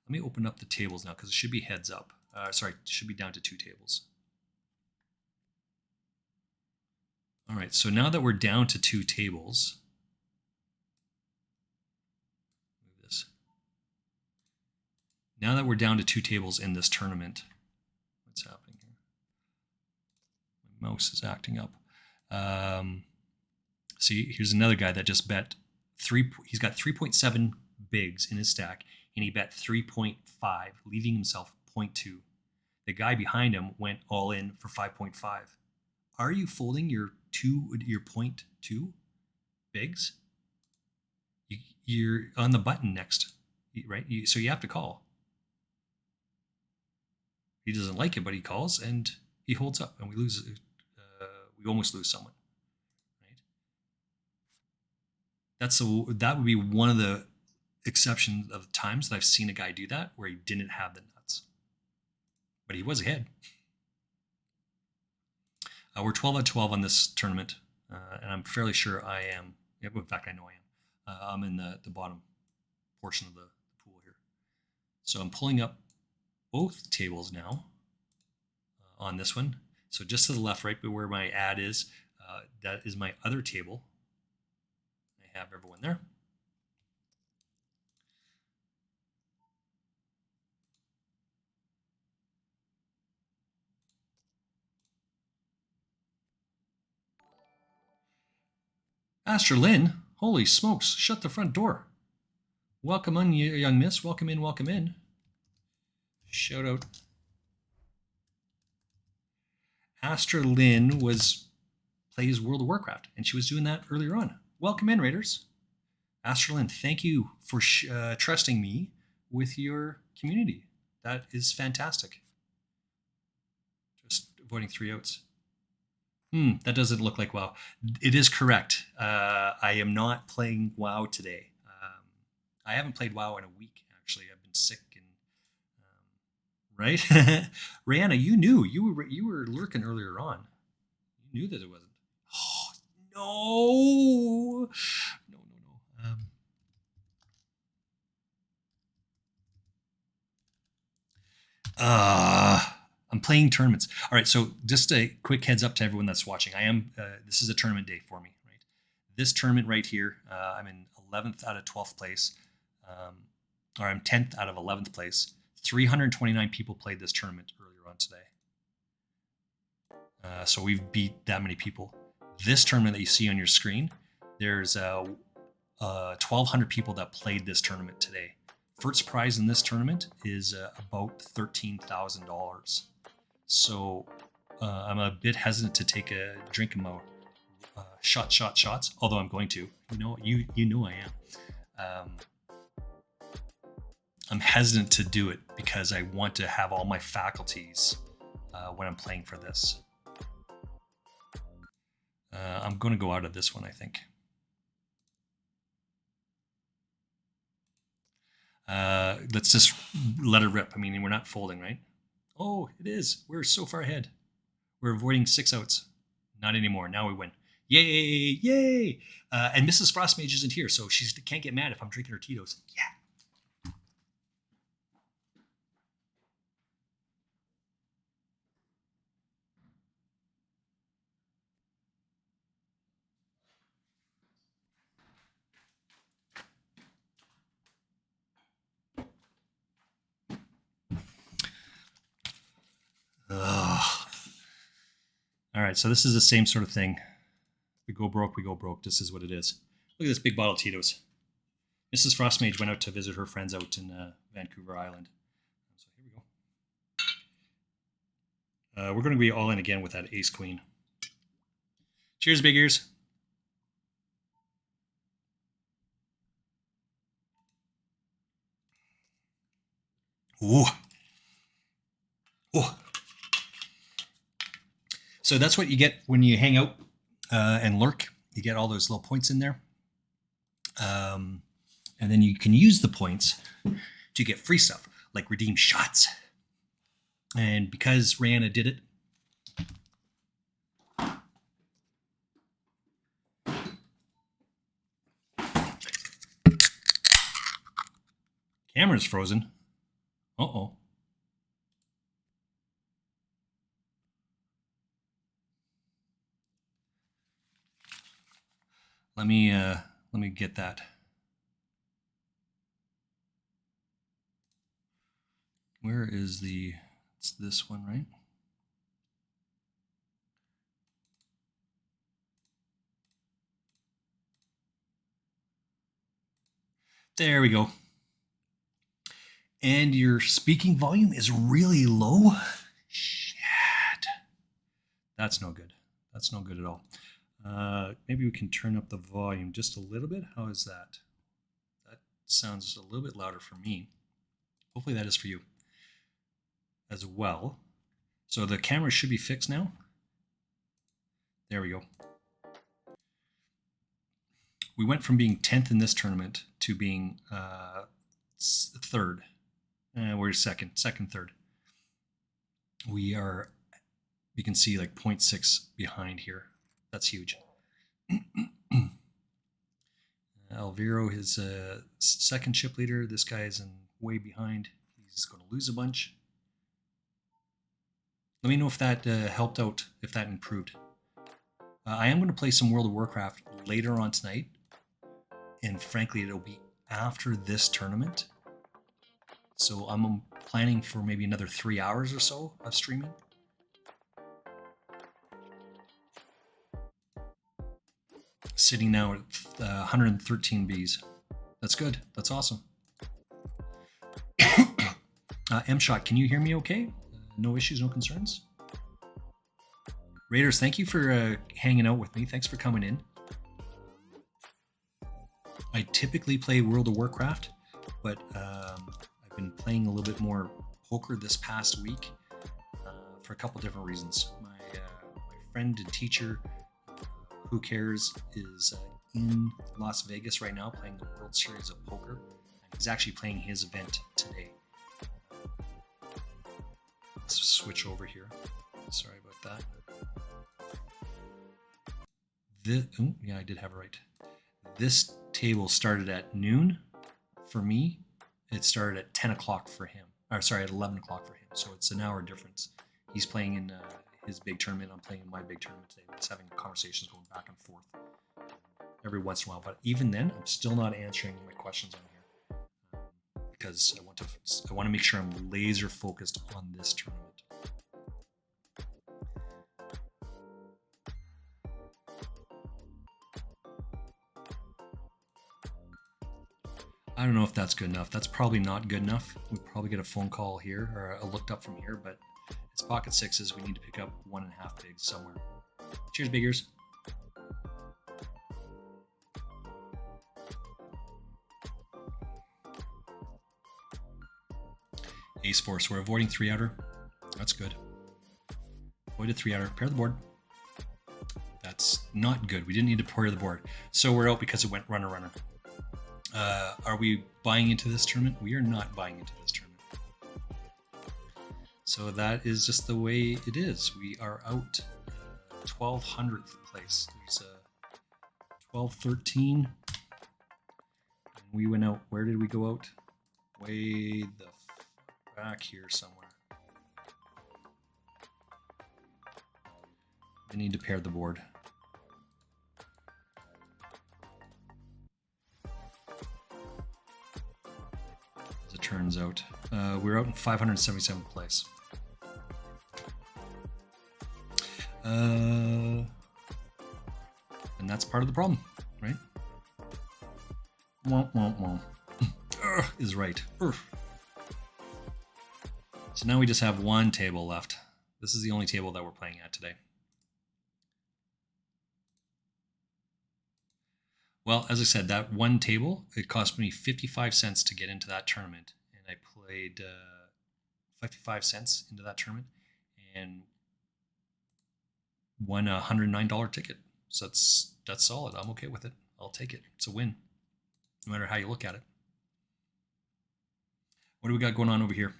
Speaker 1: Let me open up the tables now because it should be heads up. Sorry, it should be down to 2 tables. All right, so now that we're down to 2 tables, move this. Now that we're down to 2 tables in this tournament, what's happening here? My mouse is acting up. See, here's another guy that just bet he's got 3.7 bigs in his stack, and he bet 3.5, leaving himself 0.2. The guy behind him went all in for 5.5. Are you folding your 0.2 bigs? You're on the button next, right? So you have to call. He doesn't like it, but he calls and he holds up, and we lose. We almost lose someone. Right? That would be one of the exceptions of times that I've seen a guy do that where he didn't have the nuts, but he was ahead. We're 12 out of 12 on this tournament, and I'm fairly sure I am. In fact, I know I am. I'm in the bottom portion of the pool here. So I'm pulling up both tables now on this one. So just to the left, right where my ad is, that is my other table. I have everyone there. Astra Lynn, holy smokes, shut the front door. Welcome on, young miss. Welcome in, welcome in. Shout out. Astra Lynn plays World of Warcraft, and she was doing that earlier on. Welcome in, Raiders. Astra Lynn, thank you for trusting me with your community. That is fantastic. Just avoiding 3 outs. That doesn't look like WoW. It is correct. I am not playing WoW today. I haven't played WoW in a week, actually. I've been sick and right. Rihanna, you knew you were lurking earlier on. You knew that it wasn't. Oh no. I'm playing tournaments. All right, so just a quick heads up to everyone that's watching. This is a tournament day for me, right? This tournament right here, I'm in 11th out of 12th place, or I'm 10th out of 11th place. 329 people played this tournament earlier on today. So we've beat that many people. This tournament that you see on your screen, there's 1,200 people that played this tournament today. First prize in this tournament is about $13,000. So I'm a bit hesitant to take a drink of my shots, although I'm going to. You know I am. I'm hesitant to do it because I want to have all my faculties when I'm playing for this. I'm going to go out of this one, I think. Let's just let it rip. I mean, we're not folding, right? Oh, it is. We're so far ahead. We're avoiding 6 outs. Not anymore. Now we win. Yay! Yay! And Mrs. Frostmage isn't here, so she can't get mad if I'm drinking her Tito's. Yeah. Ugh. All right, so this is the same sort of thing. We go broke, we go broke. This is what it is. Look at this big bottle of Tito's. Mrs. Frostmage went out to visit her friends out in Vancouver Island. So here we go. We're going to be all in again with that ace queen. Cheers, big ears. Ooh. Oh. So that's what you get when you hang out and lurk. You get all those little points in there. And then you can use the points to get free stuff, like redeem shots. And because Rihanna did it, camera's frozen. Uh-oh. Let me get that. Where is it's this one, right? There we go. And your speaking volume is really low. Shit. That's no good. That's no good at all. Maybe we can turn up the volume just a little bit. How is that? That sounds a little bit louder for me. Hopefully that is for you as well. So the camera should be fixed now. There we go. We went from being 10th in this tournament to being third. We're second, third. We are, you can see like 0.6 behind here. That's huge. Alviro is a second chip leader. This guy is way behind. He's going to lose a bunch. Let me know if that helped out, if that improved. I am going to play some World of Warcraft later on tonight. And frankly, it'll be after this tournament. So I'm planning for maybe another 3 hours or so of streaming. Sitting now at 113 Bs. That's good. That's awesome. M-Shot, can you hear me okay? No issues, no concerns? Raiders, thank you for hanging out with me. Thanks for coming in. I typically play World of Warcraft, but I've been playing a little bit more poker this past week for a couple different reasons. My friend and teacher, Who Cares, is in Las Vegas right now playing the World Series of Poker. He's actually playing his event today. Let's switch over here. Sorry about that. Oh, yeah, I did have it right. This table started at noon for me. It started at 10 o'clock for him. Or sorry, at 11 o'clock for him. So it's an hour difference. He's playing in his big tournament. I'm playing in my big tournament today. We're just having conversations going back and forth every once in a while. But even then, I'm still not answering my questions on here because I want to make sure I'm laser focused on this tournament. I don't know if that's good enough. That's probably not good enough. We'll probably get a phone call here or a looked up from here, but it's pocket sixes. We need to pick up 1.5 bigs somewhere. Cheers, biggers. Ace Force. We're avoiding 3-outer. That's good. Avoid a 3-outer. Pair the board. That's not good. We didn't need to pair the board. So we're out because it went runner, runner. Are we buying into this tournament? We are not buying into this tournament. So that is just the way it is. We are out 1200th place. There's a 1213. And we went out. Where did we go out? Way the back here somewhere. I need to pair the board. As it turns out, we're out in 577th place. And that's part of the problem, right? Womp, womp, womp. Is right. So now we just have one table left. This is the only table that we're playing at today. Well, as I said, that one table, it cost me 55 cents to get into that tournament. And I played 55 cents into that tournament and won a $109 ticket. So that's solid. I'm okay with it. I'll take it. It's a win, no matter how you look at it. What do we got going on over here?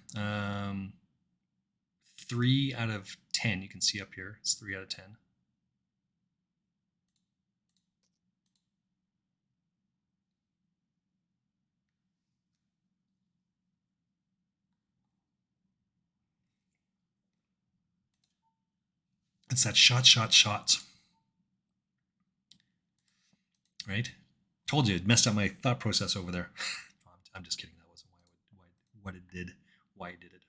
Speaker 1: 3 out of 10. You can see up here. It's 3 out of 10. It's that shots. Right? Told you it messed up my thought process over there. I'm just kidding. That wasn't why it did it.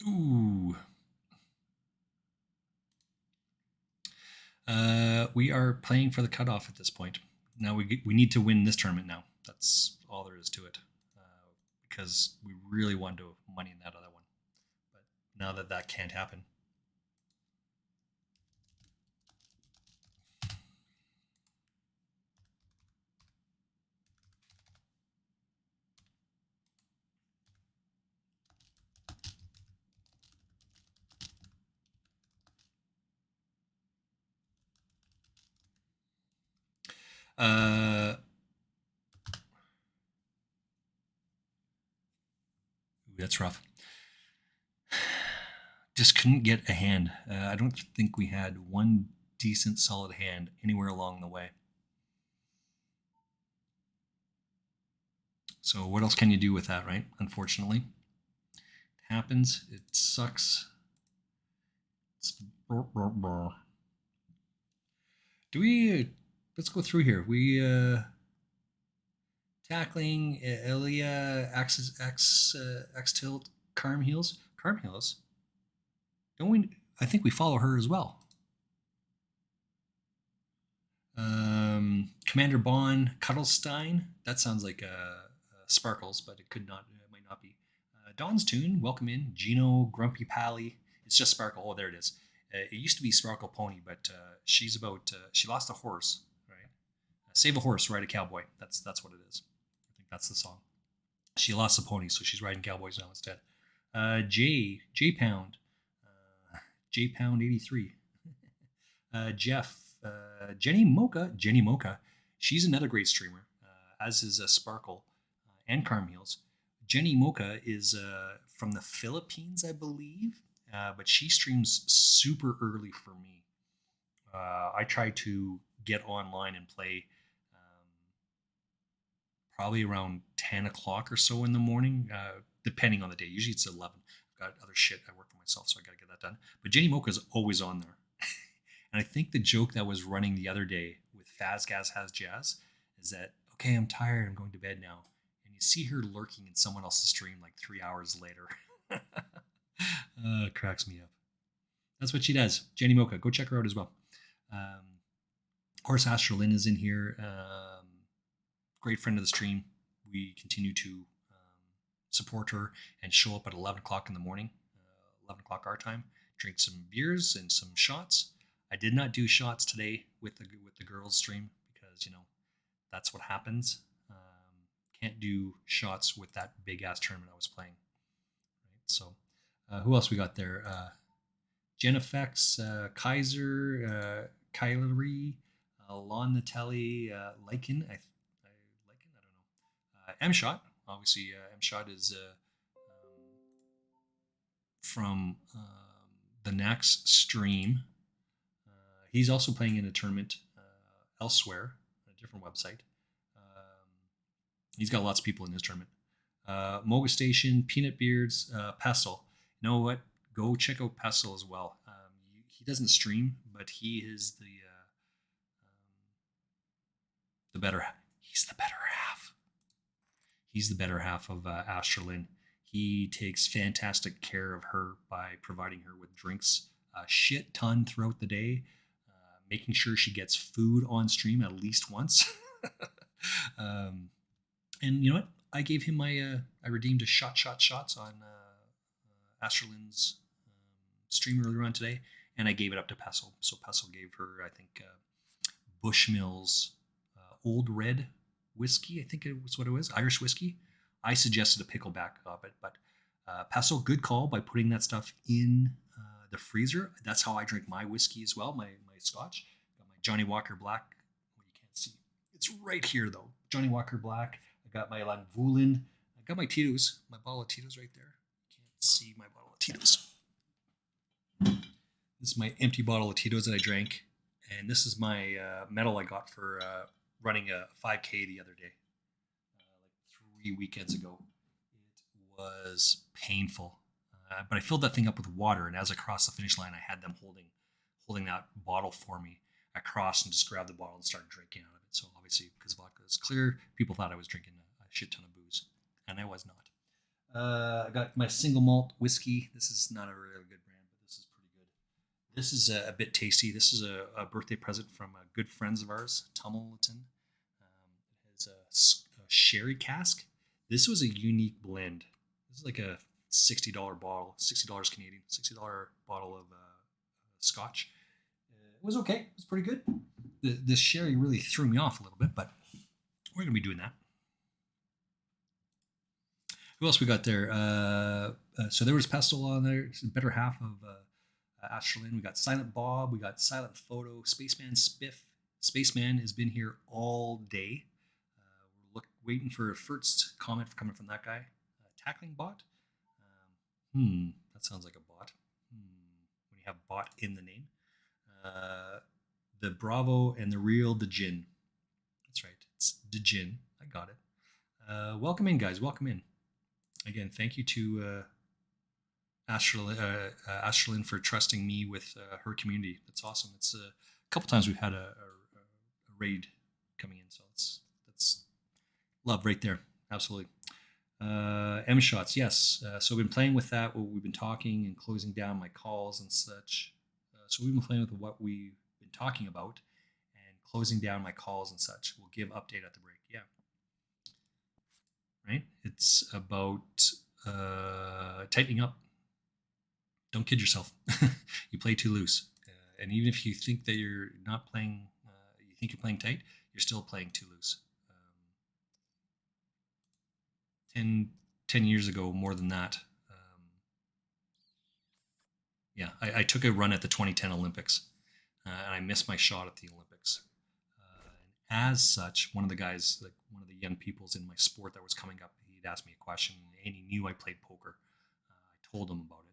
Speaker 1: Ooh. We are playing for the cutoff at this point. Now we need to win this tournament now. That's all there is to it. Because we really want to money in that other one. But now that can't happen. That's rough. Just couldn't get a hand. I don't think we had one decent solid hand anywhere along the way. So what else can you do with that, right? Unfortunately, it happens. It sucks. Do we? Let's go through here. We tackling Elia X tilt Carm Heels. Carm Heels. Don't we? I think we follow her as well. Commander Bond Cuddlestein. That sounds like Sparkles, but it could not. It might not be. Dawn's Tune. Welcome in. Gino Grumpy Pally. It's just Sparkle. Oh, there it is. It used to be Sparkle Pony, but she's about. She lost a horse, right? Save a horse, ride a cowboy. That's what it is. I think that's the song. She lost a pony, so she's riding cowboys now instead. J Pound. J Pound 83. Jeff. Jenny Mocha. She's another great streamer, as is Sparkle and Carm Heels. Jenny Mocha is from the Philippines, I believe, but she streams super early for me. I try to get online and play probably around 10 o'clock or so in the morning, depending on the day. Usually it's 11. I've got other shit. I work for myself, so I got to get that done. But Jenny Mocha is always on there. And I think the joke that was running the other day with Fazgaz Has Jazz is that, okay, I'm tired, I'm going to bed now. And you see her lurking in someone else's stream like 3 hours later. Cracks me up. That's what she does. Jenny Mocha, go check her out as well. Of course, Astralin is in here. Great friend of the stream. We continue to support her and show up at 11 o'clock in the morning, 11 o'clock our time, drink some beers and some shots. I did not do shots today with the girls stream because that's what happens. Can't do shots with that big ass tournament I was playing. Right. So, who else we got there? Genefx, Kaiser, Kylery, Lon Natelli, Lycan. I don't know. M-Shot. Obviously, M-Shot is from the Nax stream. He's also playing in a tournament elsewhere on a different website. He's got lots of people in his tournament. Moga Station, Peanut Beards, Pestle. You know what? Go check out Pestle as well. He doesn't stream, but he is the better. He's the better half. He's the better half of Astralin. He takes fantastic care of her by providing her with drinks a shit ton throughout the day, making sure she gets food on stream at least once. And you know what? I gave him my, I redeemed a shots on Astralin's stream earlier on today, and I gave it up to Pestle. So Pestle gave her, I think, Bushmills Old Red whiskey. I think it was what it was, Irish whiskey. I suggested a pickleback of it, but Pestle, good call by putting that stuff in the freezer. That's how I drink my whiskey as well, my Scotch. Got my Johnny Walker Black. Well, you can't see. It's right here, though. Johnny Walker Black. I got my Langvoulin. I got my Tito's, my bottle of Tito's right there. Can't see my bottle of Tito's. This is my empty bottle of Tito's that I drank. And this is my medal I got for running a 5K the other day, like 3 weekends ago. It was painful. But I filled that thing up with water, and as I crossed the finish line, I had them holding that bottle for me. I crossed and just grabbed the bottle and started drinking out of it. So obviously, because vodka is clear, people thought I was drinking a shit ton of booze, and I was not. I got my single malt whiskey. This is not a really good brand, but this is pretty good. This is a bit tasty. This is a birthday present from good friends of ours, Tummleton. It has a sherry cask. This was a unique blend. This is like a $60 bottle, $60 Canadian, $60 bottle of Scotch. It was okay. It was pretty good. The sherry really threw me off a little bit, but we're gonna be doing that. Who else we got there? So there was Pestle on there, better half of Ashlyn. We got Silent Bob. We got Silent Photo. Spaceman Spiff. Spaceman has been here all day. We're waiting for a first comment coming from that guy. Tackling Bot. That sounds like a bot. When you have bot in the name. The Bravo and the Real Dejin. That's right. It's Dejin. I got it. Welcome in, guys. Welcome in. Again, thank you to Ashlyn for trusting me with her community. That's awesome. It's a couple times we've had a raid coming in, so that's love right there. Absolutely. M shots, yes. So I've been playing with that. We've been talking and closing down my calls and such. So we've been playing with what we've been talking about and closing down my calls and such. We'll give update at the break. Yeah. Right? It's about tightening up. Don't kid yourself. You play too loose. And even if you think that you're not playing, you think you're playing tight, you're still playing too loose. 10 years ago, more than that. Yeah, I took a run at the 2010 Olympics, and I missed my shot at the Olympics. And as such, one of the guys, like one of the young peoples in my sport that was coming up, he'd asked me a question, and he knew I played poker. I told him about it.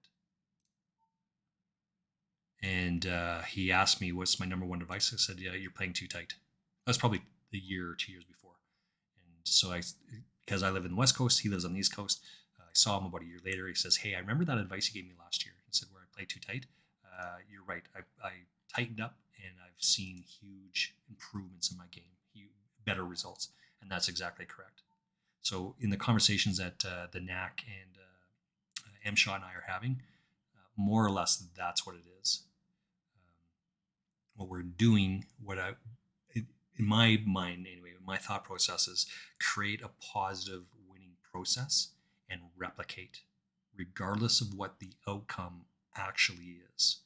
Speaker 1: And he asked me, what's my number one advice? I said, yeah, you're playing too tight. That was probably the year or 2 years before. And so because I live in the West Coast, he lives on the East Coast. I saw him about a year later. He says, hey, I remember that advice you gave me last year. He said, where I play too tight. You're right. I tightened up and I've seen huge improvements in my game, better results. And that's exactly correct. So in the conversations that the NAC and M-Shot and I are having, more or less, that's what it is. What we're doing, in my mind anyway, my thought process is create a positive winning process and replicate, regardless of what the outcome actually is.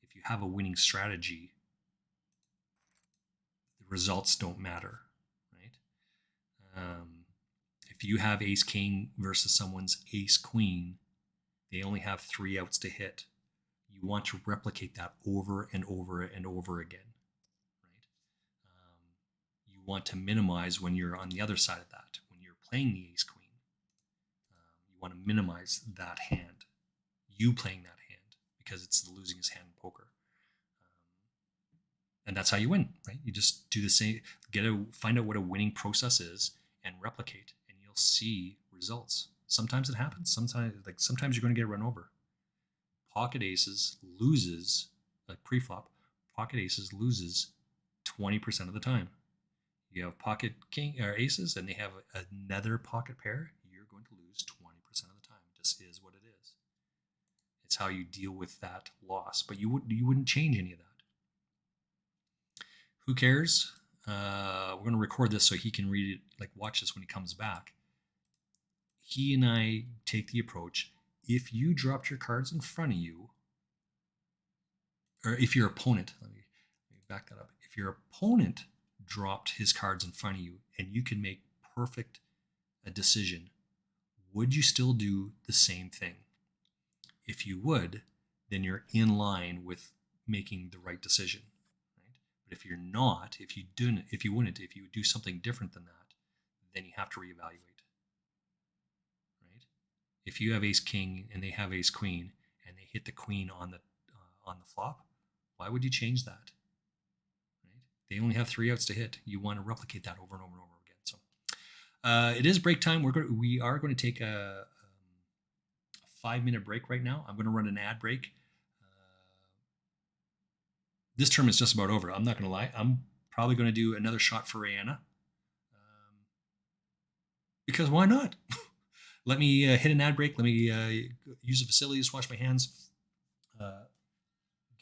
Speaker 1: If you have a winning strategy, the results don't matter, right? If you have ace king versus someone's ace queen, they only have 3 outs to hit. You want to replicate that over and over and over again, right? You want to minimize when you're on the other side of that. When you're playing the ace queen, you want to minimize that hand. You playing that hand because it's the losingest hand in poker. And that's how you win, right? You just do the same, find out what a winning process is and replicate, and you'll see results. Sometimes it happens. Sometimes you're going to get run over. Pocket aces loses, like pre-flop, pocket aces loses 20% of the time. You have pocket king or aces and they have another pocket pair, you're going to lose 20% of the time. It just is what it is. It's how you deal with that loss, but you wouldn't change any of that. Who cares? We're going to record this so he can read it, like watch this when he comes back. He and I take the approach, if you dropped your cards in front of you, or if your opponent, let me back that up. If your opponent dropped his cards in front of you and you can make a decision, would you still do the same thing? If you would, then you're in line with making the right decision. But if you're not, if you would do something different than that, then you have to reevaluate. Right? If you have ace king and they have ace queen and they hit the queen on the flop, why would you change that? Right? They only have 3 outs to hit. You want to replicate that over and over and over again. So it is break time. We are going to take a 5-minute break right now. I'm going to run an ad break. This term is just about over. I'm not going to lie. I'm probably going to do another shot for Rihanna. Because why not? Let me hit an ad break. Let me use the facilities, wash my hands,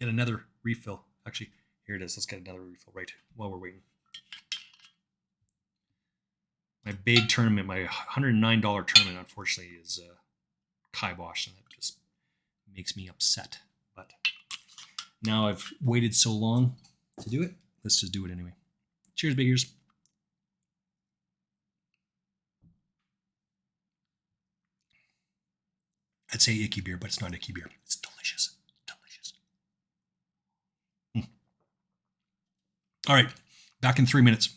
Speaker 1: get another refill. Actually, here it is. Let's get another refill right while we're waiting. My big tournament, my $109 tournament, unfortunately, is kibosh, and that just makes me upset. But now I've waited so long to do it. Let's just do it anyway. Cheers, big ears. I'd say icky beer, but it's not icky beer. It's delicious. Delicious. All right. Back in 3 minutes.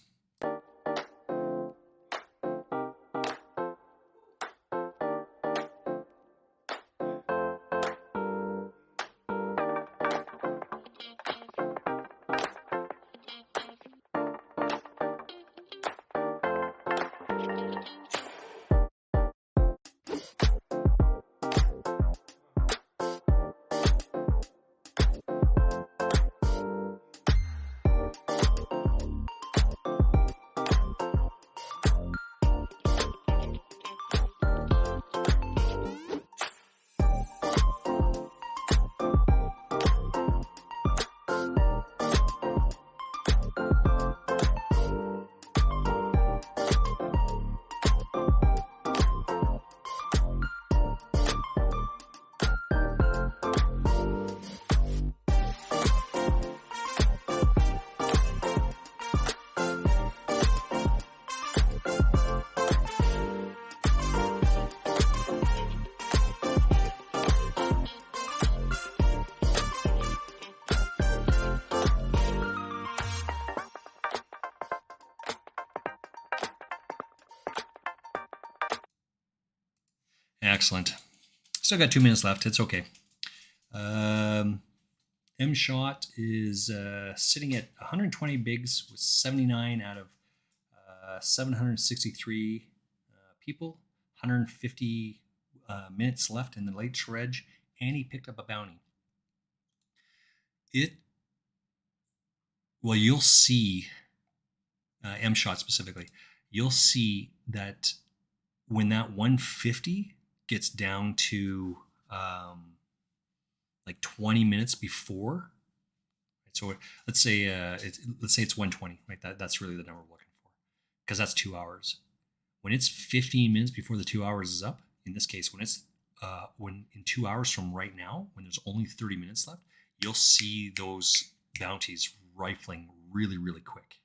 Speaker 1: Excellent. Still got 2 minutes left. It's okay. M-Shot is sitting at 120 bigs with 79 out of 763 people. 150 minutes left in the late shredge, and he picked up a bounty. Well, you'll see, M-Shot specifically, you'll see that when that 150 gets down to like 20 minutes before, right? So let's say it's 120, right? That's really the number we're looking for, because that's 2 hours. When it's 15 minutes before the 2 hours is up, in this case, when it's when in 2 hours from right now, when there's only 30 minutes left, you'll see those bounties rifling really, really quick,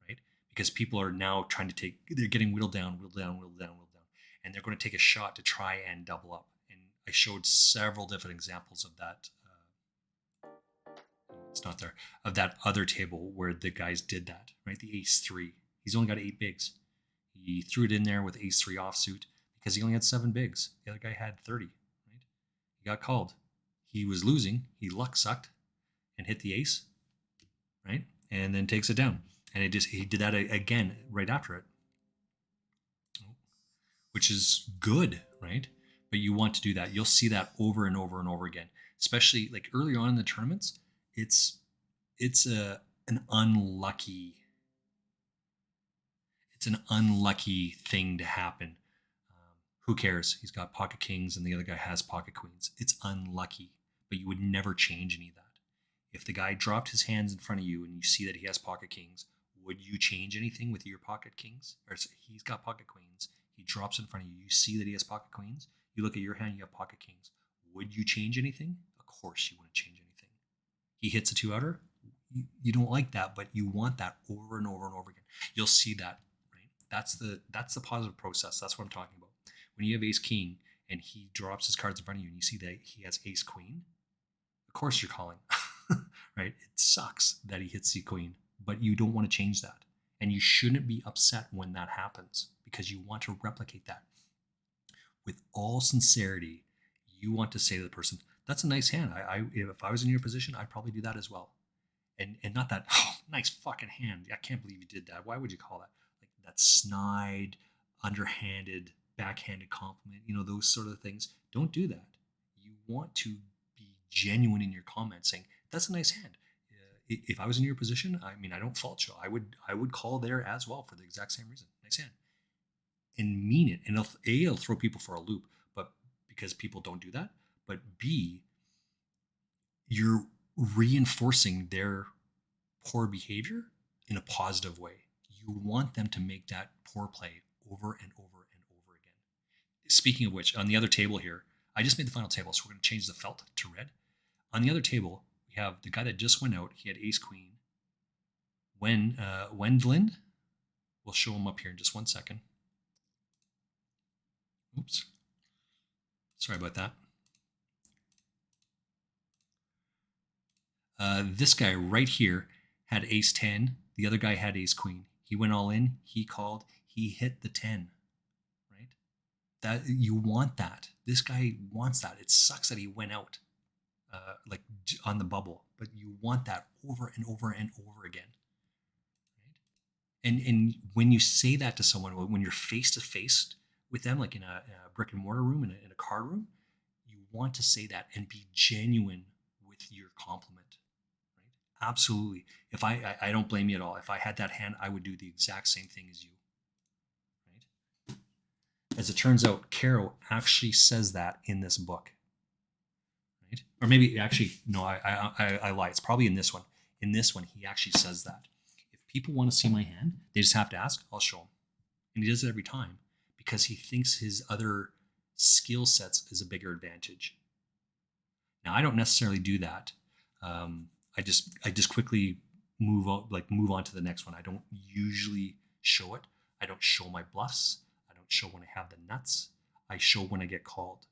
Speaker 1: right? Because people are now trying to they're getting whittled down, and they're going to take a shot to try and double up. And I showed several different examples of that. It's not there, of that other table where the guys did that, right? The ace 3. He's only got 8 bigs. He threw it in there with ace 3 offsuit because he only had 7 bigs. The other guy had 30, right? He got called. He was losing. He luck sucked and hit the ace, right? And then takes it down. And he did that again right after it, which is good, right? But you want to do that. You'll see that over and over and over again, especially like early on in the tournaments. It's an unlucky thing to happen. Who cares? He's got pocket kings and the other guy has pocket queens. It's unlucky, but you would never change any of that. If the guy dropped his hands in front of you and you see that he has pocket kings, would you change anything with your pocket kings? Or he's got pocket queens. He drops in front of you. You see that he has pocket queens. You look at your hand, you have pocket kings. Would you change anything? Of course you wouldn't change anything. He hits a 2-outer. You don't like that, but you want that over and over and over again. You'll see that, right? That's the positive process. That's what I'm talking about. When you have ace king and he drops his cards in front of you and you see that he has ace queen, of course you're calling, right? It sucks that he hits the queen, but you don't want to change that. And you shouldn't be upset when that happens because you want to replicate that. With all sincerity, you want to say to the person, that's a nice hand. If I was in your position, I'd probably do that as well. And not that, oh, nice fucking hand. I can't believe you did that. Why would you call that? Like that snide, underhanded, backhanded compliment, those sort of things. Don't do that. You want to be genuine in your comments saying, that's a nice hand. If I was in your position, I don't fault you. I would call there as well for the exact same reason. Nice hand. And mean it. And it'll throw people for a loop, but because people don't do that. But B, you're reinforcing their poor behavior in a positive way. You want them to make that poor play over and over and over again. Speaking of which, on the other table here, I just made the final table, so we're going to change the felt to red. On the other table, we have the guy that just went out. He had ace queen. Wendland, we'll show him up here in just 1 second. Oops. Sorry about that. This guy right here had ace 10. The other guy had ace queen. He went all in. He called. He hit the 10. Right? That you want that. This guy wants that. It sucks that he went out like on the bubble, but you want that over and over and over again. Right? And when you say that to someone, when you're face to face with them, like in a brick and mortar room, in a card room, you want to say that and be genuine with your compliment. Right? Absolutely. If I don't blame you at all. If I had that hand, I would do the exact same thing as you. Right? As it turns out, Caro actually says that in this book. Right? Or maybe actually, no, I lie. It's probably in this one. In this one, he actually says that. If people want to see my hand, they just have to ask, I'll show them. And he does it every time because he thinks his other skill sets is a bigger advantage. Now, I don't necessarily do that. I just quickly move on to the next one. I don't usually show it. I don't show my bluffs. I don't show when I have the nuts. I show when I get called,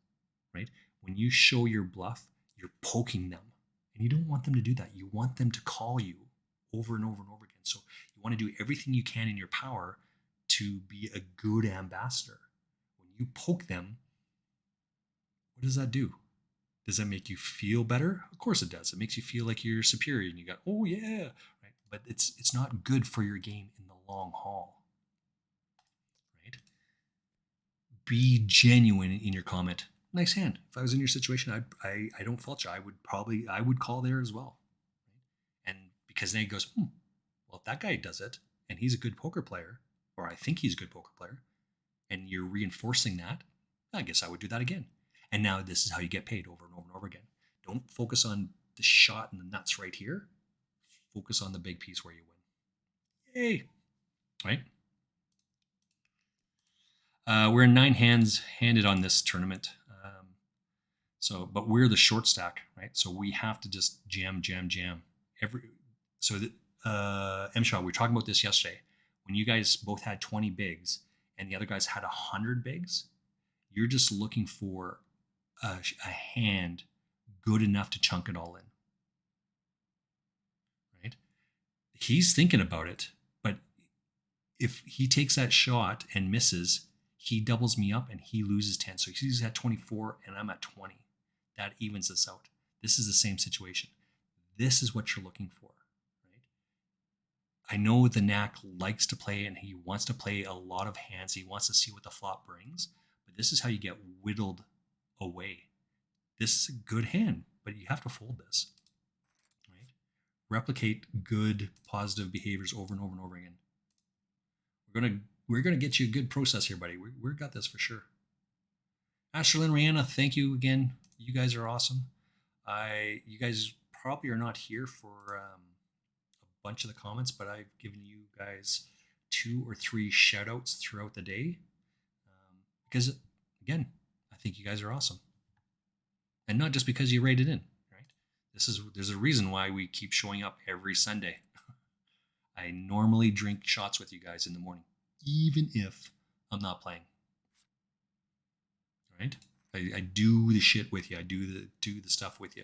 Speaker 1: right? When you show your bluff, you're poking them, and you don't want them to do that. You want them to call you over and over and over again. So you want to do everything you can in your power to be a good ambassador. When you poke them, what does that do? Does that make you feel better? Of course it does. It makes you feel like you're superior and you got, oh yeah, right? But it's not good for your game in the long haul, right? Be genuine in your comment. Nice hand. If I was in your situation, I don't fault you. I would call there as well. Right? And because then he goes, well, if that guy does it and he's a good poker player, or I think he's a good poker player, and you're reinforcing that, I guess I would do that again. And now this is how you get paid over and over and over again. Don't focus on the shot and the nuts right here. Focus on the big piece where you win. Yay. Right? We're in 9 hands handed on this tournament. But we're the short stack, right? So we have to just jam. M-Shot, we were talking about this yesterday. When you guys both had 20 bigs and the other guys had 100 bigs, you're just looking for a hand good enough to chunk it all in. Right? He's thinking about it, but if he takes that shot and misses, he doubles me up and he loses 10. So he's at 24 and I'm at 20. That evens us out. This is the same situation. This is what you're looking for. Right? I know the Knack likes to play and he wants to play a lot of hands. He wants to see what the flop brings, but this is how you get whittled away. This is a good hand, but you have to fold this. Right? Replicate good, positive behaviors over and over and over again. We're gonna get you a good process here, buddy. We've got this for sure. Ashlyn, Rihanna, thank you again. You guys are awesome. You guys probably are not here for a bunch of the comments, but I've given you guys 2 or 3 shout outs throughout the day because, again, I think you guys are awesome. And not just because you rated in, right? There's a reason why we keep showing up every Sunday. I normally drink shots with you guys in the morning, even if I'm not playing. Right? I do the shit with you. I do the stuff with you.